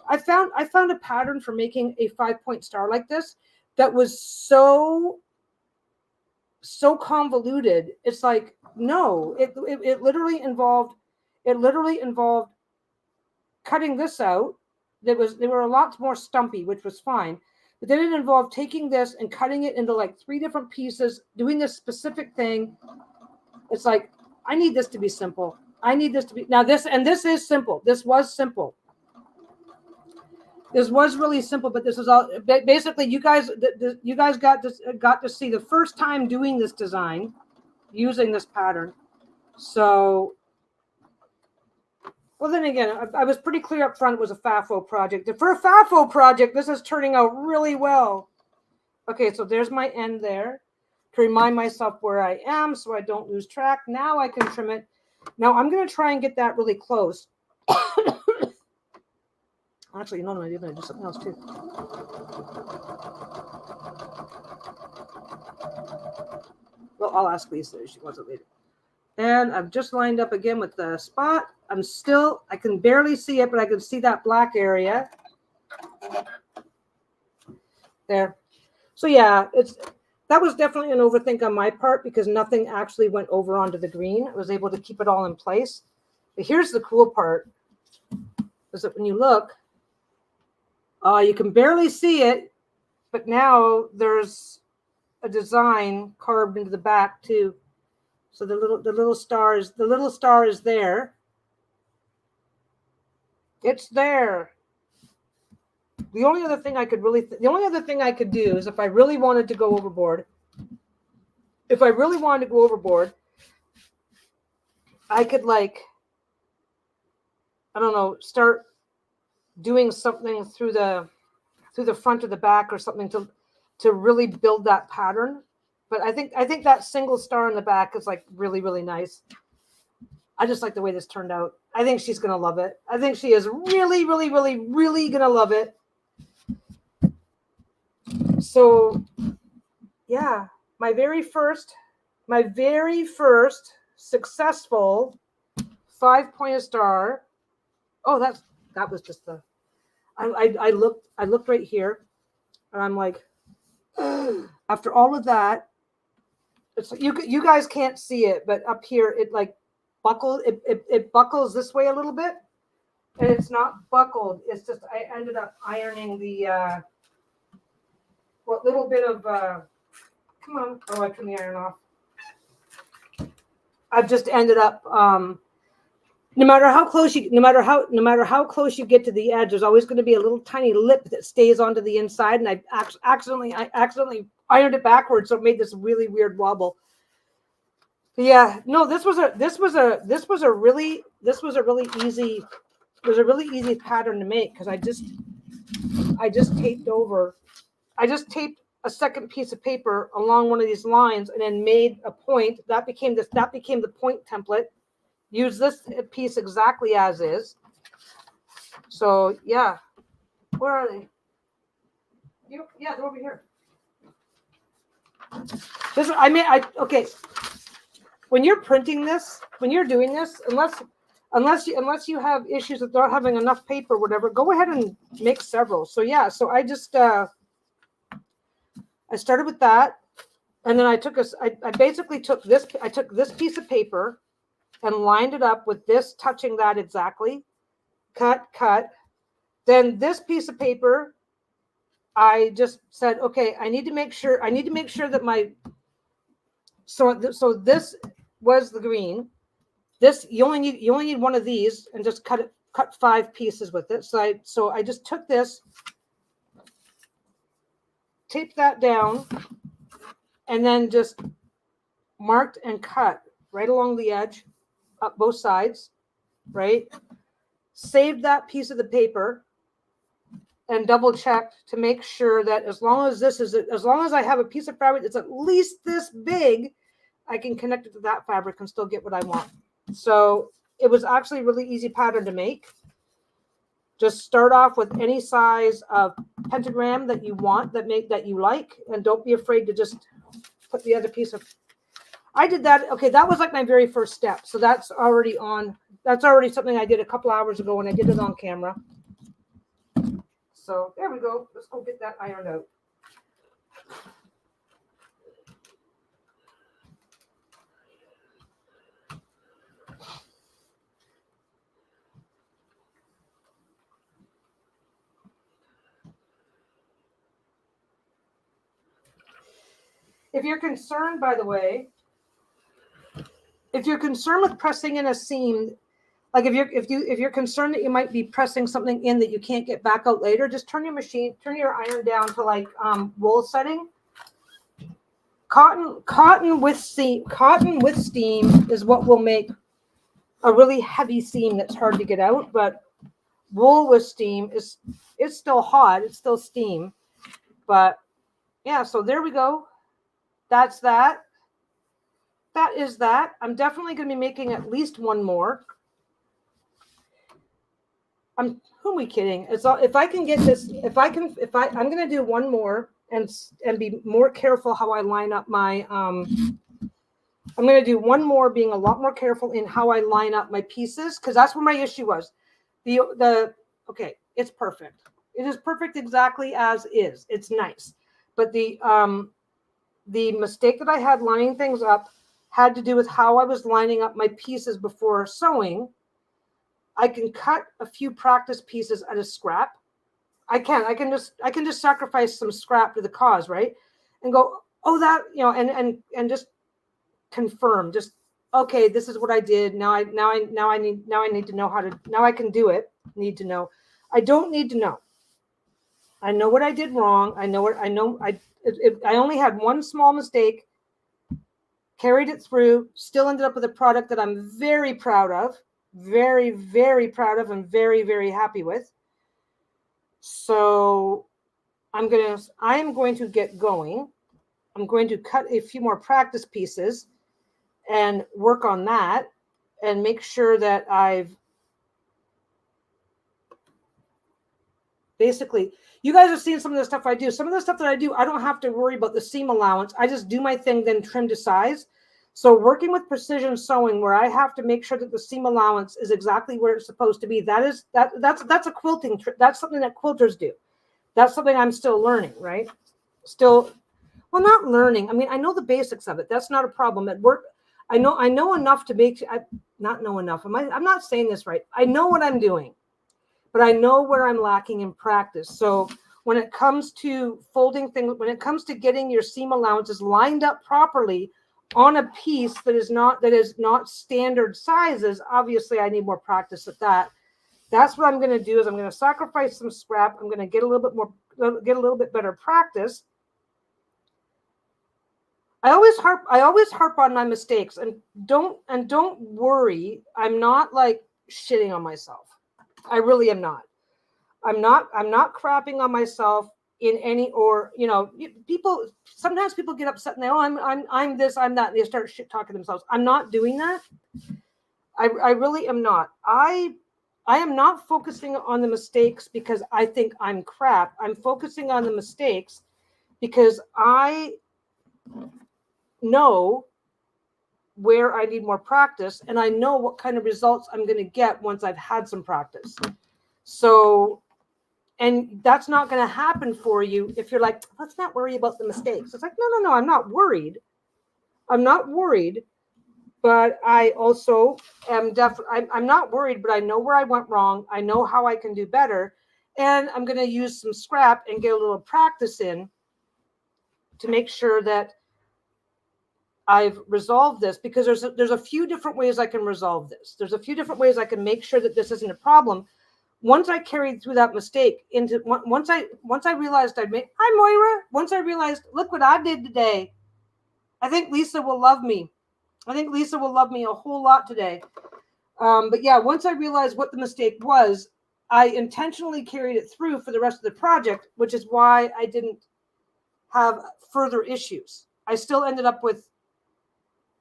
I found a pattern for making a 5-point star like this that was so convoluted. It's like, no, it literally involved cutting this out. They were a lot more stumpy, which was fine. But then it involved taking this and cutting it into like 3 different pieces, doing this specific thing. It's like, I need this to be simple. I need this to be now this is simple. This was simple. This was really simple, but this is all basically you guys got to see the first time doing this design using this pattern. So, well, then again, I was pretty clear up front it was a FAFO project. For a FAFO project, this is turning out really well. Okay, so there's my end there to remind myself where I am so I don't lose track. Now I can trim it. Now I'm going to try and get that really close. Actually, you know what I'm going to do something else too. Well, I'll ask Lisa if she wants it later. And I've just lined up again with the spot. I can barely see it, but I can see that black area there. So yeah, that was definitely an overthink on my part because nothing actually went over onto the green. I was able to keep it all in place. But here's the cool part, is that when you look, you can barely see it, but now there's a design carved into the back too. So the little star is there. It's there. The only other thing I could do is if I really wanted to go overboard. I could start doing something through the front or the back or something to really build that pattern. But I think that single star in the back is like really, really nice. I just like the way this turned out. I think she's going to love it. I think she is really, really, really, really going to love it. So, yeah, my very first successful 5-pointed star Oh, that was just the, I looked right here and I'm like, after all of that, it's you guys can't see it, but up here it like buckles, it buckles this way a little bit, and it's not buckled. It's just I ended up ironing the what little bit of come on. Oh, I turned the iron off. I've just ended up no matter how close you get to the edge, there's always going to be a little tiny lip that stays onto the inside, and I accidentally ironed it backwards, so it made this really weird wobble. But yeah, no, this was a really easy pattern to make, because I just taped a second piece of paper along one of these lines and then made a point. That became the point template. Use this piece exactly as is. So yeah, where are they? Yeah, they're over here. This okay. When you're printing this, when you're doing this, unless you have issues with not having enough paper, or whatever, go ahead and make several. So yeah, so I just I started with that, and then I basically took this piece of paper and lined it up with this, touching that exactly. Cut. Then this piece of paper, I just said, okay, I need to make sure that my, so this was the green. This, you only need one of these, and just cut 5 pieces with it. So I just took this, taped that down, and then just marked and cut right along the edge, up both sides, right? Saved that piece of the paper and double checked to make sure that as long as I have a piece of fabric that's at least this big, I can connect it to that fabric and still get what I want. So it was actually a really easy pattern to make. Just start off with any size of pentagram that you want, that you like, and don't be afraid to just put the other piece of. I did that. Okay, that was like my very first step. So that's already something I did a couple hours ago, and I did it on camera. So there we go. Let's go get that ironed out. If you're concerned, by the way, if you're concerned with pressing in a seam, like if you're concerned that you might be pressing something in that you can't get back out later, just turn your iron down to like wool setting. Cotton with steam is what will make a really heavy seam that's hard to get out, but wool with steam it's still hot, it's still steam. But yeah, so there we go. That's that. That is that. I'm definitely going to be making at least one more. Who am I kidding? It's all, if I can get this, I'm going to do one more and be more careful how I line up my, I'm going to do one more, being a lot more careful in how I line up my pieces, because that's where my issue was. Okay, it's perfect. It is perfect exactly as is. It's nice. But the mistake that I had lining things up had to do with how I was lining up my pieces before sewing. I can cut a few practice pieces at a scrap. I can just sacrifice some scrap to the cause, right? And go, oh, that, and just confirm, just, okay, this is what I did. Now I need to know how to, now I can do it. Need to know. I don't need to know. I know what I did wrong. I only had one small mistake, carried it through, still ended up with a product that I'm very proud of, very, very proud of, and very, very happy with. So I am going to get going. I'm going to cut a few more practice pieces and work on that and make sure that I've basically, you guys have seen some of the stuff I do. Some of the stuff that I do, I don't have to worry about the seam allowance. I just do my thing, then trim to size. So working with precision sewing, where I have to make sure that the seam allowance is exactly where it's supposed to be, that's a quilting trick. That's something that quilters do. That's something I'm still learning, right? Still, well, not learning. I mean, I know the basics of it. That's not a problem. At work, I know enough to make. Not know enough. I'm not saying this right. I know what I'm doing, but I know where I'm lacking in practice. So when it comes to folding things, when it comes to getting your seam allowances lined up properly on a piece that is not standard sizes, obviously I need more practice at that. That's what I'm going to do. Is I'm going to sacrifice some scrap. I'm going to get a little bit better practice. I always harp on my mistakes, and don't worry. I'm not like shitting on myself. I really am not. I'm not crapping on myself in any, or, people, sometimes people get upset and they, I'm this, I'm that, and they start shit talking themselves. I'm not doing that. I really am not. I am not focusing on the mistakes because I think I'm crap. I'm focusing on the mistakes because I know where I need more practice, and I know what kind of results I'm going to get once I've had some practice. So, and that's not going to happen for you if you're like, let's not worry about the mistakes. It's like, no, I'm not worried. I'm not worried, but I also am definitely, I'm not worried, but I know where I went wrong. I know how I can do better. And I'm going to use some scrap and get a little practice in to make sure that I've resolved this, because there's a few different ways I can resolve this. There's a few different ways I can make sure that this isn't a problem. Once I carried through that mistake into once I realized I'd made, hi Moira, once I realized, look what I did today. I think Lisa will love me. I think Lisa will love me a whole lot today. But yeah, once I realized what the mistake was, I intentionally carried it through for the rest of the project, which is why I didn't have further issues. I still ended up with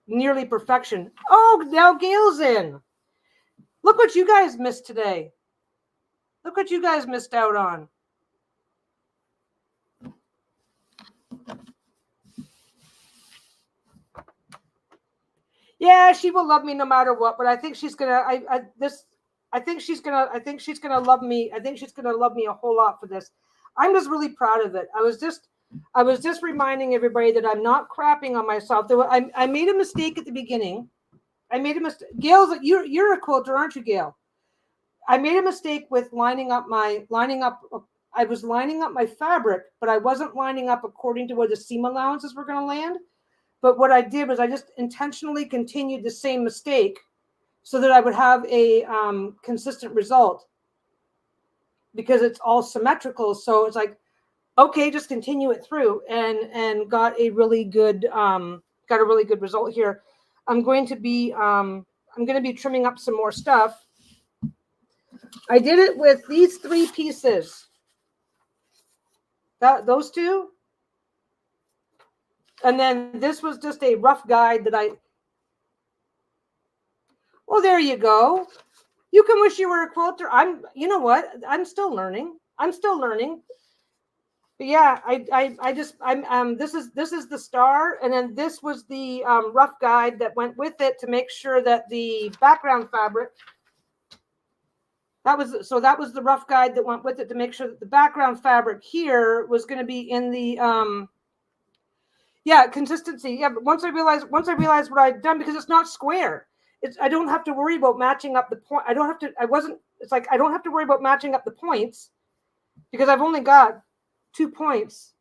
nearly perfection. Oh, now Gail's in. Look what you guys missed today. Look what you guys missed out on. Yeah, she will love me no matter what, but I think she's gonna I think she's gonna love me. I think she's gonna love me a whole lot for this. I'm just really proud of it. I was just reminding everybody that I'm not crapping on myself. I made a mistake at the beginning. I made a mistake. Gail's, you're a quilter, aren't you, Gail? I made a mistake with lining up. I was lining up my fabric, but I wasn't lining up according to where the seam allowances were going to land. But what I did was I just intentionally continued the same mistake so that I would have a consistent result, because it's all symmetrical. So it's like, okay, just continue it through, and got a really good result here. I'm going to be trimming up some more stuff. I did it with these 3 pieces. Those 2. And then this was just a rough guide that well, there you go. You can wish you were a quilter. You know what? I'm still learning. But yeah, this is the star. And then this was the rough guide that went with it to make sure that the background fabric, that was the rough guide that went with it to make sure that the background fabric here was going to be in the consistency. Yeah, but once I realized what I'd done, because it's not square. I don't have to worry about matching up the point. I don't have to worry about matching up the points, because I've only got 2 points.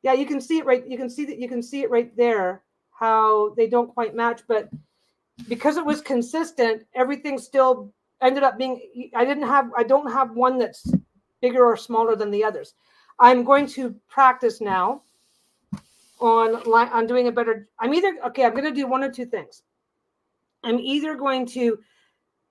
Yeah, you can see it right. You can see it right there, how they don't quite match, but because it was consistent, everything still ended up being, I don't have one that's bigger or smaller than the others. I'm going to practice now on doing a better. I'm going to do one or 2 things. I'm either going to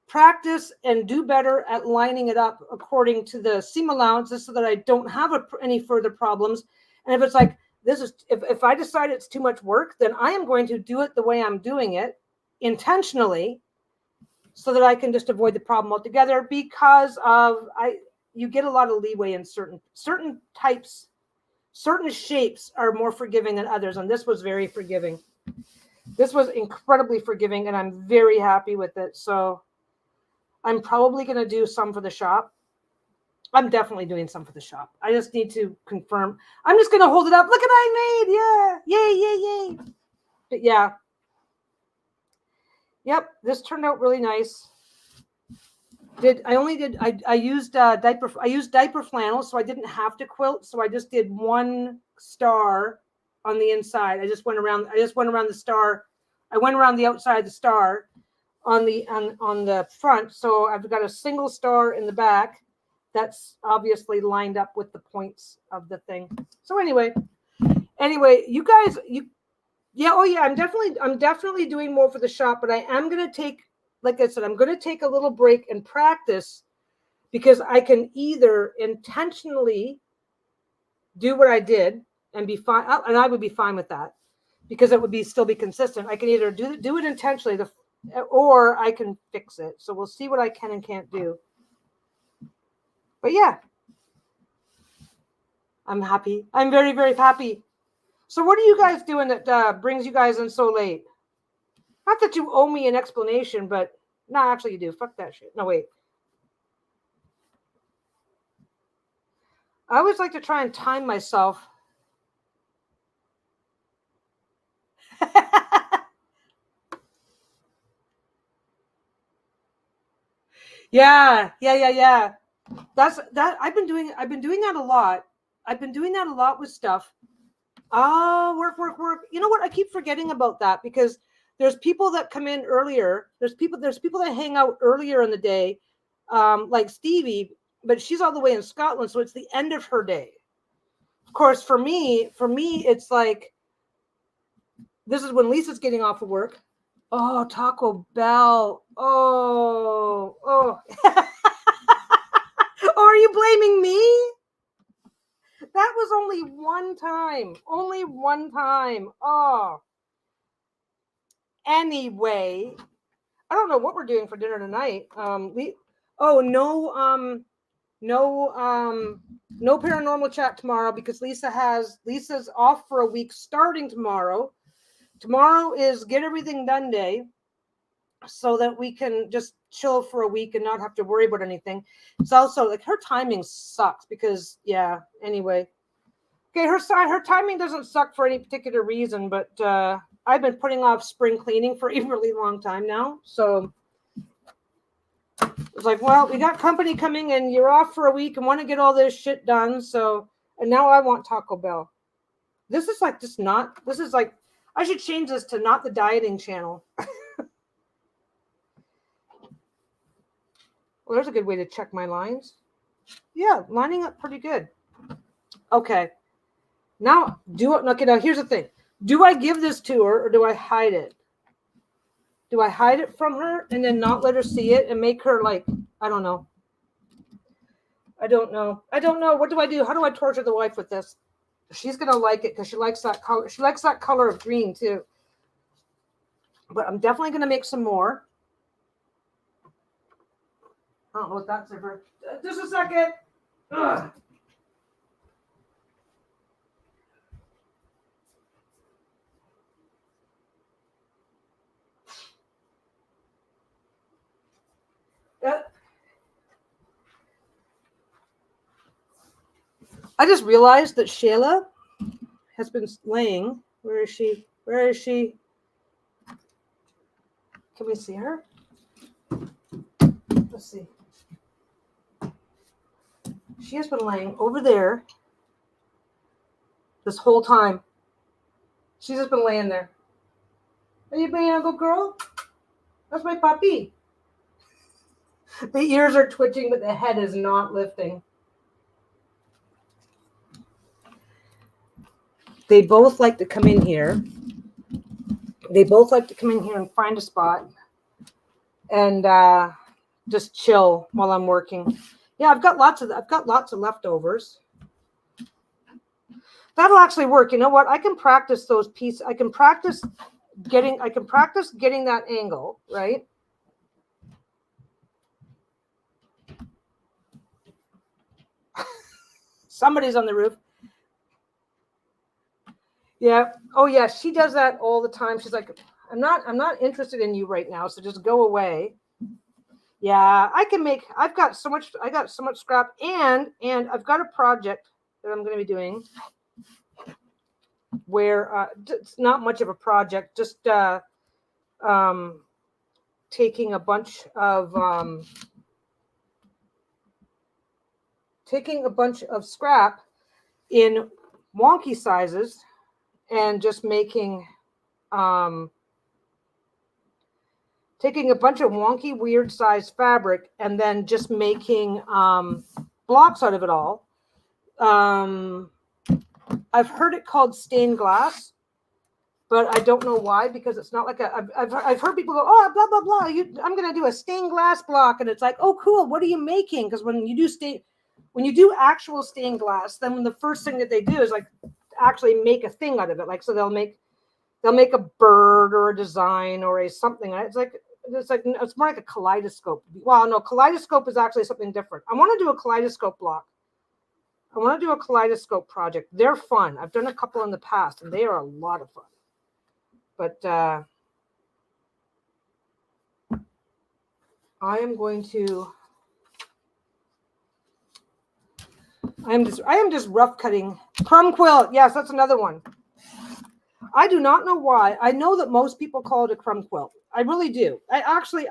practice and do better at lining it up according to the seam allowances so that I don't have any further problems. And if it's like, if I decide it's too much work, then I am going to do it the way I'm doing it intentionally, so that I can just avoid the problem altogether, because you get a lot of leeway in certain types. Certain shapes are more forgiving than others, and this was very forgiving. This was incredibly forgiving, and I'm very happy with it. So I'm probably going to do some for the shop. I'm definitely doing some for the shop. I just need to confirm. I'm just going to hold it up. Look at I made. Yeah. Yay, yay, yay. But yeah. Yep. This turned out really nice. I used diaper flannel, so I didn't have to quilt. So I just did one star on the inside. I just went around the star. I went around the outside of the star on the front. So I've got a single star in the back that's obviously lined up with the points of the thing. So anyway, you guys, I'm definitely doing more for the shop, but I am going to take, like I said, I'm going to take a little break and practice, because I can either intentionally do what I did and be fine, and I would be fine with that because it would still be consistent. I can either do it intentionally, or I can fix it. So we'll see what I can and can't do. But yeah, I'm happy. I'm very, very happy. So what are you guys doing that brings you guys in so late? Not that you owe me an explanation, but no, actually you do. Fuck that shit. No, wait. I always like to try and time myself. Yeah. That's that. I've been doing that a lot. I've been doing that a lot with stuff. Oh, work. You know what? I keep forgetting about that because there's people that come in earlier. There's people that hang out earlier in the day, like Stevie, but she's all the way in Scotland, so it's the end of her day. Of course, for me, it's like this is when Lisa's getting off of work. Oh, Taco Bell. Oh. Oh, are you blaming me? That was only one time. Oh. Anyway, I don't know what we're doing for dinner tonight. No paranormal chat tomorrow because Lisa's off for a week starting tomorrow. Tomorrow is get everything done day, so that we can just chill for a week and not have to worry about anything. It's also like her timing sucks because anyway. Okay, her timing doesn't suck for any particular reason, but I've been putting off spring cleaning for a really long time now. So it's like, well, we got company coming and you're off for a week and want to get all this shit done. So, and now I want Taco Bell. This is like I should change this to not the dieting channel. Well, there's a good way to check my lines. Yeah, lining up pretty good. Okay. Now, here's the thing. Do I give this to her or do I hide it? Do I hide it from her and then not let her see it and make her like, I don't know. I don't know. What do I do? How do I torture the wife with this? She's going to like it because she likes that color. She likes that color of green too. But I'm definitely going to make some more. I don't know what that's for. Just a second. Ugh. I just realized that Shayla has been laying. Where is she? Can we see her? Let's see. She has been laying over there this whole time. She's just been laying there. Are you being a good girl? That's my puppy. The ears are twitching, but the head is not lifting. They both like to come in here. And find a spot and just chill while I'm working. Yeah, I've got lots of leftovers. That'll actually work. You know what? I can practice those pieces. I can practice getting that angle, right? Somebody's on the roof. Yeah. Oh yeah, she does that all the time. She's like, I'm not interested in you right now, so just go away. Yeah, I've got so much scrap, and I've got a project that I'm going to be doing where it's not much of a project, just taking a bunch of scrap in wonky sizes and just making taking a bunch of wonky weird size fabric and then just making blocks out of it all. I've heard it called stained glass, but I don't know why, because it's not like I've heard people go, oh, blah blah blah, I'm gonna do a stained glass block, and it's like, oh cool, what are you making? Because when you do actual stained glass, then the first thing that they do is like actually make a thing out of it. Like, so they'll make a bird or a design or a something. It's more like a kaleidoscope. Well, no, kaleidoscope is actually something different. I want to do a kaleidoscope block. I want to do a kaleidoscope project. They're fun. I've done a couple in the past, and they are a lot of fun. But I am just rough cutting crumb quilt. Yes, that's another one. I do not know why. I know that most people call it a crumb quilt. I really do. I actually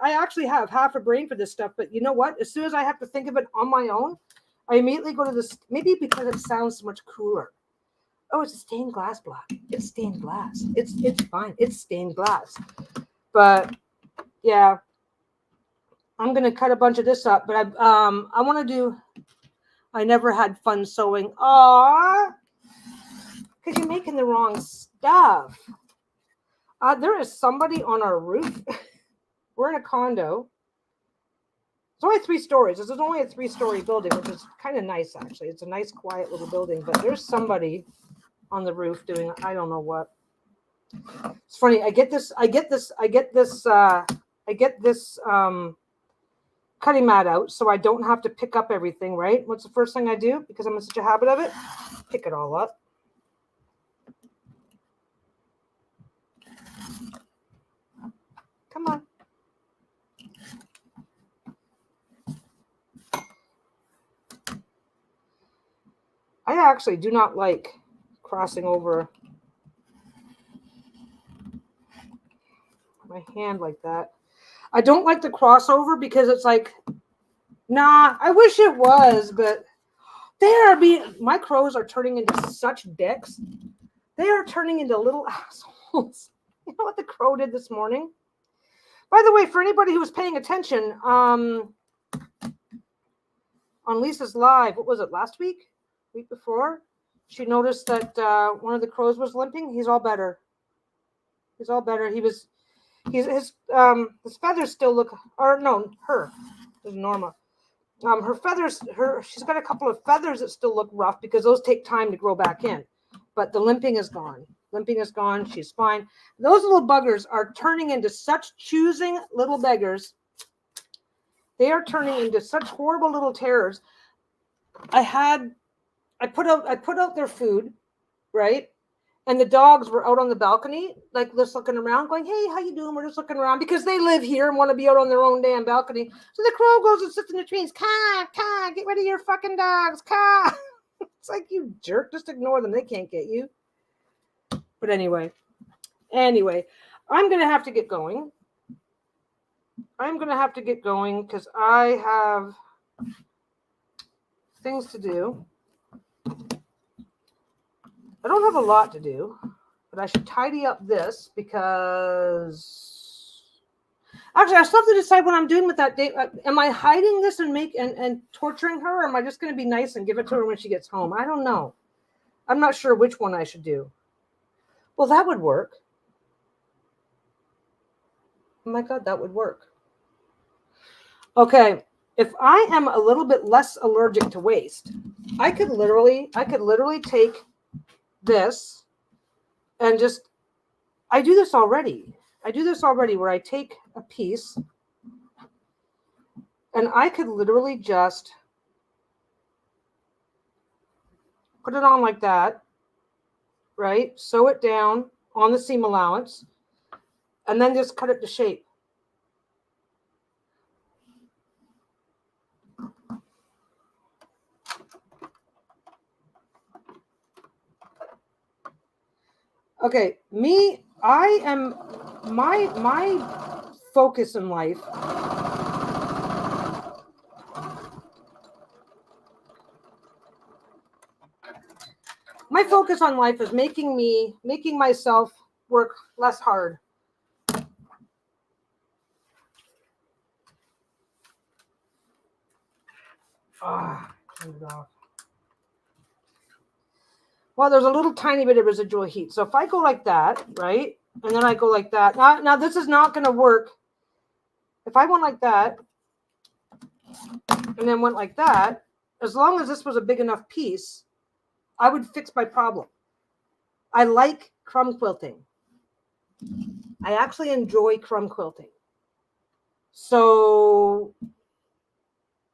have half a brain for this stuff, but you know what? As soon as I have to think of it on my own, I immediately go to this, maybe because it sounds so much cooler. Oh, it's a stained glass block. It's stained glass. It's fine. It's stained glass. But yeah, I'm gonna cut a bunch of this up. But I want to do. I never had fun sewing. Aww, because you're making the wrong stuff. There is somebody on our roof. We're in a condo. It's only 3 stories. This is only a 3-story building, which is kind of nice, actually. It's a nice, quiet little building. But there's somebody on the roof doing I don't know what. It's funny. I get this cutting mat out so I don't have to pick up everything, right? What's the first thing I do? Because I'm in such a habit of it, pick it all up. Come on. I actually do not like crossing over my hand like that. I don't like the crossover because it's like, nah, I wish it was, but my crows are turning into such dicks. They are turning into little assholes. You know what the crow did this morning? By the way, for anybody who was paying attention, on Lisa's live, what was it, last week? Week before? She noticed that one of the crows was limping. He's all better. He's all better. His feathers still look, or no, her. There's Norma. Her feathers, she's got a couple of feathers that still look rough because those take time to grow back in. But the limping is gone. Limping is gone. She's fine. Those little buggers are turning into such choosing little beggars. They are turning into such horrible little terrors. I put out their food, right? And the dogs were out on the balcony, like just looking around, going, "Hey, how you doing?" We're just looking around because they live here and want to be out on their own damn balcony. So the crow goes and sits in the trees. Caw, caw, get rid of your fucking dogs. Caw. It's like, you jerk, just ignore them. They can't get you. But anyway, I'm going to have to get going. Because I have things to do. I don't have a lot to do, but I should tidy up this because actually I still have to decide what I'm doing with that date. Am I hiding this and torturing her, or am I just going to be nice and give it to her when she gets home? I don't know. I'm not sure which one I should do. Well, that would work. Oh my God, that would work. Okay, if I am a little bit less allergic to waste, I could literally take this and just, I do this already where I take a piece and I could literally just put it on like that, right? Sew it down on the seam allowance. and then just cut it to shape. Okay, I am my focus in life is making myself work less hard. Turn it off. Well, there's a little tiny bit of residual heat. So if I go like that, right? And then I go like that. Now this is not going to work. If I went like that and then went like that, as long as this was a big enough piece, I would fix my problem. I like crumb quilting. I actually enjoy crumb quilting. So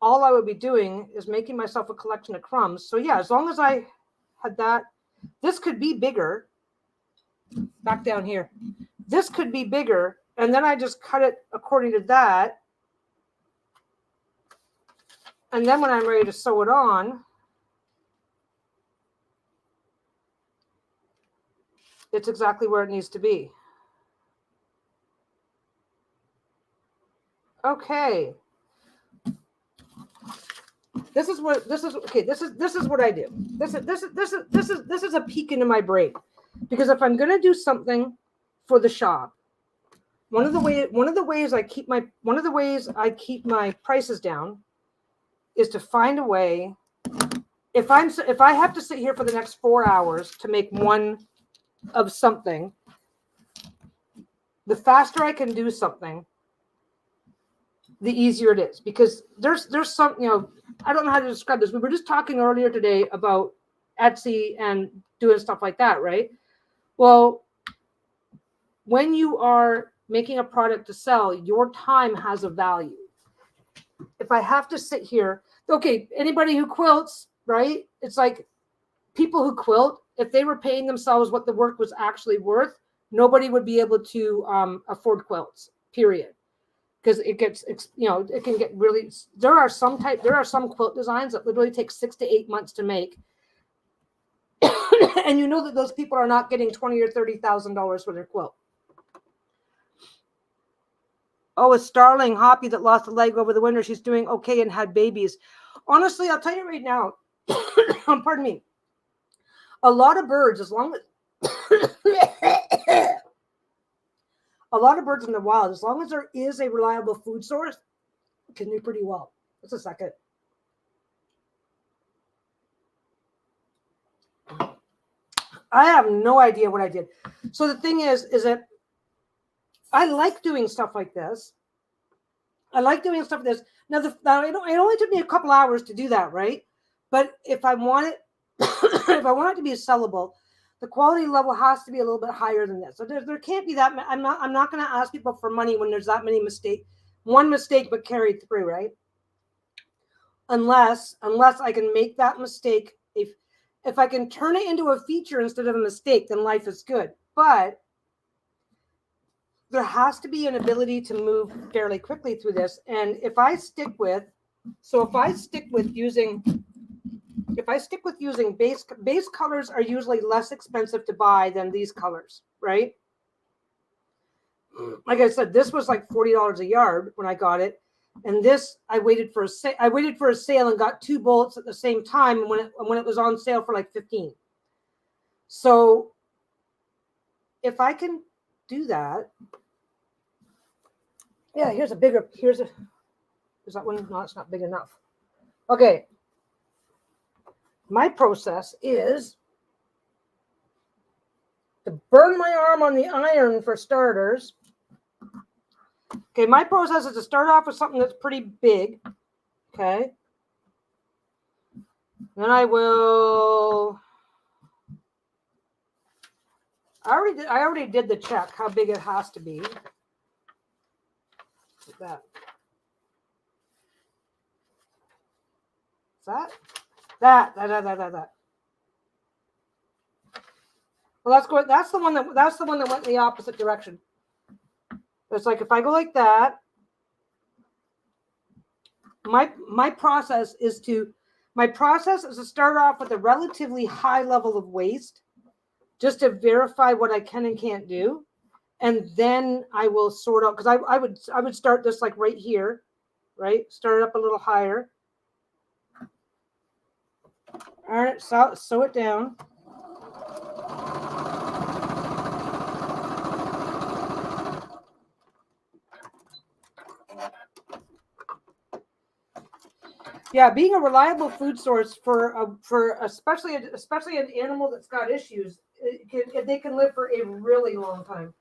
all I would be doing is making myself a collection of crumbs. So yeah, as long as I had that, this could be bigger. Back down here. This could be bigger. And then I just cut it according to that. And then when I'm ready to sew it on, it's exactly where it needs to be. Okay. This is what I do. This is a peek into my brain. Because if I'm going to do something for the shop, one of the ways I keep my prices down is to find a way. If I have to sit here for the next 4 hours to make one of something, the faster I can do something, the easier it is. Because there's some, I don't know how to describe this. We were just talking earlier today about Etsy and doing stuff like that, right? Well, when you are making a product to sell, your time has a value. If I have to sit here, okay, anybody who quilts, right? It's like people who quilt, if they were paying themselves what the work was actually worth, nobody would be able to afford quilts, period. Because it gets, it can get really, there are some quilt designs that literally take 6 to 8 months to make. And you know that those people are not getting $20,000 or $30,000 for their quilt. Oh, a starling Hoppy that lost a leg over the winter. She's doing okay and had babies. Honestly, I'll tell you right now, pardon me, a lot of birds, as long as a lot of birds in the wild, as long as there is a reliable food source, can do pretty well. Just a second. I have no idea what I did. So the thing is that I like doing stuff like this. Now, it only took me a couple hours to do that, right? But if I want it, if I want it to be sellable, the quality level has to be a little bit higher than this. So there can't be that. I'm not going to ask people for money when there's that many mistakes. One mistake, but carried through, right? Unless I can make that mistake. If I can turn it into a feature instead of a mistake, then life is good. But there has to be an ability to move fairly quickly through this. And if I stick with using base colors are usually less expensive to buy than these colors, right? Like I said, this was like $40 a yard when I got it. And this, I waited for a sale and got 2 bullets at the same time when it was on sale for like 15. So if I can do that, yeah, is that one? No, it's not big enough. Okay. My process is to burn my arm on the iron for starters. Okay, my process is to start off with something that's pretty big. Okay. Then I already did the check how big it has to be. Like that. Is that? That. Well, that's the one that went in the opposite direction. It's like if I go like that, my process is to start off with a relatively high level of waste, just to verify what I can and can't do, and then I will sort out, because I would start this like right here, right? Start it up a little higher. All right, sew it down. Yeah, being a reliable food source for especially an animal that's got issues, they can live for a really long time,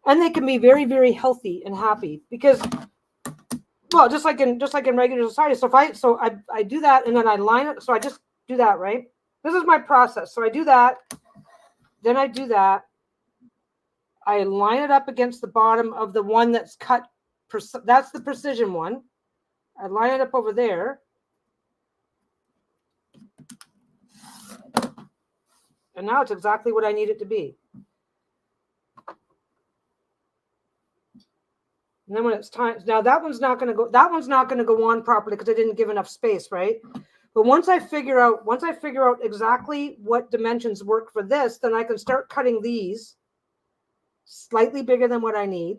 and they can be very, very healthy and happy because, well, just like in regular society. So I do that, and then I line it. So I just do that, right? This is my process. So I do that, then I do that. I line it up against the bottom of the one that's cut. That's the precision one. I line it up over there. And now it's exactly what I need it to be. And then when it's time, now that one's not going to go on properly because I didn't give enough space, right? But once I figure out exactly what dimensions work for this, then I can start cutting these slightly bigger than what I need.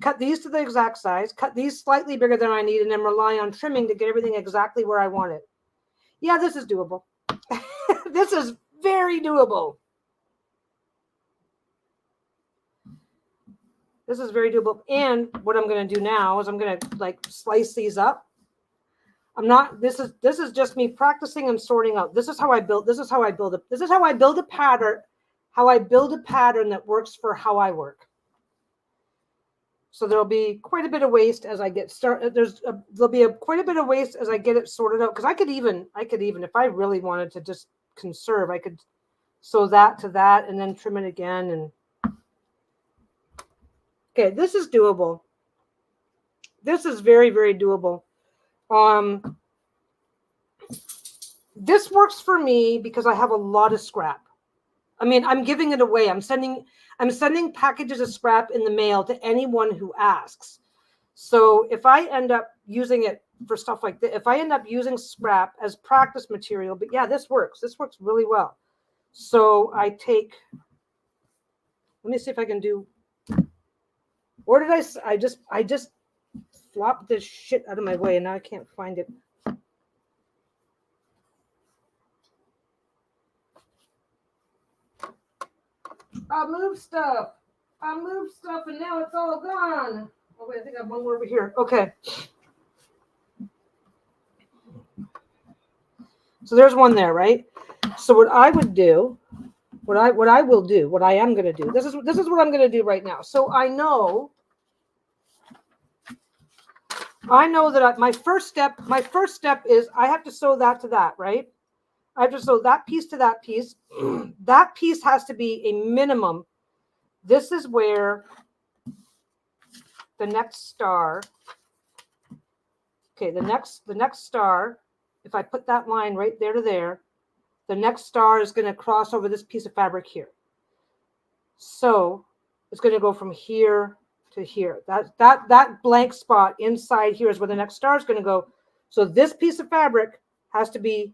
Cut these to the exact size, cut these slightly bigger than I need, and then rely on trimming to get everything exactly where I want it. Yeah, this is doable. This is very doable. This is very doable. And what I'm going to do now is I'm going to like slice these up. This is just me practicing and sorting out. This is how I build a pattern, that works for how I work. So there'll be quite a bit of waste as I get started. There'll be quite a bit of waste as I get it sorted out. Because I could even, if I really wanted to just conserve, I could sew that to that and then trim it again. And okay, this is doable. This is very, very doable. This works for me because I have a lot of scrap. I mean, I'm giving it away. I'm sending packages of scrap in the mail to anyone who asks. So if I end up using it for stuff like that, if I end up using scrap as practice material, but yeah, this works. This works really well. So I take, let me see if I can do, or did I just flopped this shit out of my way and now I can't find it. I moved stuff and now it's all gone. Oh wait, I think I have one more over here. Okay. So there's one there, right? So what I would do, what I am going to do, this is what I'm going to do right now. So I know that my first step is I have to sew that to that, right? I have to sew that piece to that piece. That piece has to be a minimum. This is where the next star, okay, the next star, if I put that line right there to there, the next star is going to cross over this piece of fabric here. So it's going to go from here to here. That blank spot inside here is where the next star is going to go. So this piece of fabric has to be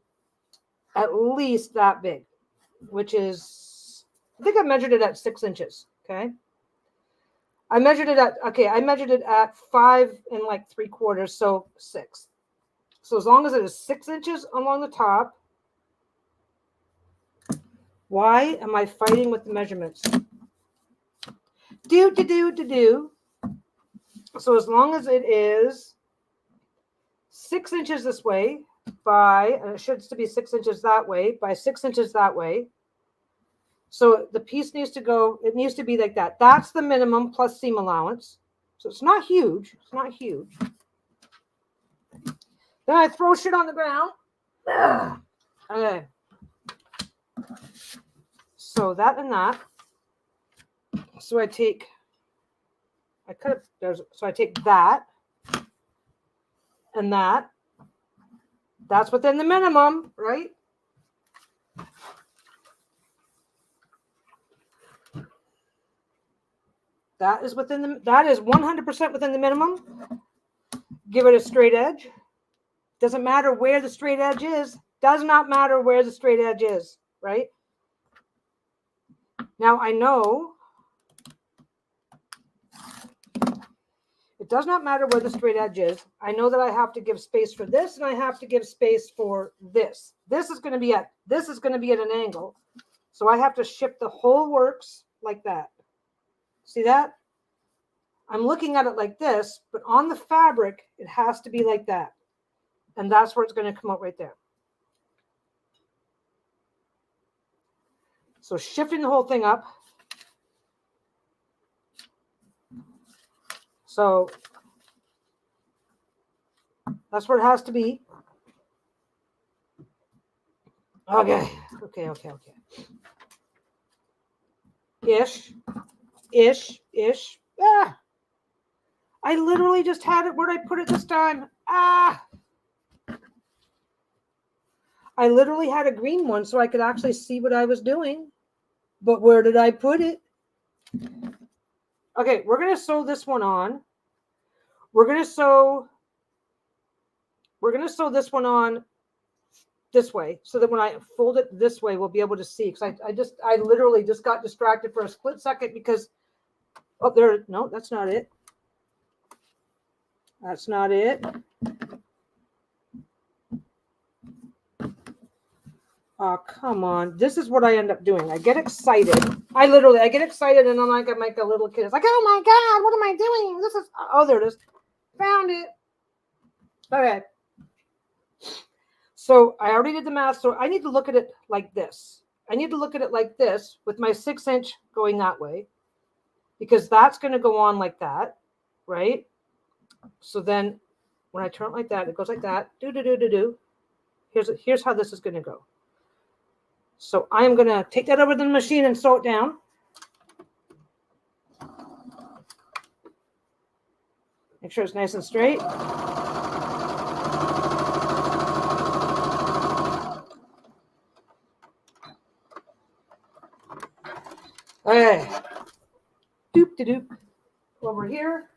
at least that big, which is, I think I measured it at 6 inches. Okay. I measured it at 5 3/4, so 6. So as long as it is 6 inches along the top, why am I fighting with the measurements? So as long as it is 6 inches this way by, and it should be 6 inches that way by 6 inches that way. So the piece needs to go, it needs to be like that. That's the minimum plus seam allowance. So it's not huge. It's not huge. Then I throw shit on the ground. Ugh. Okay. So that and that. So I take that and that. That's within the minimum, right? That is within the, that is 100% within the minimum. Give it a straight edge. Doesn't matter where the straight edge is. Does not matter where the straight edge is, right? Now I know it does not matter where the straight edge is. I know that I have to give space for this and I have to give space for this. This is going to be at an angle. So I have to shift the whole works like that. See that? I'm looking at it like this, but on the fabric, it has to be like that. And that's where it's going to come out right there. So shifting the whole thing up. So that's where it has to be. Okay. Ish. Ah. I literally just had it. Where'd I put it this time? Ah. I literally had a green one so I could actually see what I was doing. But where did I put it? Okay, we're going to sew this one on. We're going to sew this one on this way so that when I fold it this way, we'll be able to see. Because I literally just got distracted for a split second because, oh, there, no, that's not it. That's not it. Oh, come on. This is what I end up doing. I get excited. I get excited and I'm like a little kid. It's like, oh my God, what am I doing? This is, oh, there it is. Found it. Okay. So I already did the math. So I need to look at it like this. I need to look at it like this with my 6-inch going that way because that's going to go on like that, right? So then when I turn it like that, it goes like that. Here's how this is going to go. So I'm going to take that over to the machine and sew it down. Make sure it's nice and straight. Okay. Doop. Over here.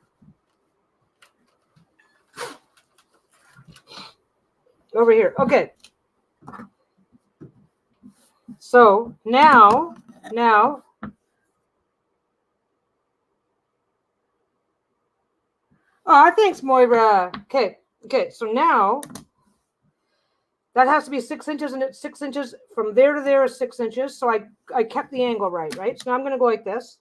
Over here. Okay. So now. Oh, thanks, Moira. Okay. So now that has to be 6 inches, and it's 6 inches from there to there is 6 inches. So I kept the angle right? So now I'm going to go like this.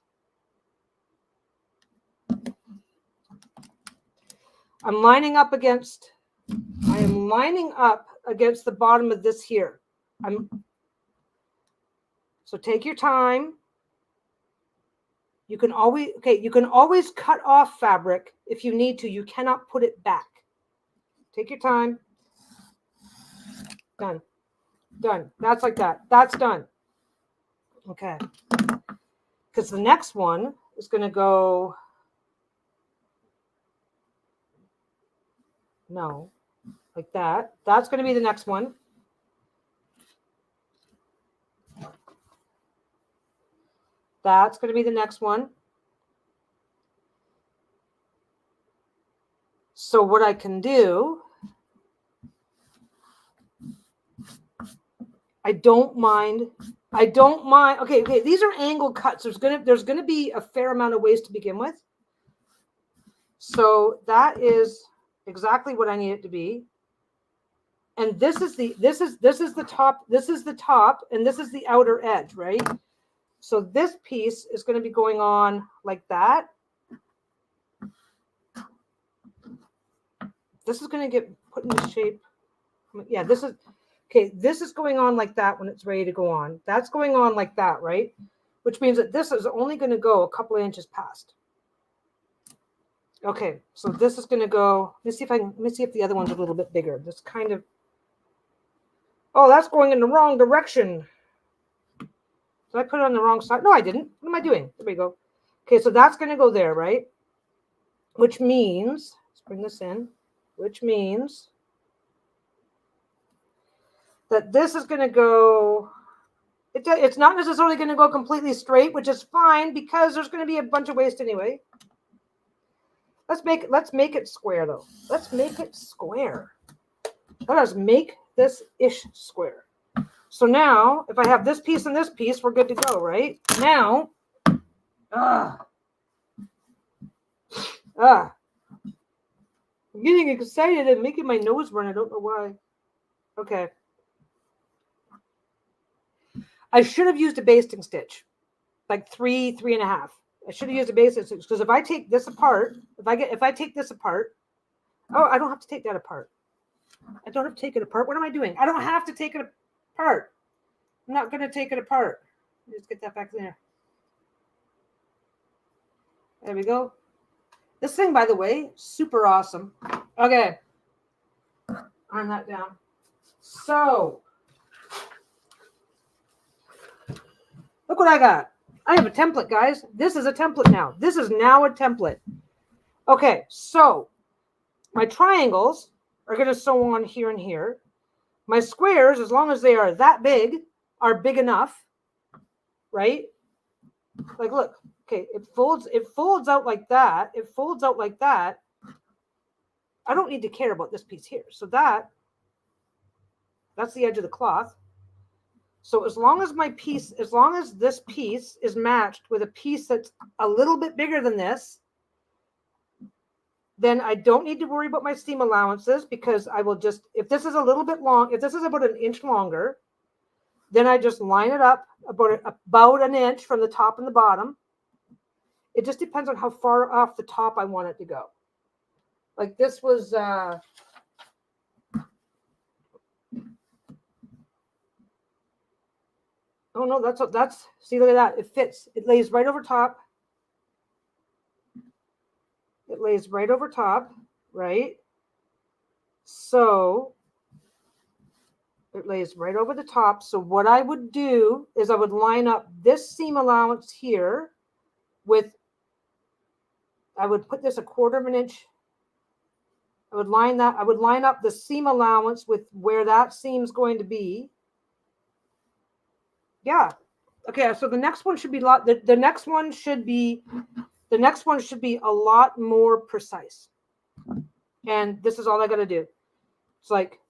I am lining up against the bottom of this here. So take your time. You can always cut off fabric if you need to. You cannot put it back. Take your time. Done. That's like that. That's done. Okay. Because the next one is going to go. No, like that. That's going to be the next one. That's going to be the next one. So what I can do, I don't mind. Okay. These are angle cuts. There's gonna be a fair amount of waste to begin with. So that is exactly what I need it to be. And this is the top, and this is the outer edge, right? So this piece is going to be going on like that. This is going to get put into shape. Yeah, this is going on like that when it's ready to go on. That's going on like that, right? Which means that this is only going to go a couple of inches past. Okay, so this is going to go. Let me see if the other one's a little bit bigger. This kind of. Oh, that's going in the wrong direction. Did I put it on the wrong side? No, I didn't. What am I doing? There we go. Okay, so that's going to go there, right? Which means, let's bring this in, which means that this is going to go It's not necessarily going to go completely straight, which is fine because there's going to be a bunch of waste anyway. Let's make it square though. Let's make it square. Let us make this ish square. So now, if I have this piece and this piece, we're good to go, right? Now, I'm getting excited and making my nose run. I don't know why. Okay. I should have used a basting stitch, like 3.5. I should have used a basting stitch because if I take this apart, if I take this apart, oh, I don't have to take that apart. I don't have to take it apart. What am I doing? I don't have to take it apart. I'm not going to take it apart. Let's get that back there. There we go. This thing, by the way, super awesome. Okay. Iron that down. So, look what I got. I have a template, guys. This is a template now. This is now a template. Okay, so my triangles are going to sew on here and here. My squares, as long as they are that big, are big enough, right? Like, look, okay, it folds out like that. It folds out like that. I don't need to care about this piece here. So that's the edge of the cloth. So as long as this piece is matched with a piece that's a little bit bigger than this, then I don't need to worry about my seam allowances because I will just, if this is a little bit long, if this is about an inch longer, then I just line it up about an inch from the top and the bottom. It just depends on how far off the top I want it to go. Like this was, oh no, that's, see, look at that. It fits. It lays right over top. It lays right over top, right? So it lays right over the top. So what I would do is I would line up this seam allowance here with, I would put this 1/4 inch. I would line up the seam allowance with where that seam's going to be. Yeah. Okay, so the next one should be the next one should be a lot more precise. And this is all I got to do. It's like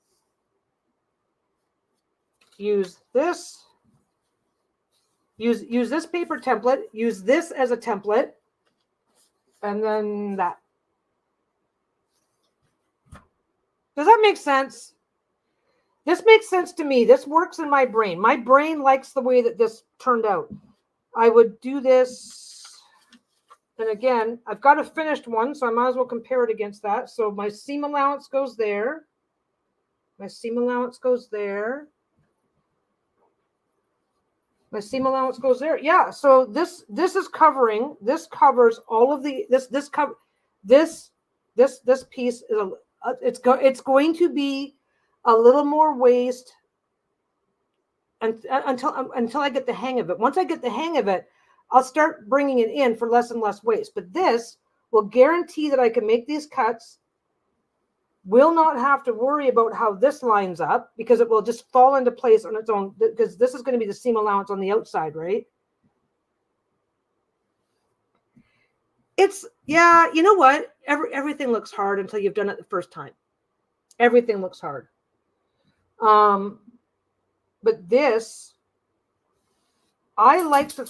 use this paper template, use this as a template, and then that. Does that make sense? This makes sense to me. This works in my brain. My brain likes the way that this turned out. I would do this. And again, I've got a finished one, so I might as well compare it against that. So my seam allowance goes there. My seam allowance goes there. My seam allowance goes there. Yeah, so this is covering, this covers all of the, this piece is, it's going to be a little more waste until I get the hang of it. Once I get the hang of it, I'll start bringing it in for less and less waste. But this will guarantee that I can make these cuts, will not have to worry about how this lines up because it will just fall into place on its own, because this is going to be the seam allowance on the outside, right? It's, yeah, you know what? Everything looks hard until you've done it the first time. Everything looks hard. But this, I like to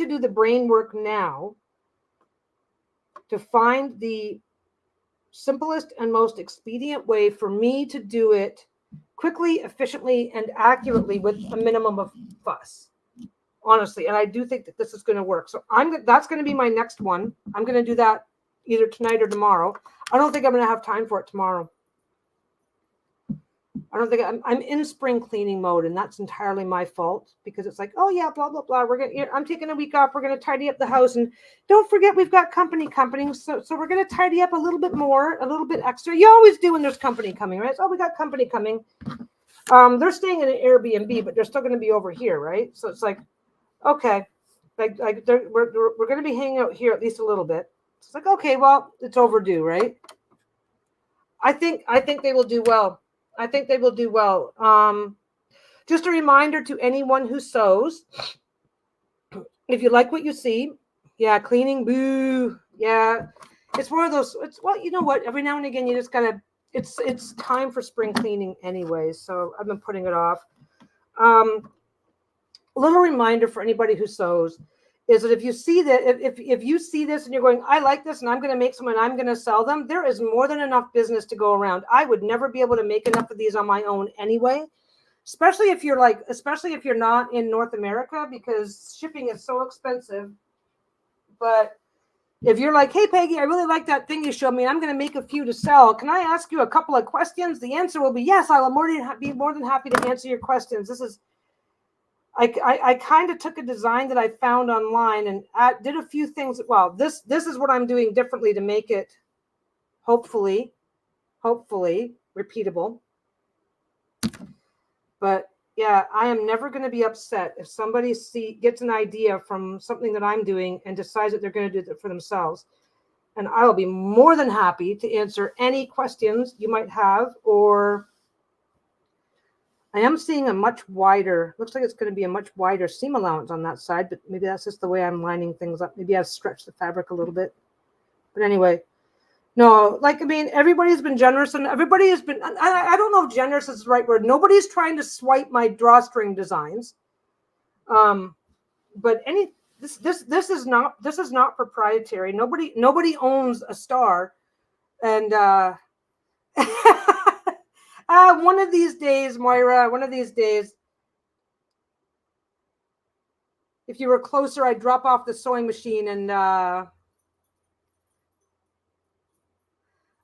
do the brain work now to find the simplest and most expedient way for me to do it quickly, efficiently, and accurately with a minimum of fuss. Honestly, and I do think that this is going to work. So that's going to be my next one. I'm going to do that either tonight or tomorrow. I don't think I'm going to have time for it tomorrow. I don't think I'm in spring cleaning mode, and that's entirely my fault because it's like, oh yeah, blah blah blah. I'm taking a week off. We're gonna tidy up the house, and don't forget we've got company coming. So we're gonna tidy up a little bit more, a little bit extra. You always do when there's company coming, right? So we got company coming. They're staying in an Airbnb, but they're still gonna be over here, right? So it's like, okay, we're gonna be hanging out here at least a little bit. It's like, okay, well, it's overdue, right? I think they will do well. I think they will do well. Just a reminder to anyone who sews, if you like what you see, yeah, cleaning, boo, yeah, it's one of those. It's, well, you know what? Every now and again, you just gotta. It's time for spring cleaning anyways, so I've been putting it off. A little reminder for anybody who sews is that if you see that, if you see this and you're going, I like this and I'm going to make some and I'm going to sell them, there is more than enough business to go around. I would never be able to make enough of these on my own anyway, especially if you're not in North America, because shipping is so expensive. But if you're like, hey, Peggy, I really like that thing you showed me, I'm going to make a few to sell. Can I ask you a couple of questions? The answer will be yes. I'll be more than happy to answer your questions. I kind of took a design that I found online and did a few things. Well, this is what I'm doing differently to make it hopefully repeatable. But yeah, I am never going to be upset if somebody gets an idea from something that I'm doing and decides that they're going to do it for themselves. And I will be more than happy to answer any questions you might have. Or I am seeing a much wider, looks like it's going to be a much wider seam allowance on that side, but maybe that's just the way I'm lining things up. Maybe I've stretched the fabric a little bit. But anyway, no, like, I mean, everybody's been generous, and everybody has been, I don't know if generous is the right word. Nobody's trying to swipe my drawstring designs. But this is not proprietary. Nobody owns a star. And one of these days, Moira, one of these days, if you were closer, I'd drop off the sewing machine and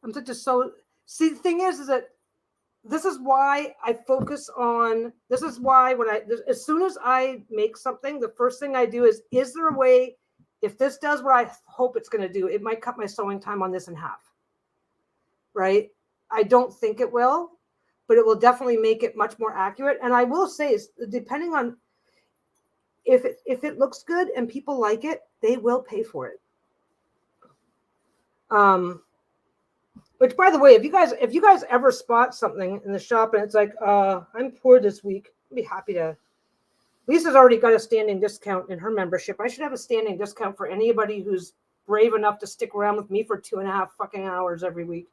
I'm such a see, the thing is that this is why I focus on, this is why as soon as I make something, the first thing I do is there a way, if this does what I hope it's going to do, it might cut my sewing time on this in half, right? I don't think it will, but it will definitely make it much more accurate. And I will say, depending on if it looks good and people like it, they will pay for it. Which, by the way, if you guys ever spot something in the shop and it's like, I'm poor this week, I'd be happy to. Lisa's already got a standing discount in her membership. I should have a standing discount for anybody who's brave enough to stick around with me for 2.5 fucking hours every week.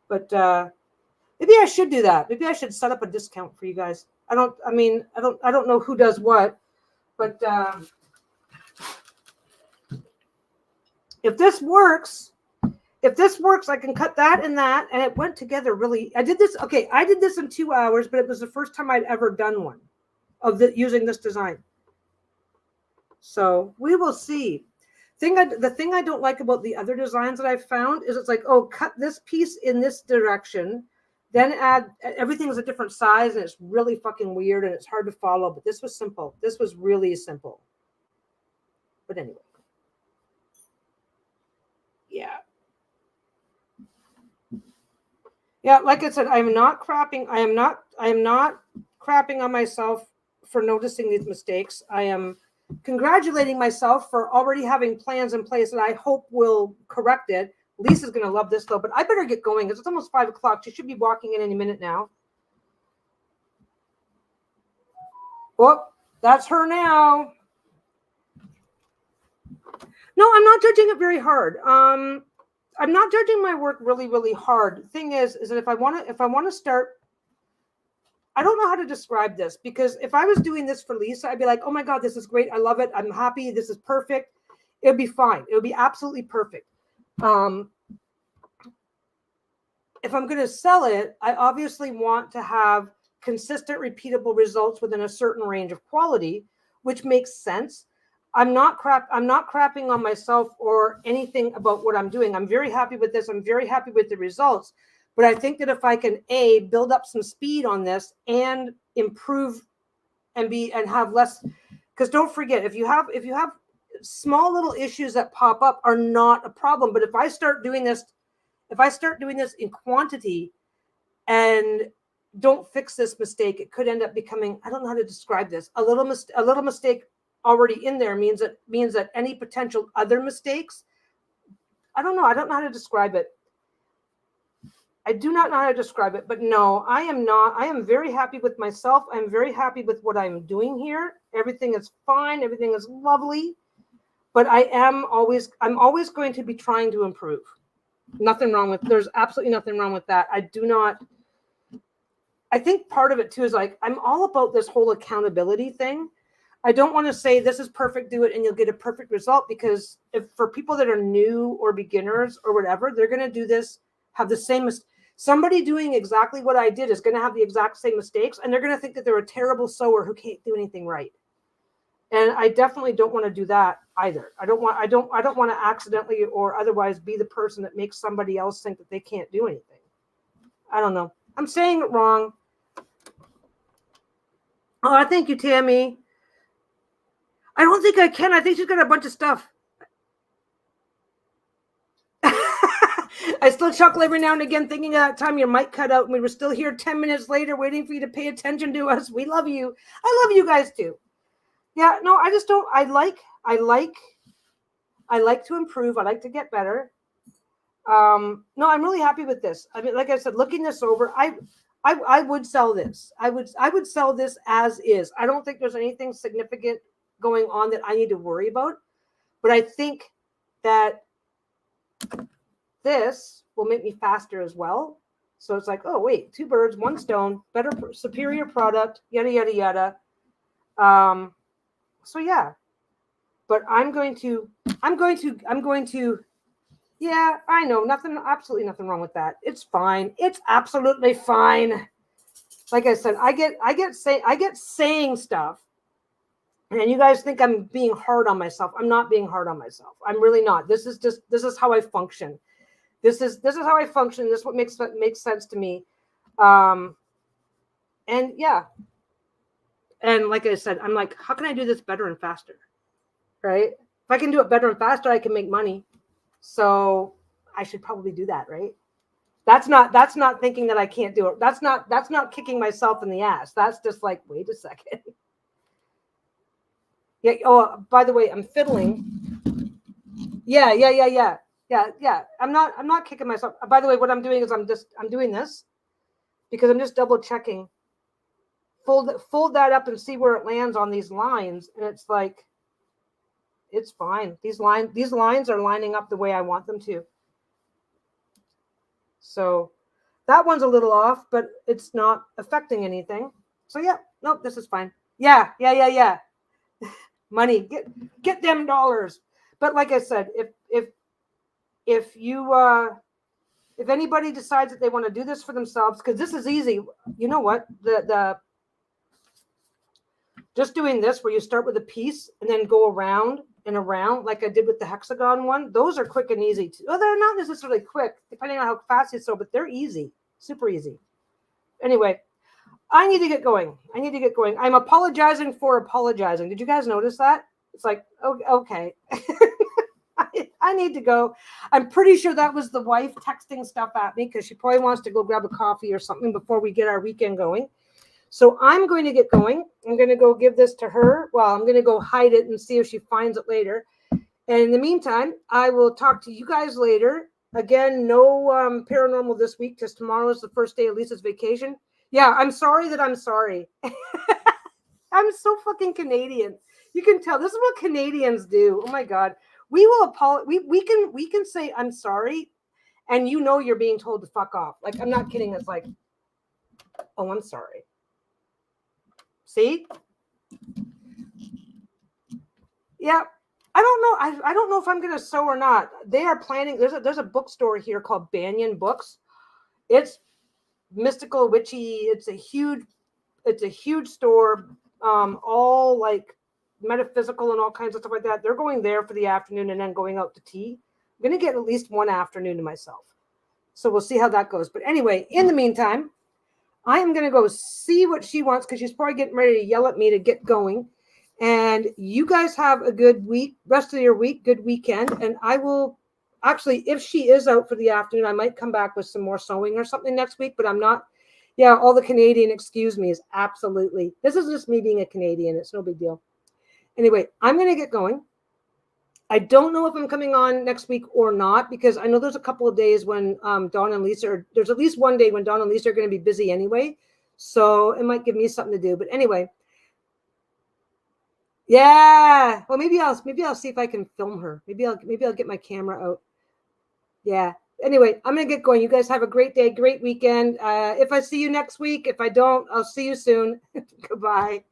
But maybe I should do that. Maybe I should set up a discount for you guys. I don't know who does what, but if this works, I can cut that and that, and it went together really. I did this in 2 hours, but it was the first time I'd ever done one using this design. So we will see. The thing I don't like about the other designs that I've found is it's like, oh, cut this piece in this direction, then add, everything's a different size, and it's really fucking weird and it's hard to follow. But this was simple. This was really simple. But anyway. Yeah. Yeah, like I said, I am not crapping on myself for noticing these mistakes. I am congratulating myself for already having plans in place that I hope will correct it. Lisa's going to love this though, but I better get going because it's almost 5 o'clock. She should be walking in any minute now. Oh, that's her now. No, I'm not judging it very hard. I'm not judging my work really, really hard. The thing is that if I want to start, I don't know how to describe this, because if I was doing this for Lisa, I'd be like, oh my God, this is great. I love it. I'm happy. This is perfect. It would be fine. It would be absolutely perfect. If I'm going to sell it, I obviously want to have consistent, repeatable results within a certain range of quality, which makes sense. I'm not crapping on myself or anything about what I'm doing. I'm very happy with this. I'm very happy with the results. But I think that if I can build up some speed on this and improve and have less, because don't forget, if you have small little issues that pop up are not a problem. But if I start doing this in quantity and don't fix this mistake, it could end up becoming, I don't know how to describe this, a little mistake already in there means that any potential other mistakes, I don't know how to describe it. I do not know how to describe it, but no, I am not. I am very happy with myself. I'm very happy with what I'm doing here. Everything is fine. Everything is lovely. But I'm always going to be trying to improve. There's absolutely nothing wrong with that. I think part of it too is like, I'm all about this whole accountability thing. I don't want to say this is perfect, do it and you'll get a perfect result, because if for people that are new or beginners or whatever, they're going to do this, have the same somebody doing exactly what I did is going to have the exact same mistakes, and they're going to think that they're a terrible sewer who can't do anything right. And I definitely don't want to do that either. I don't want to accidentally or otherwise be the person that makes somebody else think that they can't do anything. I don't know. I'm saying it wrong. Oh, thank you, Tammy. I don't think I can. I think she's got a bunch of stuff. I still chuckle every now and again, thinking of that time your mic cut out and we were still here 10 minutes later waiting for you to pay attention to us. We love you. I love you guys too. Yeah, no, I just don't. I like to improve. I like to get better. No, I'm really happy with this. I mean, like I said, looking this over, I would sell this. I would sell this as is. I don't think there's anything significant going on that I need to worry about. But I think that this will make me faster as well. So it's like, oh wait, 2 birds, 1 stone, better, superior product, yada yada yada. So yeah. But I'm going to. Yeah, I know, absolutely nothing wrong with that. It's fine. It's absolutely fine. Like I said, I get saying stuff, and you guys think I'm being hard on myself. I'm not being hard on myself. I'm really not. This is how I function. This is how I function. This is what makes sense to me. And yeah. And like I said, I'm like, how can I do this better and faster? Right? If I can do it better and faster, I can make money. So I should probably do that, right? That's not thinking that I can't do it. That's not kicking myself in the ass. That's just like, wait a second. Yeah. Oh, by the way, I'm fiddling. Yeah. I'm not kicking myself. By the way, what I'm doing is I'm doing this because I'm just double checking. Fold that up and see where it lands on these lines, and it's like, it's fine. These lines are lining up the way I want them to. So that one's a little off, but it's not affecting anything. So yeah, nope, this is fine. Yeah. Money, get them dollars. But like I said, if anybody decides that they want to do this for themselves, because this is easy, you know what? The just doing this where you start with a piece and then go around and around like I did with the hexagon one, those are quick and easy too. Well, they're not necessarily quick, depending on how fast you sew, but they're easy, super easy. Anyway, I need to get going. I'm apologizing for apologizing. Did you guys notice that? It's like, okay. I need to go. I'm pretty sure that was the wife texting stuff at me because she probably wants to go grab a coffee or something before we get our weekend going. So I'm going to get going. I'm going to go give this to her. Well, I'm going to go hide it and see if she finds it later. And in the meantime, I will talk to you guys later. Again, no paranormal this week because tomorrow is the first day of Lisa's vacation. Yeah, I'm sorry that I'm sorry. I'm so fucking Canadian. You can tell. This is what Canadians do. Oh my God. We will apologize. We can say I'm sorry, and you know you're being told to fuck off. Like, I'm not kidding. It's like, oh, I'm sorry. See? Yeah. I don't know if I'm gonna sew or not. They are planning. There's a bookstore here called Banyan Books. It's mystical, witchy. It's a huge store. All like metaphysical and all kinds of stuff like that. They're going there for the afternoon and then going out to tea. I'm gonna get at least one afternoon to myself. So we'll see how that goes. But anyway, in the meantime, I am going to go see what she wants because she's probably getting ready to yell at me to get going. And you guys have a good week, rest of your week, good weekend. And I will actually, if she is out for the afternoon, I might come back with some more sewing or something next week, but I'm not. Yeah, all the Canadian excuse me is absolutely. This is just me being a Canadian. It's no big deal. Anyway, I'm going to get going. I don't know if I'm coming on next week or not, because I know there's a couple of days when Dawn and Lisa are, there's at least one day when Dawn and Lisa are going to be busy anyway. So it might give me something to do. But anyway. Yeah. Well, maybe I'll see if I can film her. Maybe I'll get my camera out. Yeah. Anyway, I'm going to get going. You guys have a great day, great weekend. If I see you next week, if I don't, I'll see you soon. Goodbye.